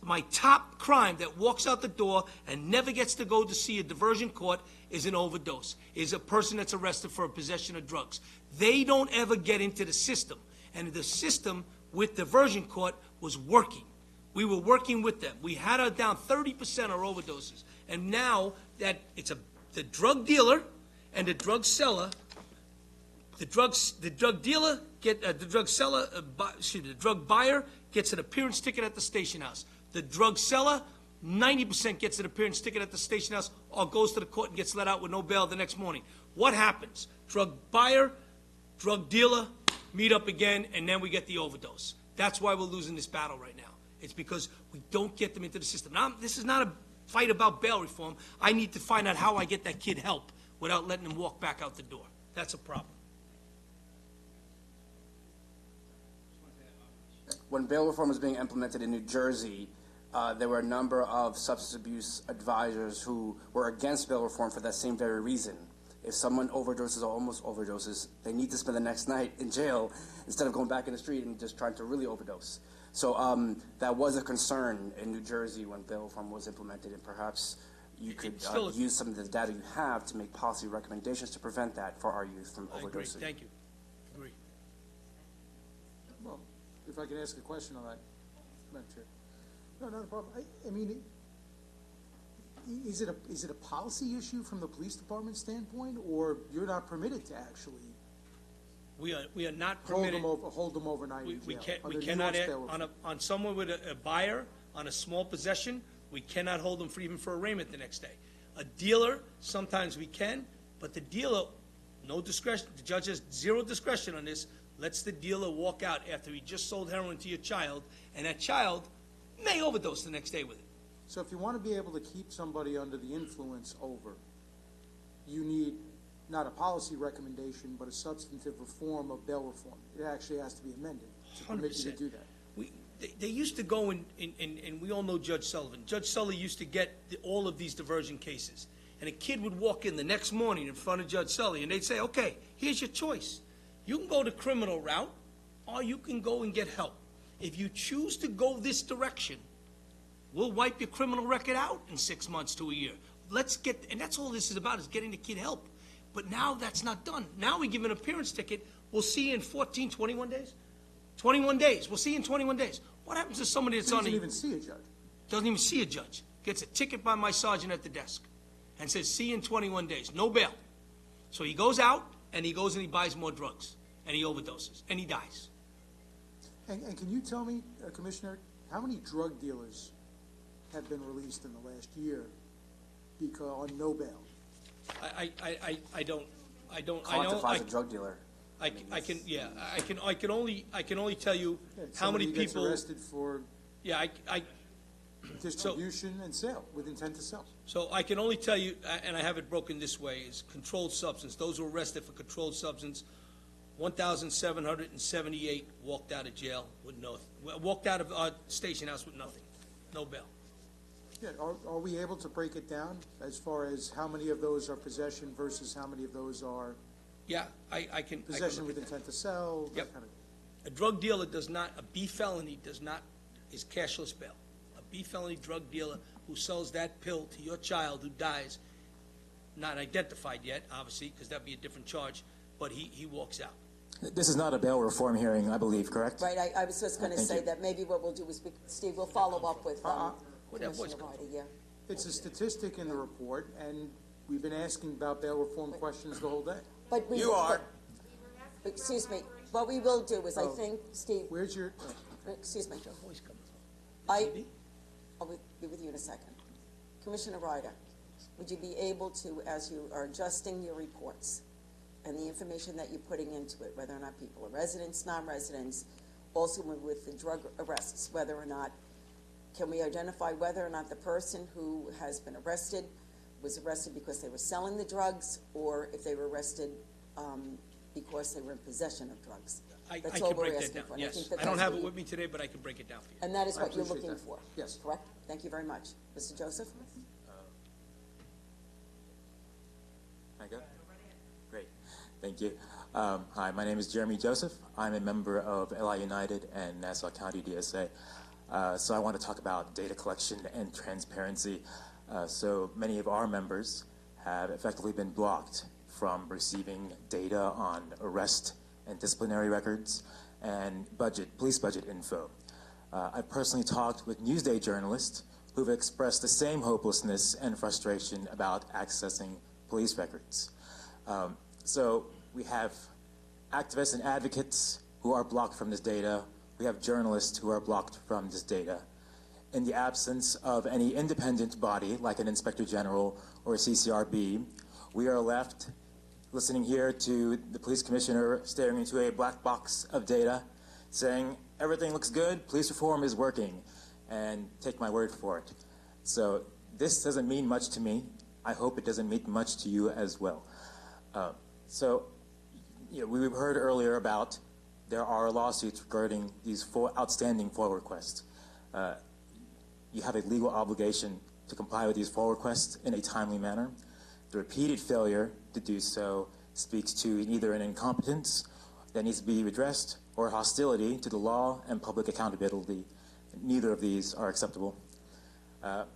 D: my top crime that walks out the door and never gets to go to see a diversion court is an overdose, is a person that's arrested for a possession of drugs. They don't ever get into the system, and the system with diversion court was working. We were working with them. We had her down 30% our overdoses. And now that it's the drug dealer and the drug seller, the drug buyer gets an appearance ticket at the station house. The drug seller, 90% gets an appearance ticket at the station house, or goes to the court and gets let out with no bail the next morning. What happens? Drug buyer, drug dealer, meet up again, and then we get the overdose. That's why we're losing this battle right now. It's because we don't get them into the system. Now, this is not a fight about bail reform. I need to find out how I get that kid help without letting him walk back out the door. That's a problem.
H: When bail reform was being implemented in New Jersey, there were a number of substance abuse advisors who were against bail reform for that same very reason. If someone overdoses or almost overdoses, they need to spend the next night in jail instead of going back in the street and just trying to really overdose. So that was a concern in New Jersey when bail reform was implemented, and perhaps you could use some of the data you have to make policy recommendations to prevent that for our youth from overdosing.
D: I agree. Thank you. Agree.
G: Well, if I can ask a question on that, Madam Chair. No, not a problem. I mean, is it a policy issue from the police department standpoint, or you're not permitted to actually
D: We are not permitted.
G: hold them overnight in jail?
D: We cannot, on someone with a buyer, on a small possession, we cannot hold them for even for arraignment the next day. A dealer, sometimes we can, but the dealer, no discretion, the judge has zero discretion on this, lets the dealer walk out after he just sold heroin to your child, and that child may overdose the next day with it.
G: So if you want to be able to keep somebody under the influence over, you need not a policy recommendation, but a substantive reform of bail reform. It actually has to be amended to permit you to do that.
D: They used to go and we all know Judge Sullivan. Judge Sully used to get all of these diversion cases. And a kid would walk in the next morning in front of Judge Sully, and they'd say, okay, here's your choice. You can go the criminal route, or you can go and get help. If you choose to go this direction, we'll wipe your criminal record out in 6 months to a year. And that's all this is about, is getting the kid help. But now that's not done. Now we give an appearance ticket. We'll see you in 14, 21 days? 21 days. We'll see you in 21 days. What happens to somebody that's on
G: Doesn't even see a judge.
D: Doesn't even see a judge. Gets a ticket by my sergeant at the desk and says, see you in 21 days. No bail. So he goes out, and he goes and he buys more drugs, and he overdoses, and he dies.
G: And can you tell me, Commissioner, how many drug dealers have been released in the last year on no bail?
D: I don't, I know,
H: Quantifies a drug dealer.
D: I can only tell you
G: Yeah,
D: how many
G: somebody gets
D: people,
G: arrested for
D: yeah,
G: distribution and sale, with intent to sell.
D: so I can only tell you, and I have it broken this way, is controlled substance. Those who were arrested for controlled substance, 1,778 walked out of jail with walked out of our station house with nothing, no bail.
G: Yeah, are we able to break it down as far as how many of those are possession versus how many of those are
D: Yeah, I can.
G: possession with
D: look at
G: intent to sell? that
D: Yep.
G: kind of-
D: that. A drug dealer does not, a B felony does not, is cashless bail. A B felony drug dealer who sells that pill to your child who dies, not identified yet, obviously, because that'd be a different charge, but he walks out.
M: This is not a bail reform hearing, I believe, correct?
B: Right, I was just going to
M: Thank
B: say
M: you.
B: that maybe what we'll do is, Steve, we'll follow up with
D: Where'd that voice
B: Commissioner
D: come
B: Ryder, yeah.
G: It's a statistic in the report, and we've been asking about bail reform questions the whole day.
B: But we-
L: You are.
B: but- Excuse me, what we will do is, I
G: Oh.
B: think, Steve,
G: Where's your,
B: excuse me,
D: Voice coming from.
B: I'll be with you in a second. Commissioner Ryder, would you be able to, as you are adjusting your reports and the information that you're putting into it, whether or not people are residents, non-residents, also with the drug arrests, whether or not, can we identify whether or not the person who has been arrested was arrested because they were selling the drugs, or if they were arrested because they were in possession of drugs?
D: I
B: That's all
D: can
B: we're
D: break that
B: asking
D: down,
B: for, and I
D: yes.
B: think that
D: I don't
B: that's
D: have
B: what
D: it
B: you-
D: with me today, but I can break it down for you.
B: And that is
G: I
B: what you're
G: appreciate
B: looking
G: that.
B: for?
G: Yes.
B: Correct? Thank you very much. Mr. Joseph?
M: I go? Great, thank you. Hi, my name is Jeremy Joseph. I'm a member of LI United and Nassau County DSA. So I want to talk about data collection and transparency. So many of our members have effectively been blocked from receiving data on arrest and disciplinary records and police budget info. I've personally talked with Newsday journalists who've expressed the same hopelessness and frustration about accessing police records. So we have activists and advocates who are blocked from this data. We have journalists who are blocked from this data. In the absence of any independent body, like an Inspector General or a CCRB, we are left listening here to the police commissioner staring into a black box of data, saying, everything looks good, police reform is working, and take my word for it. So this doesn't mean much to me. I hope it doesn't mean much to you as well. We heard earlier about there are lawsuits regarding these outstanding FOIA requests. You have a legal obligation to comply with these FOIA requests in a timely manner. The repeated failure to do so speaks to either an incompetence that needs to be addressed or hostility to the law and public accountability. Neither of these are acceptable.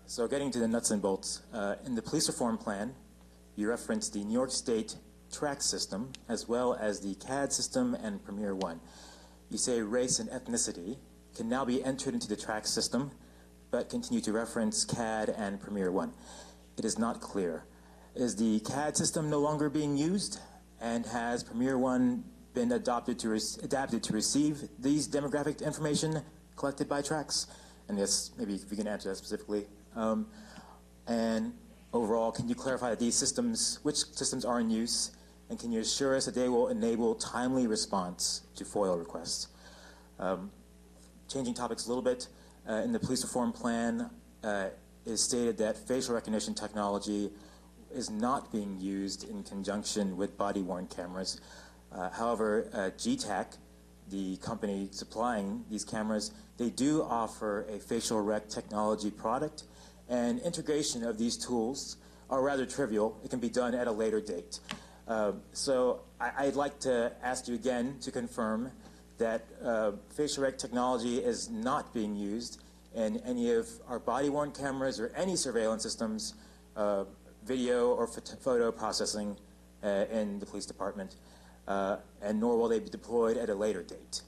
M: So getting to the nuts and bolts, in the police reform plan, you reference the New York State track system as well as the CAD system and Premier One. You say race and ethnicity can now be entered into the track system, but continue to reference CAD and Premier One. It is not clear. Is the CAD system no longer being used? And has Premier One been adapted to receive these demographic information collected by tracks? And yes, maybe if you can answer that specifically. And overall, can you clarify that which systems are in use, and can you assure us that they will enable timely response to FOIA requests? Changing topics a little bit, in the police reform plan, is stated that facial recognition technology is not being used in conjunction with body-worn cameras. However, GTAC, the company supplying these cameras, they do offer a facial rec technology product, and integration of these tools are rather trivial. It can be done at a later date. So I'd like to ask you again to confirm that facial rec technology is not being used in any of our body-worn cameras or any surveillance systems, video or photo processing in the police department, and nor will they be deployed at a later date.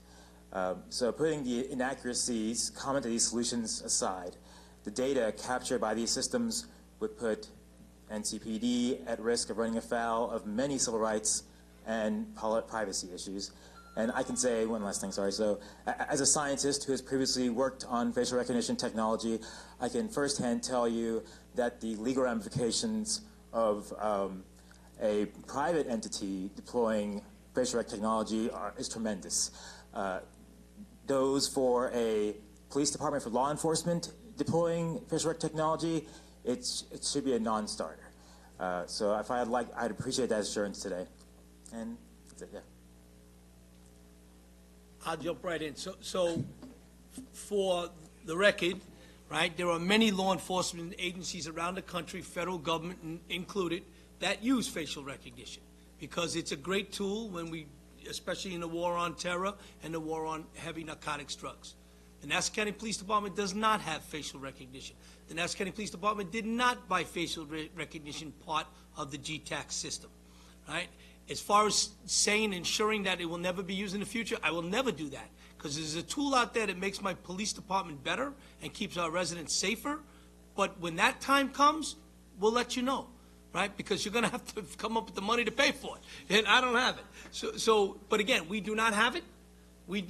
M: So putting the inaccuracies common to these solutions aside, the data captured by these systems would put NCPD at risk of running afoul of many civil rights and privacy issues. And I can say one last thing, sorry. So as a scientist who has previously worked on facial recognition technology, I can firsthand tell you that the legal ramifications of a private entity deploying facial rec technology is tremendous. Those for a police department, for law enforcement deploying facial rec technology, it should be a non-starter. So if I'd appreciate that assurance today. And that's it, yeah.
D: I'll jump right in. So for the record, right, there are many law enforcement agencies around the country, federal government included, that use facial recognition because it's a great tool when we, especially in the war on terror and the war on heavy narcotics drugs. The Nassau County Police Department does not have facial recognition. The Nassau County Police Department did not buy facial recognition part of the GTAC system, right? As far as saying, ensuring that it will never be used in the future, I will never do that because there's a tool out there that makes my police department better and keeps our residents safer. But when that time comes, we'll let you know, right? Because you're going to have to come up with the money to pay for it, and I don't have it. But again, we do not have it. We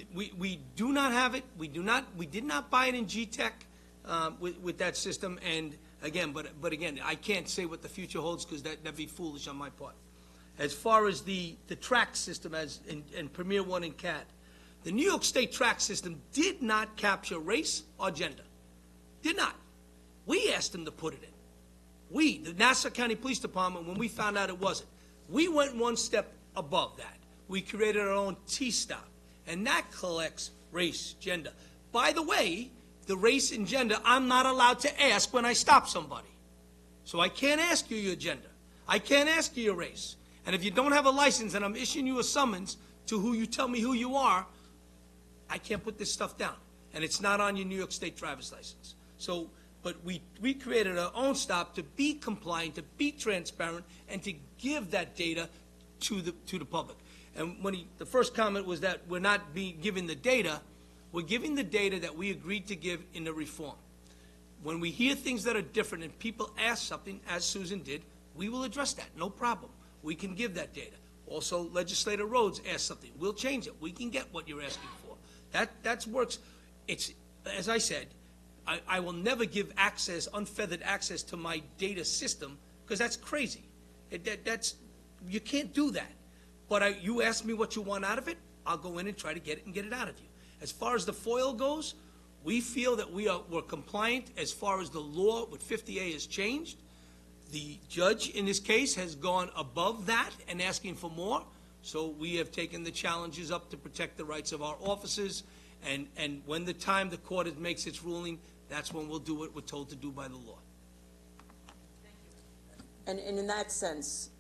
D: do not have it. We did not buy it in GTEC with that system. And again, but again, I can't say what the future holds because that'd be foolish on my part. As far as the track system and Premier One and CAT, the New York State track system did not capture race or gender. Did not. We asked them to put it in. We, the Nassau County Police Department, when we found out it wasn't, we went one step above that. We created our own T-stop, and that collects race, gender. By the way, the race and gender I'm not allowed to ask when I stop somebody. So I can't ask you your gender. I can't ask you your race. And if you don't have a license and I'm issuing you a summons to who you tell me who you are, I can't put this stuff down. And it's not on your New York State driver's license. So, but we created our own stop to be compliant, to be transparent, and to give that data to the public. And the first comment was that we're not giving the data, we're giving the data that we agreed to give in the reform. When we hear things that are different and people ask something, as Susan did, we will address that, no problem. We can give that data. Also, Legislator Rhodes asked something. We'll change it. We can get what you're asking for. That works. It's, as I said, I will never give access, unfeathered access to my data system because that's crazy. You can't do that. But you ask me what you want out of it, I'll go in and try to get it and get it out of you. As far as the FOIL goes, we feel that we're compliant as far as the law with 50A has changed. The judge in this case has gone above that and asking for more. So we have taken the challenges up to protect the rights of our officers. And when the time the court makes its ruling, that's when we'll do what we're told to do by the law.
B: And in that sense,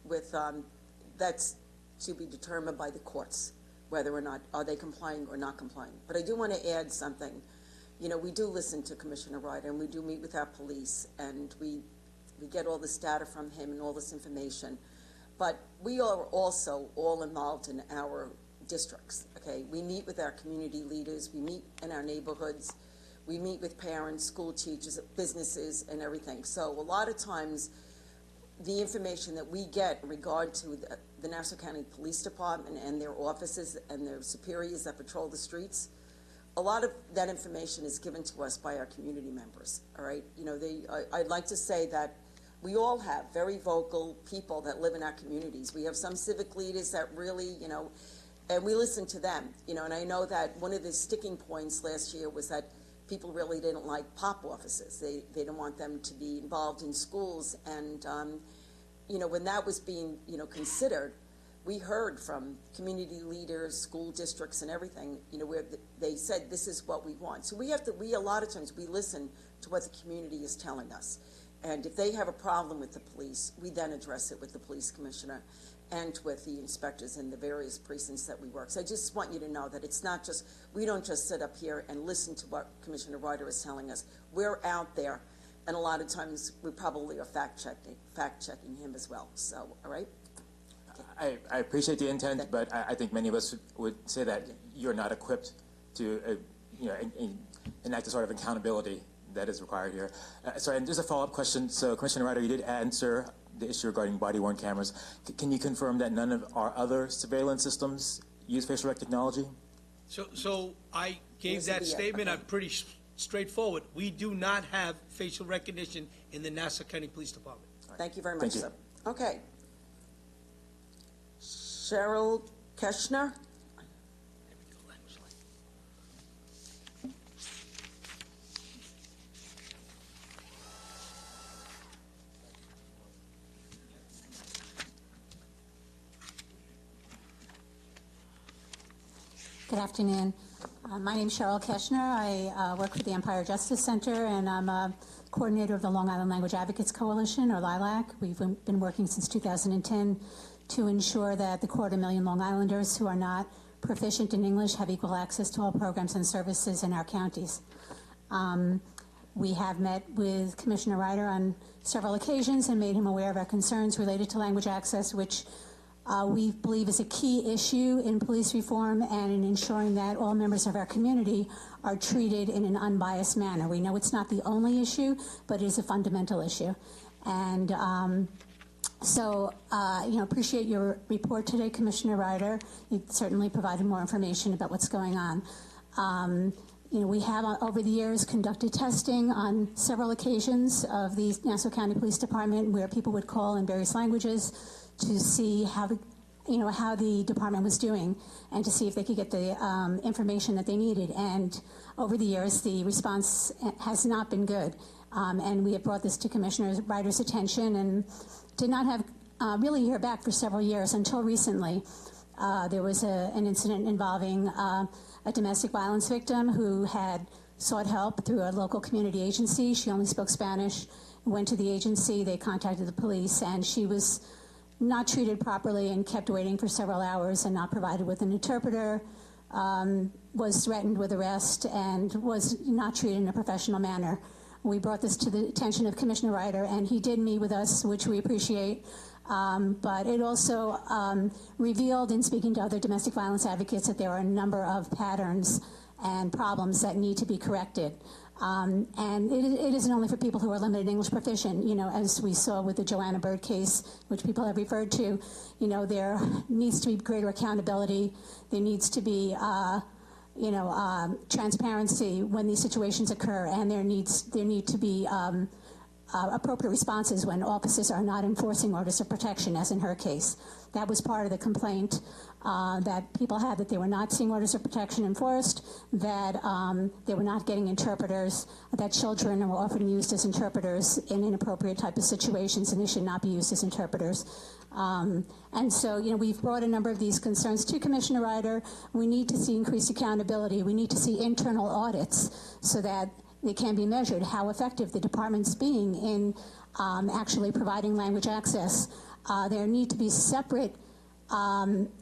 B: that's to be determined by the courts, whether or not are they complying or not complying. But I do want to add something. You know, we do listen to Commissioner Ryder, and we do meet with our police, and we get all this data from him and all this information. But we are also all involved in our districts, okay? We meet with our community leaders, we meet in our neighborhoods, we meet with parents, school teachers, businesses, and everything. So a lot of times, the information that we get in regard to the Nassau County Police Department and their officers and their superiors that patrol the streets, a lot of that information is given to us by our community members, all right? You know, I'd like to say that we all have very vocal people that live in our communities. We have some civic leaders that really, you know, and we listen to them, you know, and I know that one of the sticking points last year was that people really didn't like POP officers. They didn't want them to be involved in schools. And, you know, when that was being, you know, considered, we heard from community leaders, school districts and everything, you know, where they said, this is what we want. So a lot of times we listen to what the community is telling us. And if they have a problem with the police, we then address it with the police commissioner and with the inspectors in the various precincts that we work. So I just want you to know that it's not just, we don't just sit up here and listen to what Commissioner Ryder is telling us. We're out there, and a lot of times we probably are fact-checking him as well. So, all right?
M: I appreciate the intent, but I think many of us would say that you're not equipped to enact the sort of accountability that is required here. Sorry, and just a follow-up question. So, Commissioner Ryder, you did answer the issue regarding body-worn cameras. Can you confirm that none of our other surveillance systems use facial technology?
D: So I gave
B: Yes,
D: that
B: yeah,
D: statement,
B: okay.
D: I'm pretty straightforward. We do not have facial recognition in the Nassau County Police Department.
B: Thank you very much,
M: Thank you.
B: sir. Okay. Cheryl Keshner?
N: Good afternoon. My name is Cheryl Keshner. I work for the Empire Justice Center, and I'm a coordinator of the Long Island Language Advocates Coalition, or LILAC. We've been working since 2010 to ensure that the 250,000 Long Islanders who are not proficient in English have equal access to all programs and services in our counties. We have met with Commissioner Ryder on several occasions and made him aware of our concerns related to language access, which we believe is a key issue in police reform and in ensuring that all members of our community are treated in an unbiased manner. We know it's not the only issue, but it is a fundamental issue. And appreciate your report today, Commissioner Ryder. You certainly provided more information about what's going on. We have, over the years, conducted testing on several occasions of the Nassau County Police Department where people would call in various languages to see how the department was doing and to see if they could get the information that they needed. And over the years, the response has not been good. And we have brought this to Commissioner Ryder's attention and did not have really hear back for several years until recently. There was an incident involving a domestic violence victim who had sought help through a local community agency. She only spoke Spanish, went to the agency, they contacted the police, and she was not treated properly and kept waiting for several hours and not provided with an interpreter, was threatened with arrest, and was not treated in a professional manner. We brought this to the attention of Commissioner Ryder, and he did meet with us, which we appreciate. But it also revealed, in speaking to other domestic violence advocates, that there are a number of patterns and problems that need to be corrected. And it isn't only for people who are limited English proficient. As we saw with the Joanna Bird case, which people have referred to, there needs to be greater accountability. There needs to be transparency when these situations occur, and there need to be appropriate responses when officers are not enforcing orders of protection, as in her case. That was part of the complaint that people had, that they were not seeing orders of protection enforced, that they were not getting interpreters, that children were often used as interpreters in inappropriate type of situations, and they should not be used as interpreters. And so, we've brought a number of these concerns to Commissioner Ryder. We need to see increased accountability. We need to see internal audits so that they can be measured how effective the department's being in actually providing language access. There need to be separate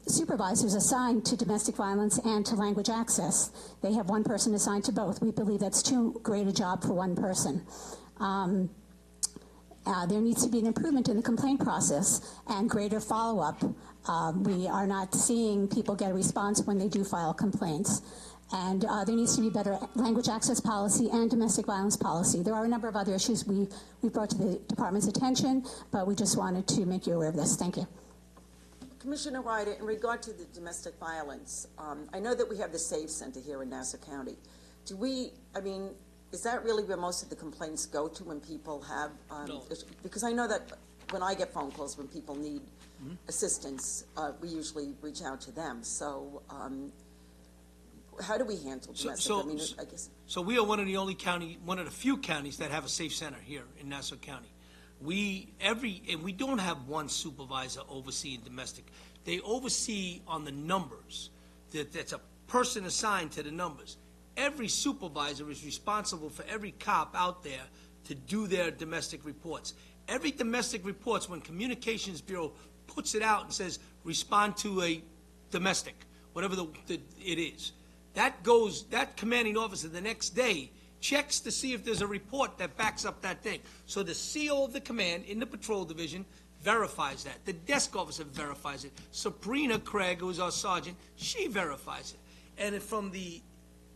N: supervisors assigned to domestic violence and to language access. They have one person assigned to both. We believe that's too great a job for one person. There needs to be an improvement in the complaint process and greater follow-up. We are not seeing people get a response when they do file complaints. And there needs to be better language access policy and domestic violence policy. There are a number of other issues we brought to the department's attention, but we just wanted to make you aware of this. Thank you.
B: Commissioner Ryder, in regard to the domestic violence, I know that we have the SAVE Center here in Nassau County. Is that really where most of the complaints go to when people have,
D: No.
B: Because I know that when I get phone calls when people need assistance, we usually reach out to them. So, how do we handle domestic? I guess.
D: So we are one of the few counties that have a safe center here in Nassau County. And we don't have one supervisor overseeing domestic. They oversee on the numbers. That's a person assigned to the numbers. Every supervisor is responsible for every cop out there to do their domestic reports. Every domestic reports, when Communications Bureau puts it out and says, respond to a domestic, whatever it is, that commanding officer the next day checks to see if there's a report that backs up that thing. So the CO of the command in the patrol division verifies that. The desk officer verifies it. Sabrina Craig, who is our sergeant, she verifies it. And from the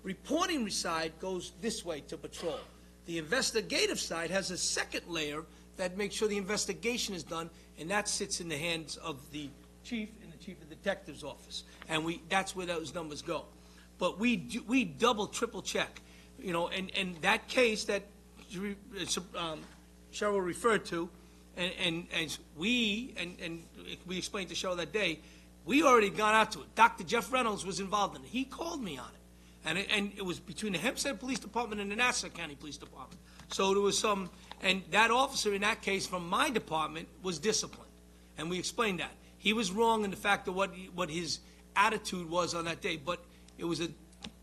D: reporting side goes this way to patrol. The investigative side has a second layer that makes sure the investigation is done, and that sits in the hands of the chief and the chief of detective's office, and that's where those numbers go. But we double, triple check, you know, and that case that Cheryl referred to, and we explained to Cheryl that day, we already got out to it. Dr. Jeff Reynolds was involved in it. He called me on it. And it was between the Hempstead Police Department and the Nassau County Police Department. So there was some, and that officer in that case from my department was disciplined. And we explained that. He was wrong in the fact of what his attitude was on that day, but it was a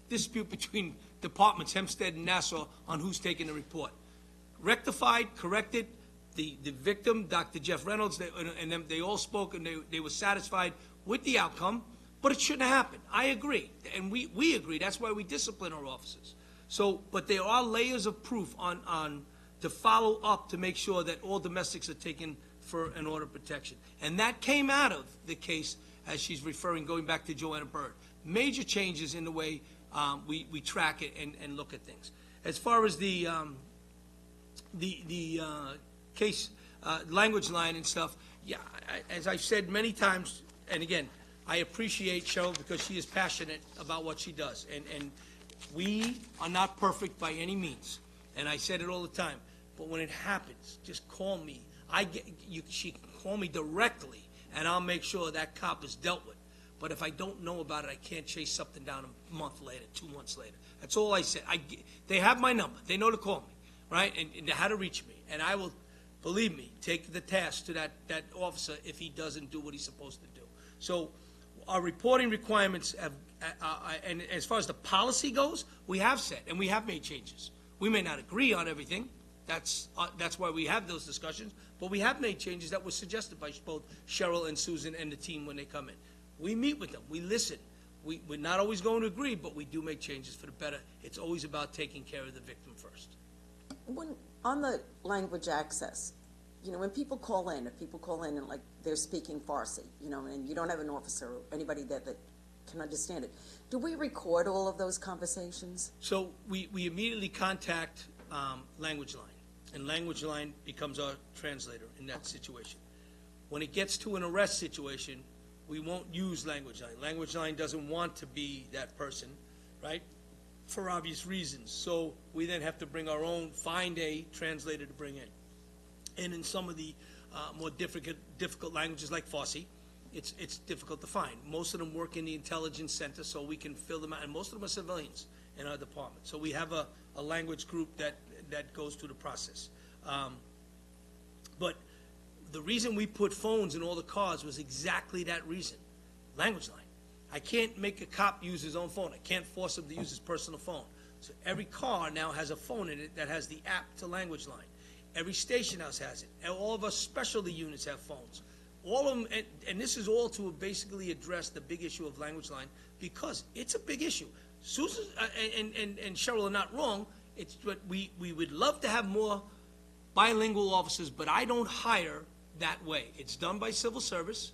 D: dispute between departments, Hempstead and Nassau, on who's taking the report. Rectified, corrected, the victim, Dr. Jeff Reynolds, they all spoke and they were satisfied with the outcome, but it shouldn't have happened. I agree, and we agree. That's why we discipline our officers. So, but there are layers of proof on to follow up to make sure that all domestics are taken for an order of protection. And that came out of the case, as she's referring, going back to Joanna Bird. Major changes in the way we track it and look at things. As far as the case language line and stuff, yeah, as I've said many times, and again, I appreciate Cheryl because she is passionate about what she does. And we are not perfect by any means. And I said it all the time. But when it happens, just call me. She can call me directly, and I'll make sure that cop is dealt with. But if I don't know about it, I can't chase something down a month later, 2 months later. That's all I said. They have my number. They know to call me, right? And how to reach me. And I will, believe me, take the task to that officer if he doesn't do what he's supposed to do. So our reporting requirements have, and as far as the policy goes, we have said, and we have made changes. We may not agree on everything. That's why we have those discussions. But we have made changes that were suggested by both Cheryl and Susan and the team when they come in. We meet with them. We listen. We're not always going to agree, but we do make changes for the better. It's always about taking care of the victim first.
B: On the language access, you know, when people call in, if people call in and like they're speaking Farsi, you know, and you don't have an officer or anybody that can understand it, do we record all of those conversations?
D: So we immediately contact Language Line, and Language Line becomes our translator in that situation. When it gets to an arrest situation, we won't use Language Line. Language Line doesn't want to be that person, right, for obvious reasons. So we then have to bring our own, find a translator to bring in. And in some of the more difficult languages like Farsi, it's difficult to find. Most of them work in the intelligence center, so we can fill them out, and most of them are civilians in our department. So we have a language group that goes through the process. But the reason we put phones in all the cars was exactly that reason. Language Line. I can't make a cop use his own phone. I can't force him to use his personal phone. So every car now has a phone in it that has the app to Language Line. Every station house has it. And all of our specialty units have phones. All of them, and this is all to basically address the big issue of Language Line because it's a big issue. Susan and Cheryl are not wrong. It's what we would love to have more bilingual officers, but I don't hire that way. It's done by civil service,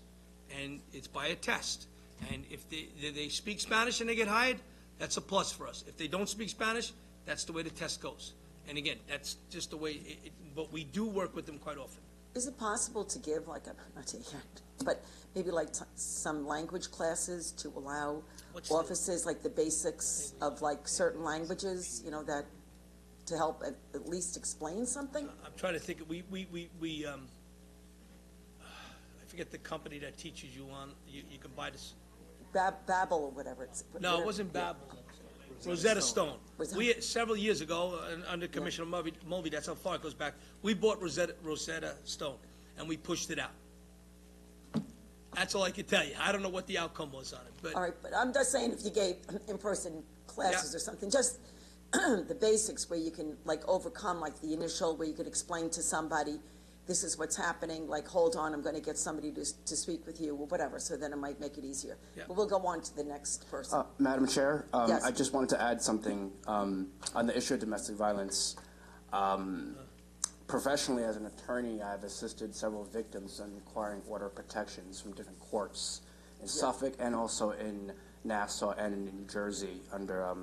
D: and it's by a test. And if they speak Spanish and they get hired, that's a plus for us. If they don't speak Spanish, that's the way the test goes. And again, that's just the way but we do work with them quite often.
B: Is it possible to give but maybe like some language classes to allow officers like the basics of like certain languages, you know, that to help at least explain something?
D: I'm trying to think. I forget the company that teaches you on. You can buy this.
B: Babbel or whatever.
D: No, it wasn't Babbel. Rosetta Stone. We several years ago, under Commissioner Mulvey, that's how far it goes back. We bought Rosetta Stone, and we pushed it out. That's all I can tell you. I don't know what the outcome was on it, but
B: all right. But I'm just saying, if you gave in-person classes or something, just the basics where you can like overcome like the initial, where you could explain to somebody, this is what's happening, like, hold on, I'm going to get somebody to speak with you, or whatever, so then it might make it easier. Yeah. But we'll go on to the next person.
H: Madam Chair,
B: yes.
H: I just wanted to add something on the issue of domestic violence. Professionally, as an attorney, I've assisted several victims in acquiring order of protections from different courts in Suffolk and also in Nassau and in New Jersey under,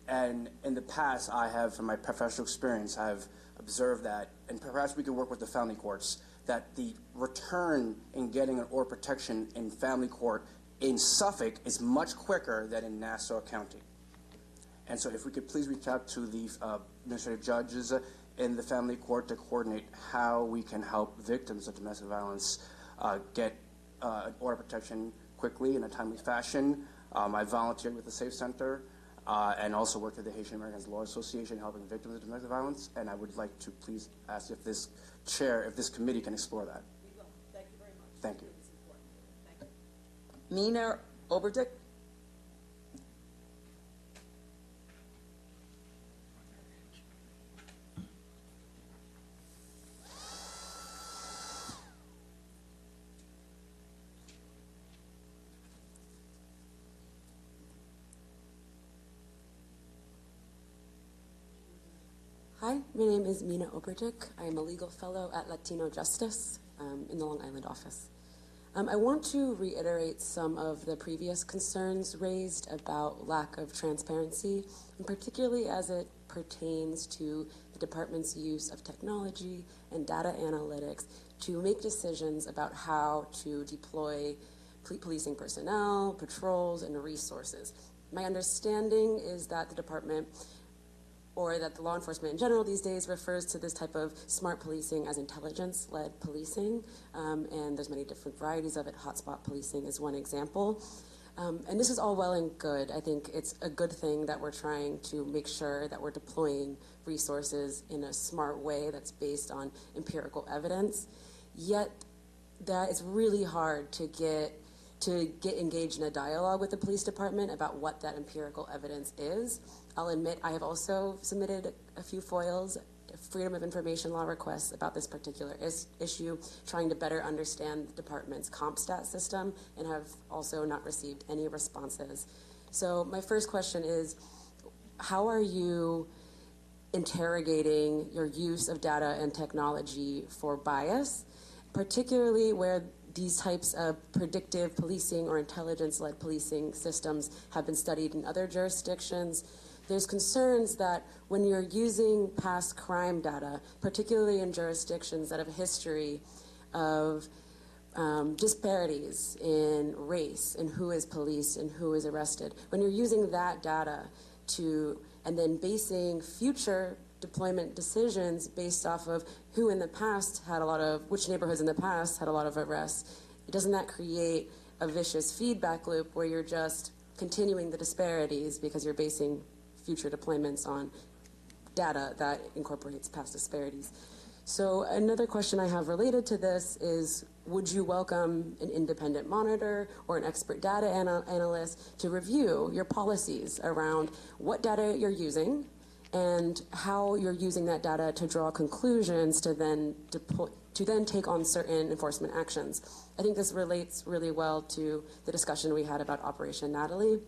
H: and in the past, I have, from my professional experience, I've observed that, and perhaps we could work with the family courts, that the return in getting an order of protection in family court in Suffolk is much quicker than in Nassau County. And so if we could please reach out to the administrative judges in the family court to coordinate how we can help victims of domestic violence get an order of protection quickly in a timely fashion. I volunteered with the Safe Center and also worked with the Haitian Americans Law Association helping victims of domestic violence, and I would like to please ask if this committee can explore that.
B: We will. Thank you very much.
H: Thank you.
B: It's important. Thank you. Mina Oberdick?
O: Hi, my name is Mina Oberdick. I am a legal fellow at Latino Justice in the Long Island office. I want to reiterate some of the previous concerns raised about lack of transparency, and particularly as it pertains to the department's use of technology and data analytics to make decisions about how to deploy policing personnel, patrols, and resources. My understanding is that the department, or that the law enforcement in general these days, refers to this type of smart policing as intelligence-led policing, and there's many different varieties of it. Hotspot policing is one example. And this is all well and good. I think it's a good thing that we're trying to make sure that we're deploying resources in a smart way that's based on empirical evidence. Yet that it's really hard to get engaged in a dialogue with the police department about what that empirical evidence is. I'll admit I have also submitted a few FOILs, Freedom of Information Law requests about this particular issue, trying to better understand the department's CompStat system, and have also not received any responses. So my first question is, how are you interrogating your use of data and technology for bias, particularly where these types of predictive policing or intelligence-led policing systems have been studied in other jurisdictions? There's concerns that when you're using past crime data, particularly in jurisdictions that have a history of disparities in race and who is policed and who is arrested, when you're using that data and then basing future deployment decisions based off of who in the past had which neighborhoods in the past had a lot of arrests, doesn't that create a vicious feedback loop where you're just continuing the disparities because you're basing future deployments on data that incorporates past disparities? So another question I have related to this is, would you welcome an independent monitor or an expert data analyst to review your policies around what data you're using and how you're using that data to draw conclusions to then take on certain enforcement actions? I think this relates really well to the discussion we had about Operation Natalie.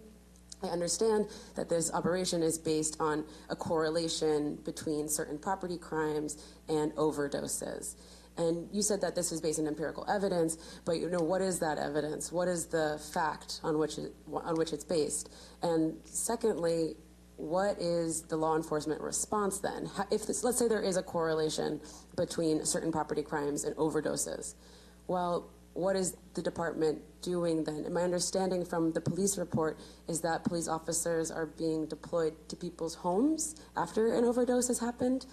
O: I understand that this operation is based on a correlation between certain property crimes and overdoses. And you said that this is based on empirical evidence, but what is that evidence? What is the fact on which it's based? And secondly, what is the law enforcement response then? Let's say there is a correlation between certain property crimes and overdoses. Well, what is the department doing then? And my understanding from the police report is that police officers are being deployed to people's homes after an overdose has happened.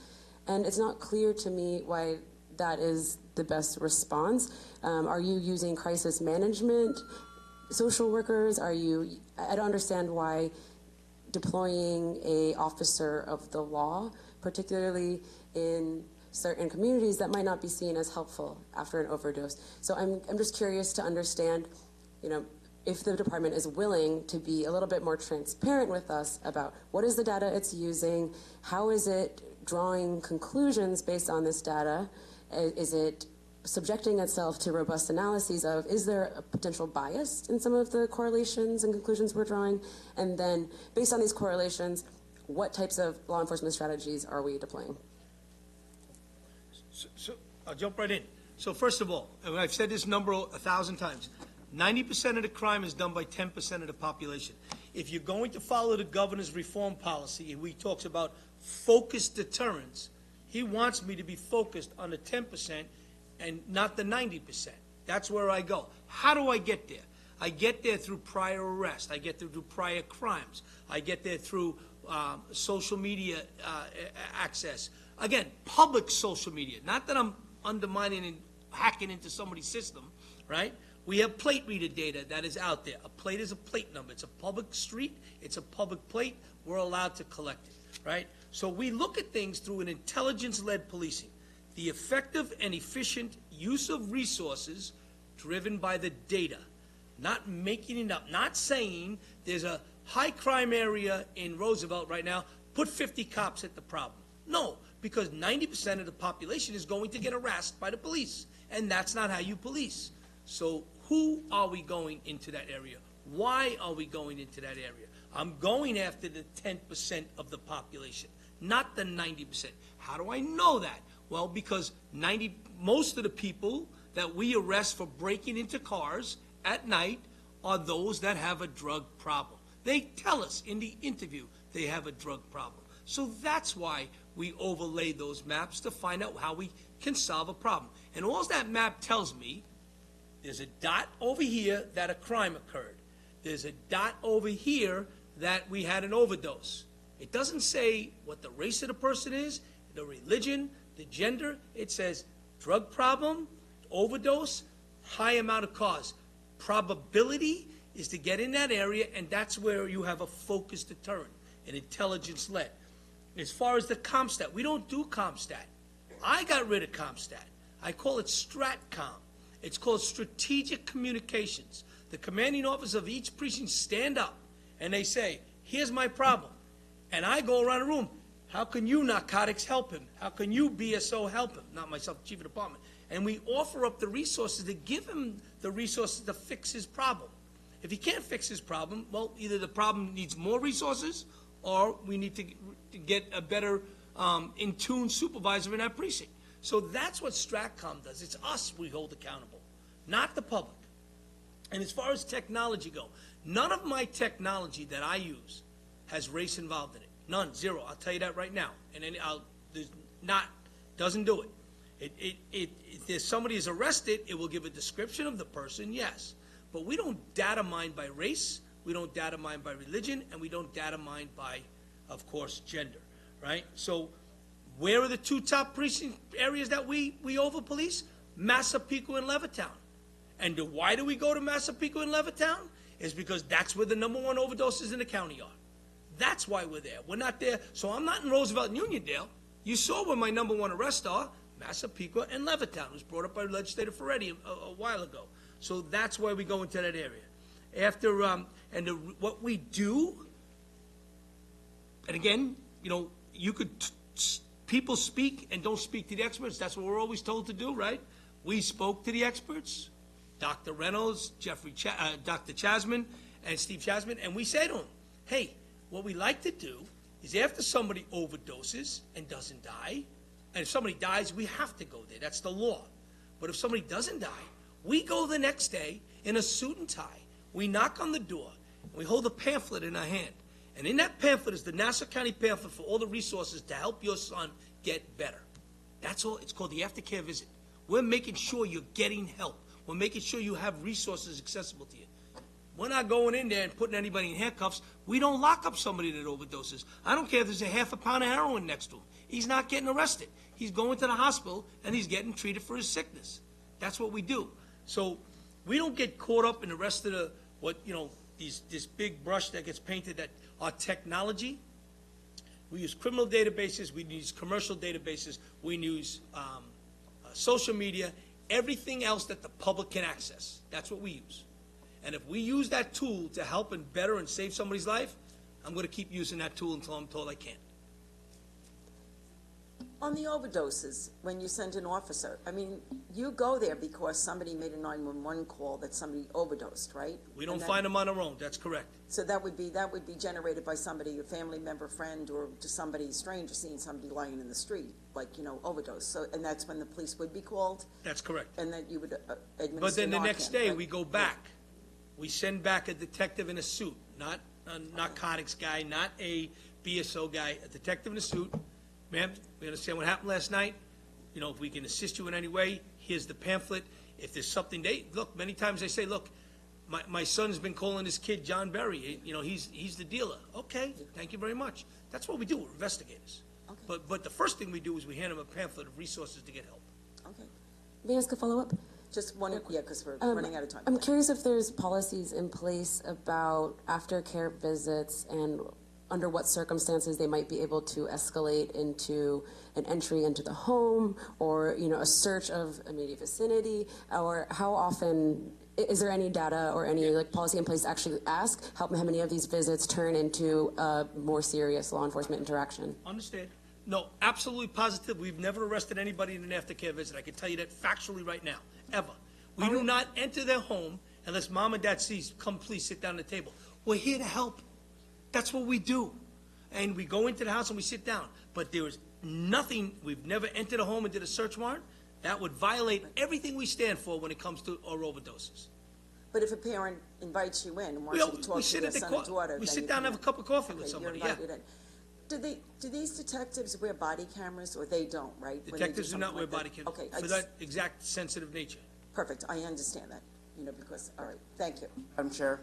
O: And it's not clear to me why that is the best response. Are you using crisis management, social workers? I don't understand why deploying a officer of the law, particularly in certain communities, that might not be seen as helpful after an overdose. So I'm just curious to understand, if the department is willing to be a little bit more transparent with us about what is the data it's using, how is it drawing conclusions based on this data, is it subjecting itself to robust analyses of, is there a potential bias in some of the correlations and conclusions we're drawing? And then, based on these correlations, what types of law enforcement strategies are we deploying?
D: So I'll jump right in. So first of all, and I've said this number 1,000 times, 90% of the crime is done by 10% of the population. If you're going to follow the governor's reform policy, and he talks about focused deterrence, he wants me to be focused on the 10% and not the 90%. That's where I go. How do I get there? I get there through prior arrest. I get there through prior crimes. I get there through social media access. Again, public social media. Not that I'm undermining and hacking into somebody's system, right? We have plate reader data that is out there. A plate is a plate number. It's a public street. It's a public plate. We're allowed to collect it, right? So we look at things through an intelligence-led policing. The effective and efficient use of resources driven by the data, not making it up, not saying there's a high crime area in Roosevelt right now, put 50 cops at the problem. No, because 90% of the population is going to get harassed by the police, and that's not how you police. So who are we going into that area? Why are we going into that area? I'm going after the 10% of the population, not the 90%. How do I know that? Well, because most of the people that we arrest for breaking into cars at night are those that have a drug problem. They tell us in the interview they have a drug problem. So that's why we overlay those maps to find out how we can solve a problem. And all that map tells me, there's a dot over here that a crime occurred. There's a dot over here that we had an overdose. It doesn't say what the race of the person is, the religion, the gender. It says drug problem, overdose, high amount of cause. Probability is to get in that area, and that's where you have a focused deterrent, an intelligence-led. As far as the CompStat, we don't do CompStat. I got rid of CompStat. I call it StratCom. It's called Strategic Communications. The commanding officer of each precinct stand up, and they say, here's my problem. And I go around the room, how can you narcotics help him? How can you BSO help him? Not myself, chief of department. And we offer up the resources to give him the resources to fix his problem. If he can't fix his problem, well, either the problem needs more resources or we need to get a better in-tune supervisor in that precinct. So that's what StratCom does. It's us we hold accountable, not the public. And as far as technology go, none of my technology that I use has race involved in it. None, zero. I'll tell you that right now. And then doesn't do it. If somebody is arrested, it will give a description of the person, yes. But we don't data mine by race, we don't data mine by religion, and we don't data mine by, of course, gender, right? So where are the two top precinct areas that we over police? Massapequa and Levittown. And why do we go to Massapequa and Levittown? Is because that's where the #1 overdoses in the county are. That's why we're there. We're not there. So I'm not in Roosevelt and Uniondale. You saw where my #1 arrests are, Massapequa and Levittown. It was brought up by Legislator Ferretti a while ago. So that's why we go into that area. After, what we do, and again, you know, you could, people speak and don't speak to the experts. That's what we're always told to do, right? We spoke to the experts, Dr. Reynolds, Dr. Chasman, and Steve Chasman, and we say to them, hey, what we like to do is after somebody overdoses and doesn't die, and if somebody dies, we have to go there. That's the law. But if somebody doesn't die, we go the next day in a suit and tie. We knock on the door, and we hold a pamphlet in our hand. And in that pamphlet is the Nassau County pamphlet for all the resources to help your son get better. That's all. It's called the aftercare visit. We're making sure you're getting help. We're making sure you have resources accessible to you. We're not going in there and putting anybody in handcuffs. We don't lock up somebody that overdoses. I don't care if there's a half a pound of heroin next to him. He's not getting arrested. He's going to the hospital, and he's getting treated for his sickness. That's what we do. So we don't get caught up in the rest of the, this big brush that gets painted that our technology. We use criminal databases. We use commercial databases. We use social media, everything else that the public can access. That's what we use. And if we use that tool to help and better and save somebody's life, I'm going to keep using that tool until I'm told I can't.
B: On the overdoses, when you send an officer, I mean, you go there because somebody made a 911 call that somebody overdosed, right?
D: We don't find them on our own. That's correct.
B: So that would be generated by somebody, a family member, friend, or just somebody stranger seeing somebody lying in the street, like, overdose. So, and that's when the police would be called?
D: That's correct.
B: And that you would administer
D: But then the next day,
B: right?
D: we go back. We send back a detective in a suit, not a narcotics guy, not a BSO guy, a detective in a suit. Ma'am, we understand what happened last night. If we can assist you in any way, here's the pamphlet. If there's something look, many times they say, look, my son's been calling this kid John Berry, he's the dealer. Okay, thank you very much. That's what we do, we're investigators.
B: Okay.
D: But the first thing we do is we hand them a pamphlet of resources to get help.
B: Okay.
N: May I ask a follow-up?
B: Just one, yeah, because we're running out of time.
N: I'm curious if there's policies in place about aftercare visits and under what circumstances they might be able to escalate into an entry into the home or, a search of immediate vicinity, or how often, is there any data or any policy in place to actually ask how many of these visits turn into a more serious law enforcement interaction?
D: Understand? No, absolutely positive. We've never arrested anybody in an aftercare visit. I can tell you that factually right now, ever. We do not enter their home unless mom and dad sees, come please sit down at the table. We're here to help. That's what we do. And we go into the house and we sit down. But there is nothing, we've never entered a home and did a search warrant. That would violate everything we stand for when it comes to our overdoses.
B: But if a parent invites you in and wants you to talk to their son or daughter,
D: we
B: then
D: sit
B: you
D: down and
B: can-
D: have a cup of coffee
B: Okay,
D: with
B: you're
D: somebody, yeah.
B: invited in. Do these detectives wear body cameras, or they don't, right? when they
D: Detectives do
B: something
D: not wear
B: like that?
D: body cameras
B: Okay,
D: for that exact sensitive nature.
B: perfect, I understand that, because, all right, thank you.
H: Madam Chair,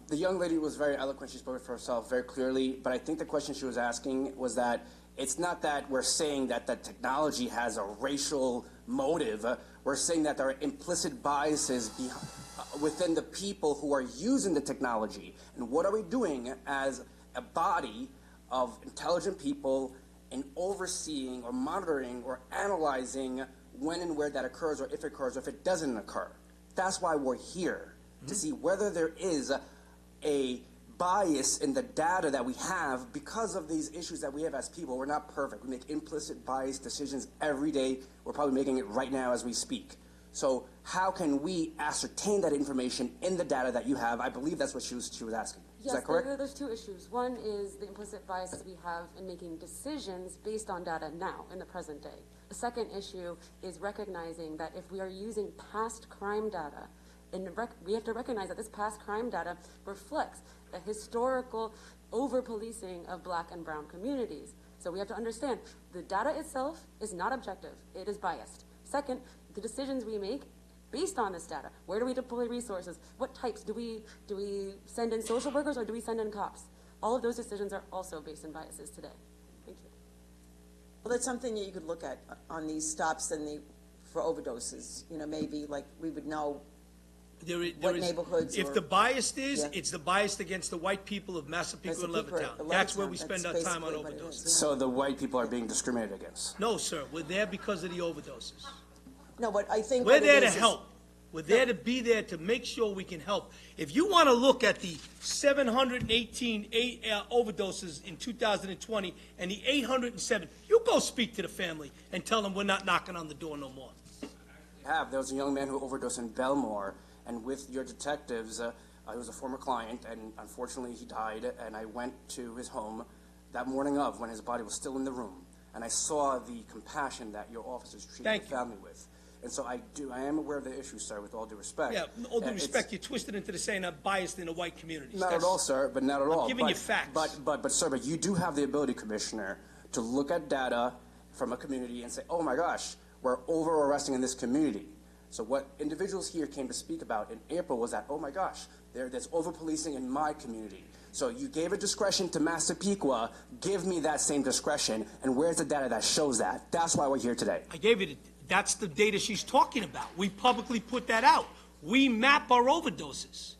H: the young lady was very eloquent. She spoke for herself very clearly, but I think the question she was asking was that it's not that we're saying that the technology has a racial motive. We're saying that there are implicit biases within the people who are using the technology. And what are we doing as a body of intelligent people in overseeing or monitoring or analyzing when and where that occurs, or if it occurs, or if it doesn't occur? That's why we're here, to see whether there is a bias in the data that we have because of these issues that we have as people. We're not perfect. We make implicit bias decisions every day. We're probably making it right now as we speak. So how can we ascertain that information in the data that you have? I believe that's what she was asking. Is that correct?
N: There's two issues. One is the implicit bias we have in making decisions based on data now, in the present day. The second issue is recognizing that if we are using past crime data, and we have to recognize that this past crime data reflects a historical over-policing of black and brown communities. So we have to understand the data itself is not objective. It is biased. Second, the decisions we make based on this data. Where do we deploy resources? What types? Do we send in social workers or do we send in cops? All of those decisions are also based in biases today. Thank you.
B: Well, that's something that you could look at on these stops and for overdoses, maybe like we would know what neighborhoods.
D: If
B: or-
D: the bias is,
B: Yeah.
D: it's the bias against the white people of Massapequa and
B: Massapequa,
D: Levittown.
B: Levittown,
D: That's where we spend
B: that's
D: our time on
B: basically what it
D: overdoses.
B: is,
H: So the white people are being discriminated against.
D: No, sir, we're there because of the overdoses.
B: No, but I think.
D: We're
B: what it
D: there to
B: is
D: help. We're there to be there to make sure we can help. If you want to look at the 718 overdoses in 2020 and the 807, you go speak to the family and tell them we're not knocking on the door no more.
H: There was a young man who overdosed in Belmore, and with your detectives, he was a former client, and unfortunately he died, and I went to his home that morning of when his body was still in the room, and I saw the compassion that your officers treated
D: Thank
H: the
D: you.
H: family with. And so I am aware of the issue, sir, with all due respect.
D: Yeah, all due
H: It's-
D: respect, you're twisted into the saying I'm biased in the white communities.
H: Not at
D: That's-
H: all, sir, but not at all.
D: giving
H: but,
D: you facts.
H: But, sir, you do have the ability, Commissioner, to look at data from a community and say, oh my gosh, we're over-arresting in this community. So what individuals here came to speak about in April was that, oh my gosh, there's over-policing in my community. So you gave a discretion to Massapequa, give me that same discretion, and where's the data that shows that? That's why we're here today.
D: I gave it, that's the data she's talking about. We publicly put that out. We map our overdoses.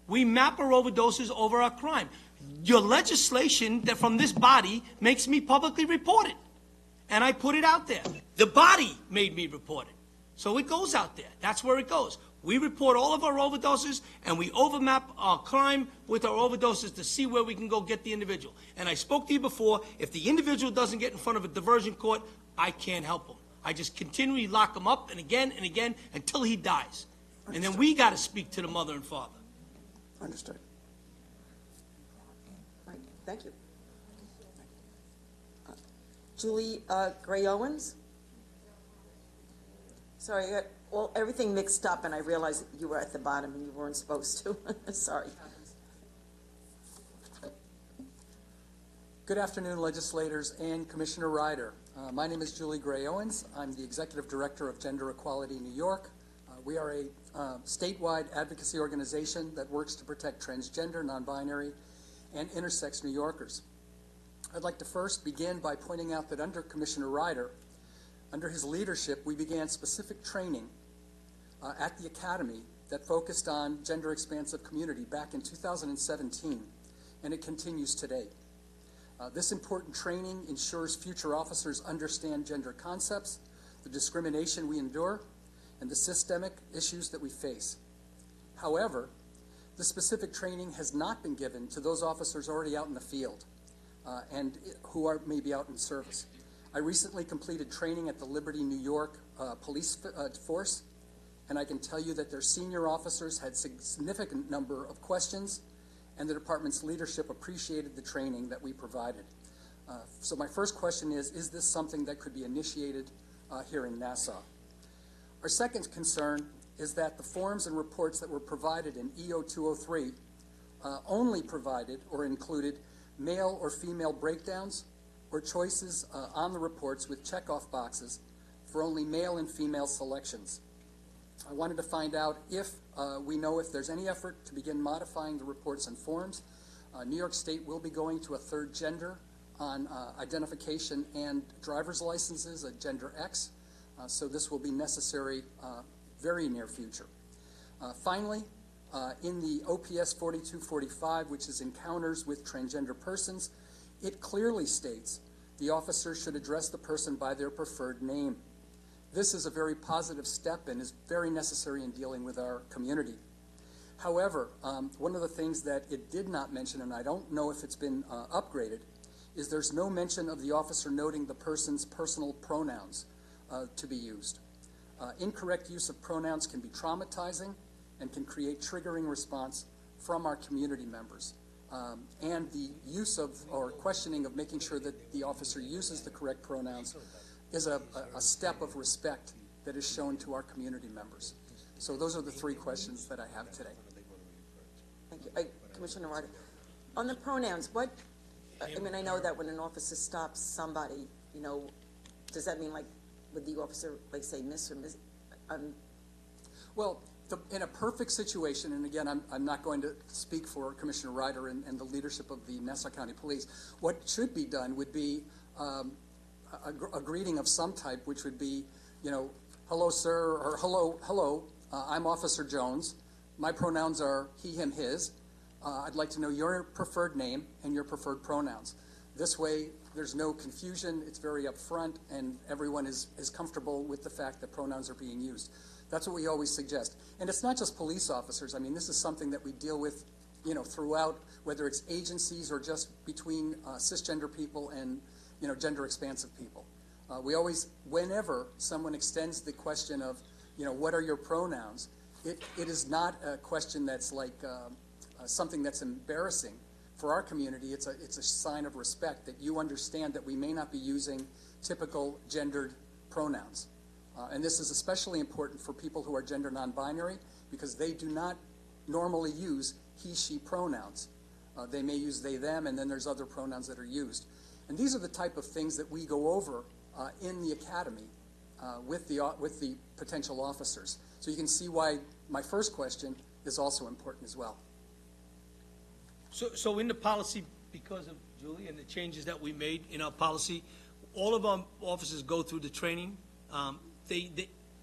D: We map our overdoses over our crime. Your legislation that from this body makes me publicly report it. And I put it out there. The body made me report it. So it goes out there. That's where it goes. We report all of our overdoses, and we overmap our crime with our overdoses to see where we can go get the individual. And I spoke to you before, if the individual doesn't get in front of a diversion court, I can't help him. I just continually lock him up and again until he dies. And then we got to speak to the mother and father.
H: Understood.
B: Right, thank you. Julie Gray Owens? Sorry, I got everything mixed up, and I realized that you were at the bottom and you weren't supposed to. Sorry.
P: Good afternoon, legislators and Commissioner Ryder. My name is Julie Gray Owens. I'm the Executive Director of Gender Equality New York. We are a statewide advocacy organization that works to protect transgender, non-binary, and intersex New Yorkers. I'd like to first begin by pointing out that under Commissioner Ryder, under his leadership, we began specific training at the Academy that focused on gender expansive community back in 2017, and it continues today. This important training ensures future officers understand gender concepts, the discrimination we endure, and the systemic issues that we face. However, the specific training has not been given to those officers already out in the field and who are maybe out in service. I recently completed training at the Liberty, New York police force, and I can tell you that their senior officers had significant number of questions, and the department's leadership appreciated the training that we provided. So my first question is this something that could be initiated here in Nassau? Our second concern is that the forms and reports that were provided in EO 203 only provided or included male or female breakdowns or choices on the reports with checkoff boxes for only male and female selections. I wanted to find out if we know if there's any effort to begin modifying the reports and forms. New York State will be going to a third gender on identification and driver's licenses, a gender X, so this will be necessary very near future. Finally, in the OPS 4245, which is encounters with transgender persons, it clearly states the officer should address the person by their preferred name. This is a very positive step and is very necessary in dealing with our community. However, one of the things that it did not mention, and I don't know if it's been upgraded, is there's no mention of the officer noting the person's personal pronouns to be used. Incorrect use of pronouns can be traumatizing and can create triggering response from our community members. And the use of or questioning of making sure that the officer uses the correct pronouns is a step of respect that is shown to our community members. So those are the three questions that I have today.
B: Thank you. Commissioner Ryder, on the pronouns, I mean, I know that when an officer stops somebody, you know, does that mean, like, would the officer, like, say Miss or Miss?
P: Well, in a perfect situation, and again, I'm not going to speak for Commissioner Ryder and the leadership of the Nassau County Police, what should be done would be a greeting of some type, which would be, you know, hello, sir, or hello, I'm Officer Jones. My pronouns are he, him, his. I'd like to know your preferred name and your preferred pronouns. This way, there's no confusion, it's very upfront, and everyone is comfortable with the fact that pronouns are being used. That's what we always suggest. And it's not just police officers. I mean, this is something that we deal with, you know, throughout, whether it's agencies or just between cisgender people and, you know, gender expansive people. We always, whenever someone extends the question of, you know, what are your pronouns, it is not a question that's like something that's embarrassing for our community. It's a sign of respect that you understand that we may not be using typical gendered pronouns. And this is especially important for people who are gender non-binary because they do not normally use he, she pronouns. They may use they, them, and then there's other pronouns that are used. And these are the type of things that we go over in the academy with the potential officers. So you can see why my first question is also important as well.
D: So in the policy, because of Julie and the changes that we made in our policy, all of our officers go through the training.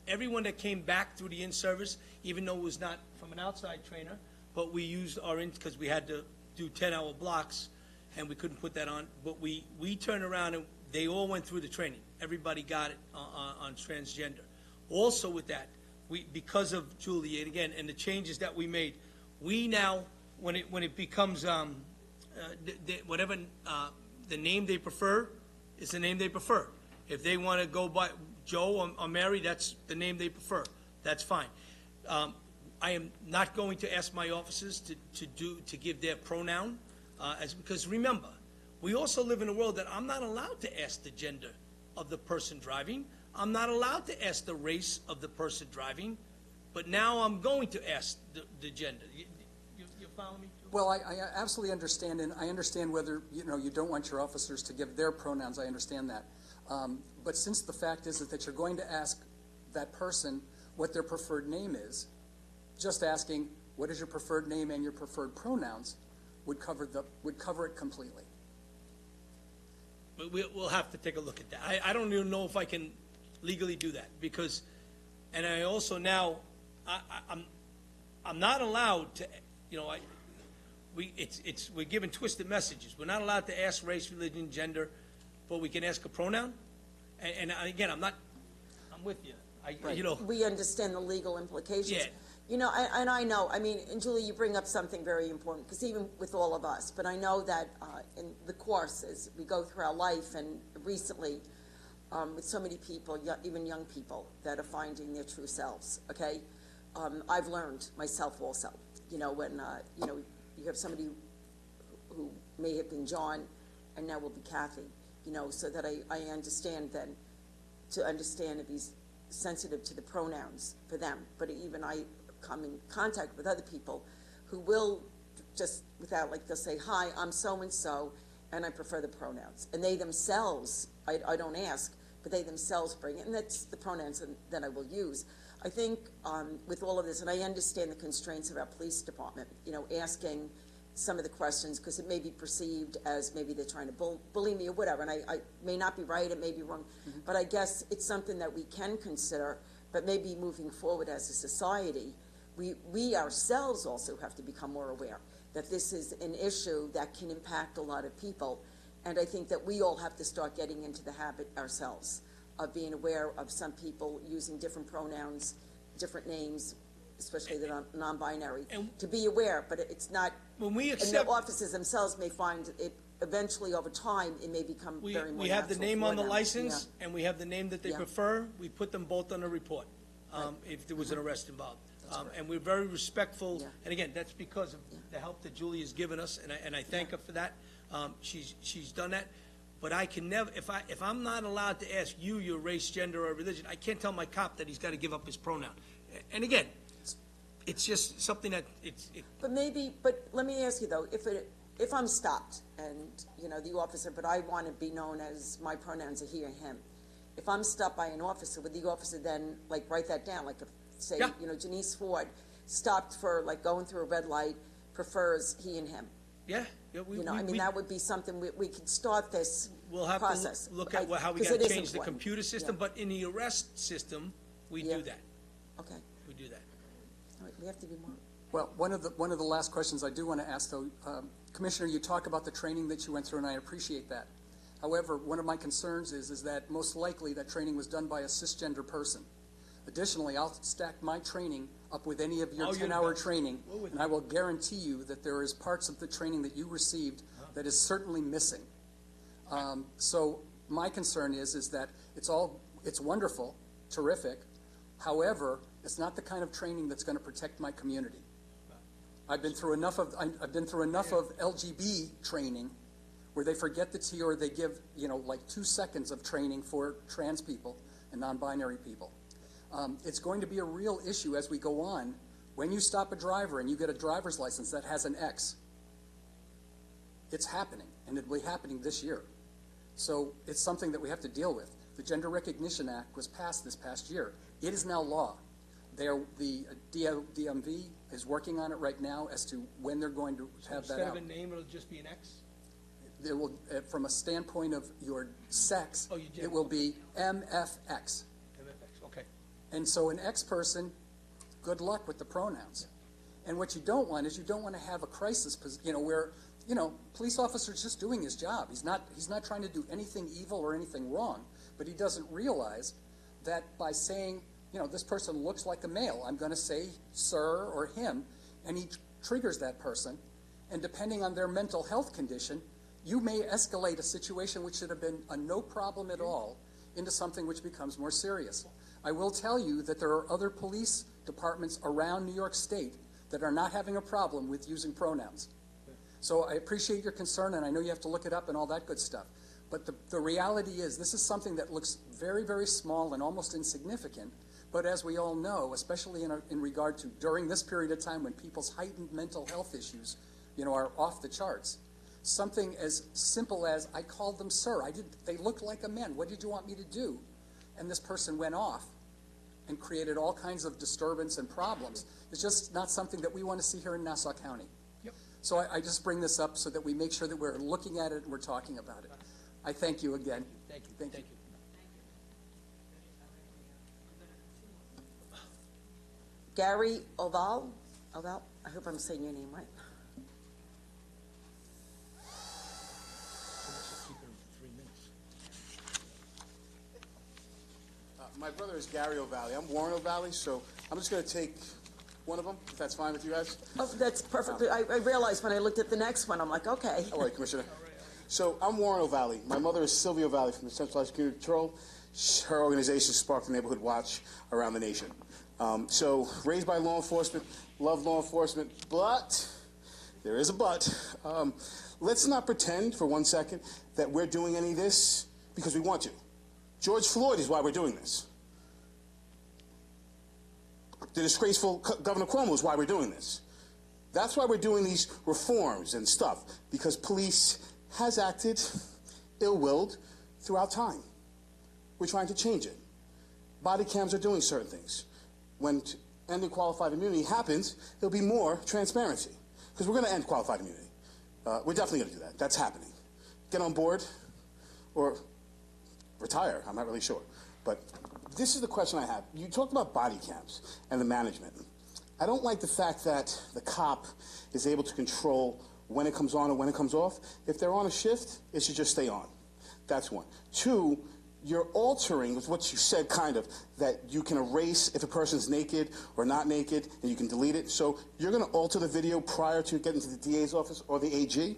D: Everyone that came back through the in-service, even though it was not from an outside trainer, but we used our because we had to do 10-hour blocks, and we couldn't put that on. But we turned around and they all went through the training. Everybody got it on transgender. Also with that, because of Julie, and again, and the changes that we made, we now, when it becomes whatever the name they prefer, is the name they prefer. If they want to go by Joe or Mary, that's the name they prefer. That's fine. I am not going to ask my officers to give their pronoun, because remember, we also live in a world that I'm not allowed to ask the gender of the person driving. I'm not allowed to ask the race of the person driving, but now I'm going to ask the gender. You follow me, Julie?
P: Well, I absolutely understand, and I understand whether, you don't want your officers to give their pronouns, I understand that. But since the fact is that you're going to ask that person what their preferred name is, just asking, what is your preferred name and your preferred pronouns, would cover it completely.
D: But we'll have to take a look at that. I don't even know if I can legally do that, because, and I also now, I'm not allowed to, we're given twisted messages. We're not allowed to ask race, religion, gender, but we can ask a pronoun. And again, I'm with you.
B: We understand the legal implications.
D: Yeah.
B: And I know, and Julie, you bring up something very important, because even with all of us, but I know that in the course, as we go through our life, and recently, with so many people, even young people, that are finding their true selves, okay? I've learned myself also, when, you have somebody who may have been John and now will be Kathy, so that I understand then, to understand and be sensitive to the pronouns for them. But even I come in contact with other people who will just, without, they'll say, hi, I'm so-and-so, and I prefer the pronouns. And they themselves, I don't ask, but they themselves bring it, and that's the pronouns that I will use. I think with all of this, and I understand the constraints of our police department, asking some of the questions, because it may be perceived as maybe they're trying to bully me or whatever, and I may not be right, it may be wrong, but I guess it's something that we can consider, but maybe moving forward as a society, we ourselves also have to become more aware that this is an issue that can impact a lot of people, and I think that we all have to start getting into the habit ourselves of being aware of some people using different pronouns, different names, especially the non-binary, to be aware, but it's not,
D: when we
B: and the officers themselves may find it, eventually over time, it may become very more
D: we have the
B: natural
D: name
B: for
D: on the
B: them.
D: license,
B: Yeah.
D: and we have the name that they
B: Yeah.
D: prefer. We put them both on a report, if there was an arrest involved. And we're very respectful, and again, that's because of the help that Julie has given us, and I thank her for that. She's done that. But I can never, if I'm not allowed to ask you your race, gender, or religion, I can't tell my cop that he's got to give up his pronoun. And again, it's just something that
B: But let me ask you though, if I'm stopped and, the officer, but I want to be known as my pronouns are he or him. If I'm stopped by an officer, would the officer then write that down? Like if, say, Janice Ford stopped for going through a red light, prefers he and him.
D: Yeah.
B: That would be something, we could start this
D: We'll have
B: process.
D: to look at how we
B: Because
D: got
B: it
D: to
B: is
D: change the
B: important.
D: computer system,
B: Yeah.
D: but in the arrest system, we do that.
B: Okay.
D: We do that.
B: All right, we have to be more.
P: Well, one of the last questions I do want to ask, though, Commissioner, you talk about the training that you went through, and I appreciate that. However, one of my concerns is that most likely that training was done by a cisgender person. Additionally, I'll stack my training up with any of your 10-hour training, and I will guarantee you that there is parts of the training that you received that is certainly missing. So my concern is that it's wonderful, terrific. However, it's not the kind of training that's going to protect my community. I've been through enough of LGB training where they forget the T, or they give 2 seconds of training for trans people and non-binary people. It's going to be a real issue as we go on. When you stop a driver and you get a driver's license that has an X, it's happening, and it'll be happening this year. So it's something that we have to deal with. The Gender Recognition Act was passed this past year. It is now law. The DMV is working on it right now as to when they're going to have that out.
D: Instead of a name, it'll just be an X?
P: There will, from a standpoint of your sex, it will be MFX.
D: MFX, okay.
P: And so an X person, good luck with the pronouns. And what you don't want is you don't want to have a crisis, where, police officer's just doing his job. He's not trying to do anything evil or anything wrong, but he doesn't realize that by saying, this person looks like a male, I'm going to say sir or him, and he triggers that person, and depending on their mental health condition, you may escalate a situation which should have been a no problem at all into something which becomes more serious. I will tell you that there are other police departments around New York State that are not having a problem with using pronouns. So I appreciate your concern, and I know you have to look it up and all that good stuff. But the reality is this is something that looks very, very small and almost insignificant. But as we all know, especially in regard to during this period of time when people's heightened mental health issues, are off the charts. Something as simple as, I called them sir. They looked like a man. What did you want me to do? And this person went off and created all kinds of disturbance and problems. It's just not something that we want to see here in Nassau County.
D: Yep.
P: So I just bring this up so that we make sure that we're looking at it and we're talking about it. I thank you again.
D: Thank you.
P: Thank you.
B: Gary Oval, I hope I'm saying your name right.
Q: My brother is Gary O'Valley. I'm Warren O'Valley, so I'm just going to take one of them, if that's fine with you guys.
B: Oh, that's perfect. I realized when I looked at the next one, I'm like, okay.
Q: All right, Commissioner. So I'm Warren O'Valley. My mother is Sylvia O'Valley from the Centralized Community Patrol. Her organization Spark the Neighborhood Watch around the nation. So raised by law enforcement, love law enforcement, but there is a but. Let's not pretend for 1 second that we're doing any of this because we want to. George Floyd is why we're doing this. The disgraceful Governor Cuomo is why we're doing this. That's why we're doing these reforms and stuff, because police has acted ill-willed throughout time. We're trying to change it. Body cams are doing certain things. When ending qualified immunity happens, there'll be more transparency, because we're going to end qualified immunity. We're definitely going to do that. That's happening. Get on board or retire. I'm not really sure. But this is the question I have. You talked about body cams and the management. I don't like the fact that the cop is able to control when it comes on or when it comes off. If they're on a shift, it should just stay on. That's one. Two, you're altering with what you said, kind of, that you can erase if a person's naked or not naked, and you can delete it. So you're going to alter the video prior to getting to the DA's office or the AG?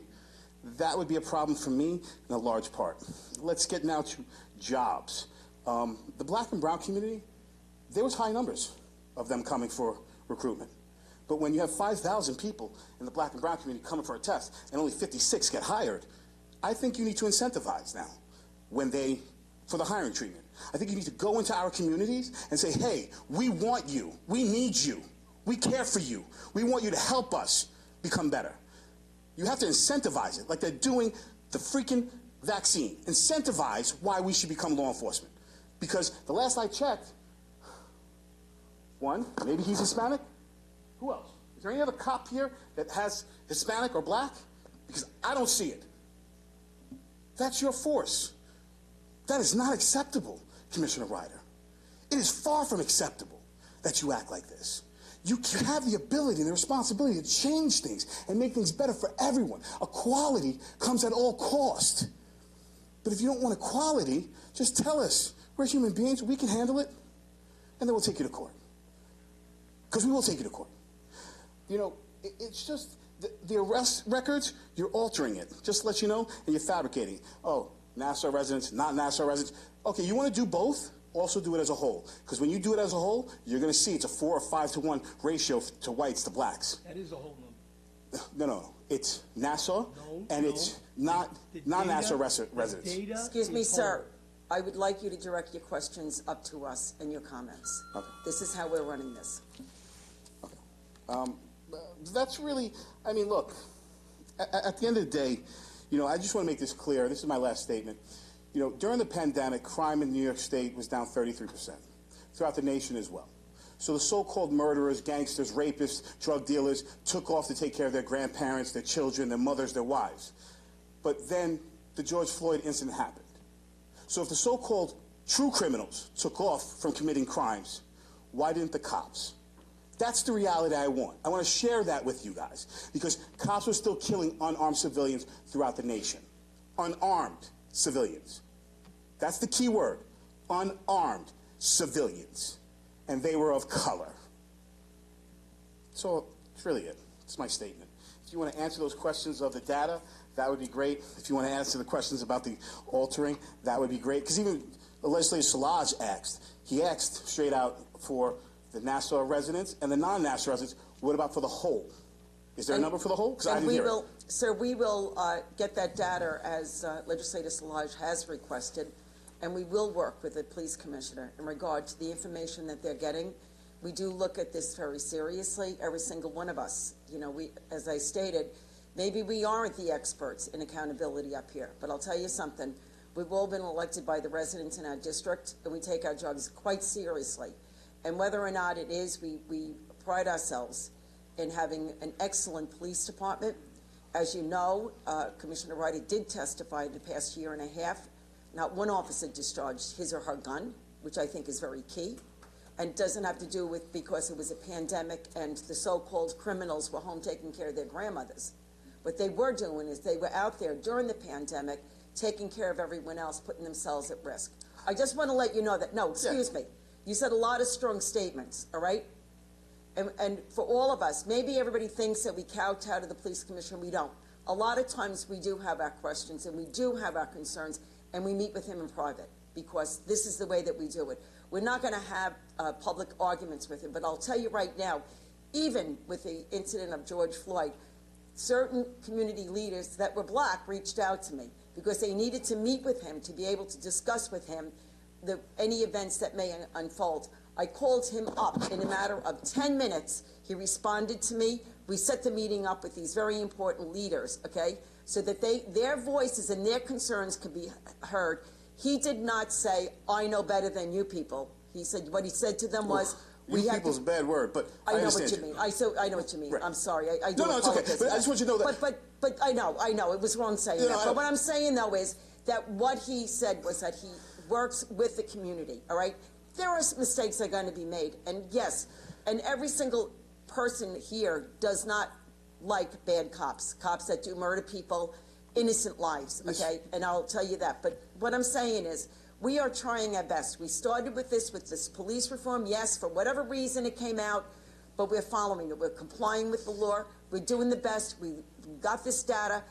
Q: That would be a problem for me in a large part. Let's get now to jobs. The black and brown community, there was high numbers of them coming for recruitment. But when you have 5,000 people in the black and brown community coming for a test and only 56 get hired, I think you need to incentivize now for the hiring treatment. I think you need to go into our communities and say, hey, we want you. We need you. We care for you. We want you to help us become better. You have to incentivize it like they're doing the freaking vaccine. Incentivize why we should become law enforcement. Because the last I checked, one, maybe he's Hispanic. Who else? Is there any other cop here that has Hispanic or black? Because I don't see it. That's your force. That is not acceptable, Commissioner Ryder. It is far from acceptable that you act like this. You have the ability and the responsibility to change things and make things better for everyone. Equality comes at all cost. But if you don't want equality, just tell us. We're human beings. We can handle it. And then we'll take you to court. Because we will take you to court. You know, it's just the arrest records, you're altering it. Just to let you know, and you're fabricating. Oh, Nassau residents, not Nassau residents. Okay, you want to do both? Also do it as a whole. Because when you do it as a whole, you're going to see it's a 4 or 5 to 1 ratio to whites to blacks.
D: That is a whole number.
Q: No. It's Nassau, and it's not non-Nassau residents.
B: Excuse me, sir. I would like you to direct your questions up to us and your comments.
Q: Okay.
B: This is how we're running this.
Q: Okay. That's really, I mean, look, at the end of the day, you know, I just want to make this clear. This is my last statement. You know, during the pandemic, crime in New York State was down 33%, throughout the nation as well. So the so-called murderers, gangsters, rapists, drug dealers took off to take care of their grandparents, their children, their mothers, their wives. But then the George Floyd incident happened. So if the so-called true criminals took off from committing crimes, why didn't the cops? That's the reality I want. I want to share that with you guys, because cops are still killing unarmed civilians throughout the nation. Unarmed civilians. That's the key word. Unarmed civilians. And they were of color. So that's really it. That's my statement. If you want to answer those questions of the data, that would be great. If you want to answer the questions about the altering, that would be great. Because even the legislator Szilagyi asked straight out for the Nassau residents and the non-Nassau residents. What about for the whole? Is there a number for the whole? Because I didn't hear it.
B: Sir, we will get that data as Legislator Szilagyi has requested, and we will work with the police commissioner in regard to the information that they're getting. We do look at this very seriously, every single one of us. You know, as I stated, Maybe we aren't the experts in accountability up here, but I'll tell you something. We've all been elected by the residents in our district, and we take our jobs quite seriously. And whether or not it is, we pride ourselves in having an excellent police department. As you know, Commissioner Ryder did testify in the past year and a half. Not one officer discharged his or her gun, which I think is very key. And it doesn't have to do with because it was a pandemic and the so-called criminals were home taking care of their grandmothers. What they were doing is they were out there during the pandemic taking care of everyone else, putting themselves at risk. I just want to let you know that, no, excuse me, you said a lot of strong statements, all right? And for all of us, maybe everybody thinks that we kowtow to the police commissioner, we don't. A lot of times we do have our questions and we do have our concerns, and we meet with him in private because this is the way that we do it. We're not going to have public arguments with him, but I'll tell you right now, even with the incident of George Floyd, certain community leaders that were black reached out to me because they needed to meet with him to be able to discuss with him any events that may unfold. I called him up in a matter of 10 minutes. He responded to me. We set the meeting up with these very important leaders, okay, so that their voices and their concerns could be heard. He did not say, I know better than you people. He said, what he said to them was,
Q: you people's a bad word, but I
B: know
Q: understand
B: what you mean. I know what you mean.
Q: Right.
B: I'm sorry. I do
Q: No, it's okay.
B: apologize.
Q: But I just want you to know that.
B: But I know. It was wrong saying that. But what I'm saying, though, is that what he said was that he works with the community, all right? There are some mistakes that are going to be made. And yes, and every single person here does not like bad cops that do murder people, innocent lives, okay? And I'll tell you that. But what I'm saying is, we are trying our best. We started with this police reform. Yes, for whatever reason it came out, but we're following it. We're complying with the law. We're doing the best. We got this data.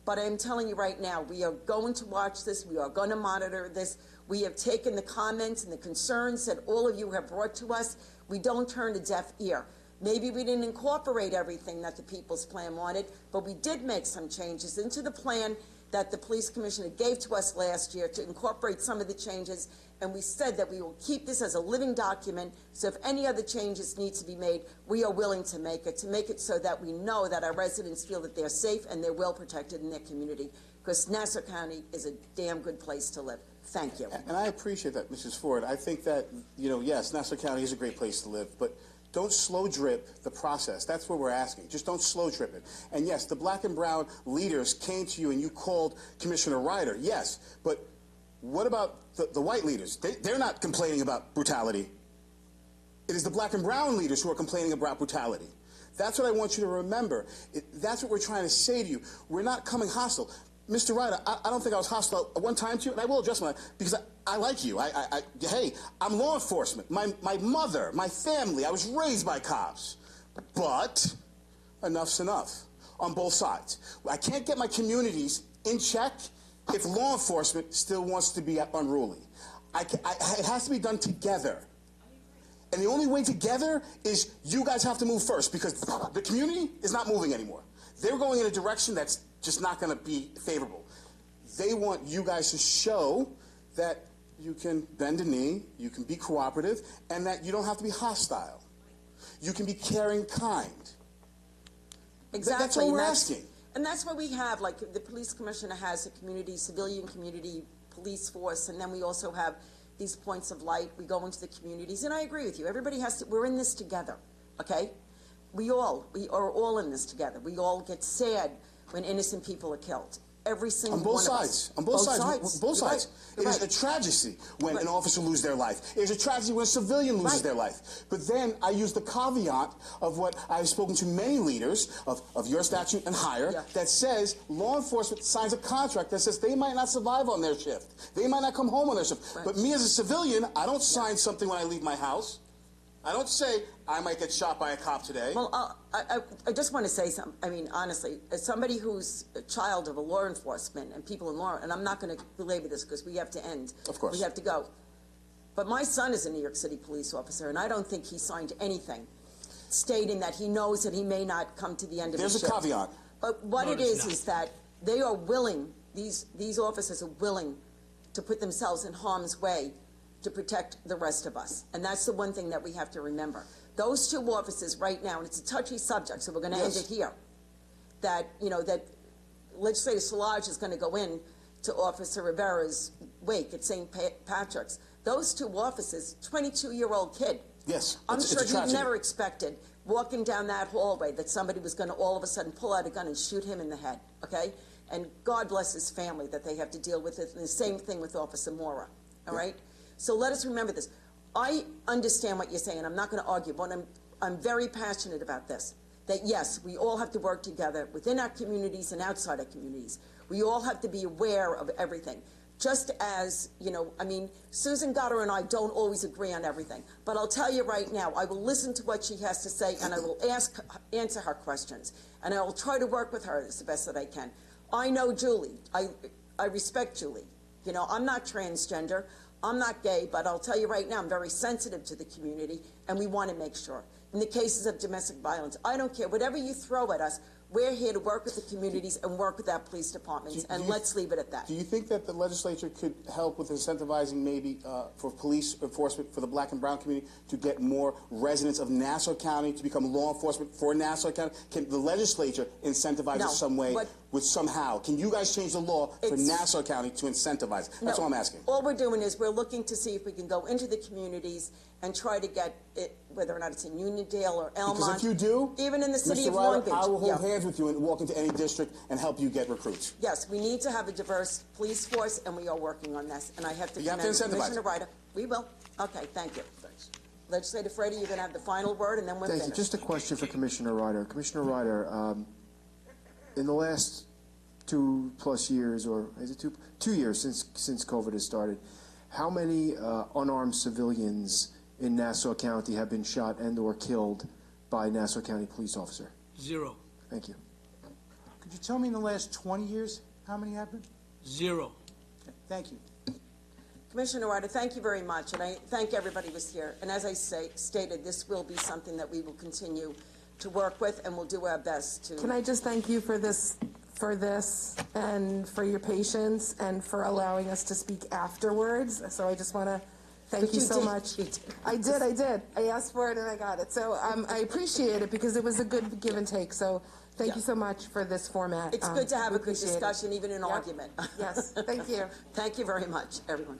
B: But I'm telling you right now, we are going to watch this. We are going to monitor this. We have taken the comments and the concerns that all of you have brought to us. We don't turn a deaf ear. Maybe we didn't incorporate everything that the People's Plan wanted, but we did make some changes into the plan that the police commissioner gave to us last year to incorporate some of the changes, and we said that we will keep this as a living document, so if any other changes need to be made, we are willing to make it so that we know that our residents feel that they're safe and they're well protected in their community, because Nassau County is a damn good place to live. Thank you.
Q: And I appreciate that, Mrs. Ford. I think that, yes, Nassau County is a great place to live, but don't slow drip the process. That's what we're asking. Just don't slow drip it. And yes, the black and brown leaders came to you and you called Commissioner Ryder. Yes, but what about the white leaders? They're not complaining about brutality. It is the black and brown leaders who are complaining about brutality. That's what I want you to remember. That's what we're trying to say to you. We're not coming hostile. Mr. Ryder, I don't think I was hostile at one time to you, and I will address my, because I like you. Hey, I'm law enforcement. My mother, my family, I was raised by cops. But enough's enough on both sides. I can't get my communities in check if law enforcement still wants to be unruly. It has to be done together. And the only way together is you guys have to move first, because the community is not moving anymore. They're going in a direction that's just not going to be favorable. They want you guys to show that you can bend a knee, you can be cooperative, and that you don't have to be hostile. You can be caring, kind.
B: Exactly.
Q: That's all we're asking.
B: And that's what we have, like the police commissioner has a community, civilian community police force, and then we also have these points of light. We go into the communities, and I agree with you. Everybody has to, we're in this together, okay? We are all in this together. We all get sad when innocent people are killed. Every single one of us.
Q: On both sides. It is a tragedy when an officer loses their life. It is a tragedy when a civilian loses their life. But then I use the caveat of what I've spoken to many leaders of your statute and higher that says law enforcement signs a contract that says they might not survive on their shift. They might not come home on their shift. But me as a civilian, I don't sign something when I leave my house. I don't say I might get shot by a cop today.
B: Well, I just want to say something. I mean, honestly, as somebody who's a child of a law enforcement and people in law, and I'm not going to belabor this because we have to end.
Q: Of course.
B: We have to go. But my son is a New York City police officer, and I don't think he signed anything stating that he knows that he may not come to the end of his shift.
Q: There's a caveat.
B: But what it is that they are willing, these officers are willing to put themselves in harm's way to protect the rest of us. And that's the one thing that we have to remember. Those two officers right now, and it's a touchy subject, so we're going to end it here. that, you know, that Legislator Szilagyi is going to go in to Officer Rivera's wake at St. Patrick's. Those two officers, 22-year-old kid.
Q: Yes,
B: I'm
Q: it's
B: sure
Q: a
B: he
Q: tragedy.
B: never expected, walking down that hallway, that somebody was going to all of a sudden pull out a gun and shoot him in the head, okay? And God bless his family that they have to deal with it. And the same thing with Officer Mora, all right? So let us remember this. I understand what you're saying. I'm not going to argue, but I'm very passionate about this. That yes, we all have to work together within our communities and outside our communities. We all have to be aware of everything. Just as, you know, I mean, Susan Goddard and I don't always agree on everything. But I'll tell you right now, I will listen to what she has to say, and I will answer her questions. And I will try to work with her as the best that I can. I know Julie. I respect Julie. You know, I'm not transgender. I'm not gay, but I'll tell you right now, I'm very sensitive to the community, and we want to make sure. In the cases of domestic violence, I don't care. Whatever you throw at us, we're here to work with the communities and work with our police departments, and let's leave it at that.
Q: Do you think that the legislature could help with incentivizing maybe for police enforcement for the black and brown community to get more residents of Nassau County to become law enforcement for Nassau County? Can the legislature incentivize it some way, somehow? Can you guys change the law for Nassau County to incentivize it? That's all I'm asking.
B: All we're doing is we're looking to see if we can go into the communities and try to get it, whether or not it's in Uniondale or Elmont.
Q: Because if you do,
B: even in the city
Q: Mr.
B: of Long
Q: Ryder,
B: Beach.
Q: I will hold hands with you and walk into any district and help you get recruits.
B: Yes, we need to have a diverse police force, and we are working on this. And I have to
Q: You have to
B: commend
Q: incentivize
B: Commissioner
Q: it.
B: Ryder. We will. Okay, thank you. Thanks. Legislator Frady, you're going to have the final word, and then we're
F: Thank
B: finished.
F: you. Just a question for Commissioner Ryder. Commissioner Ryder, in the last 2+ years, or is it 2 years since COVID has started, how many unarmed civilians in Nassau County have been shot and or killed by Nassau County police officer?
D: 0.
F: Thank you.
G: Could you tell me in the last 20 years how many happened?
D: 0.
G: Okay, thank you.
B: Commissioner Ryder, thank you very much, and I thank everybody who was here. And as I stated, this will be something that we will continue to work with, and we'll do our best to.
K: Can I just thank you for this, and for your patience, and for allowing us to speak afterwards? So I just want to thank you so much. I did. I asked for it and I got it. So I appreciate it because it was a good give and take. So thank you so much for this format.
B: It's good to have a good
K: appreciate it.
B: discussion, even in
K: Yep.
B: argument.
K: Yes, thank you.
B: Thank you very much, everyone.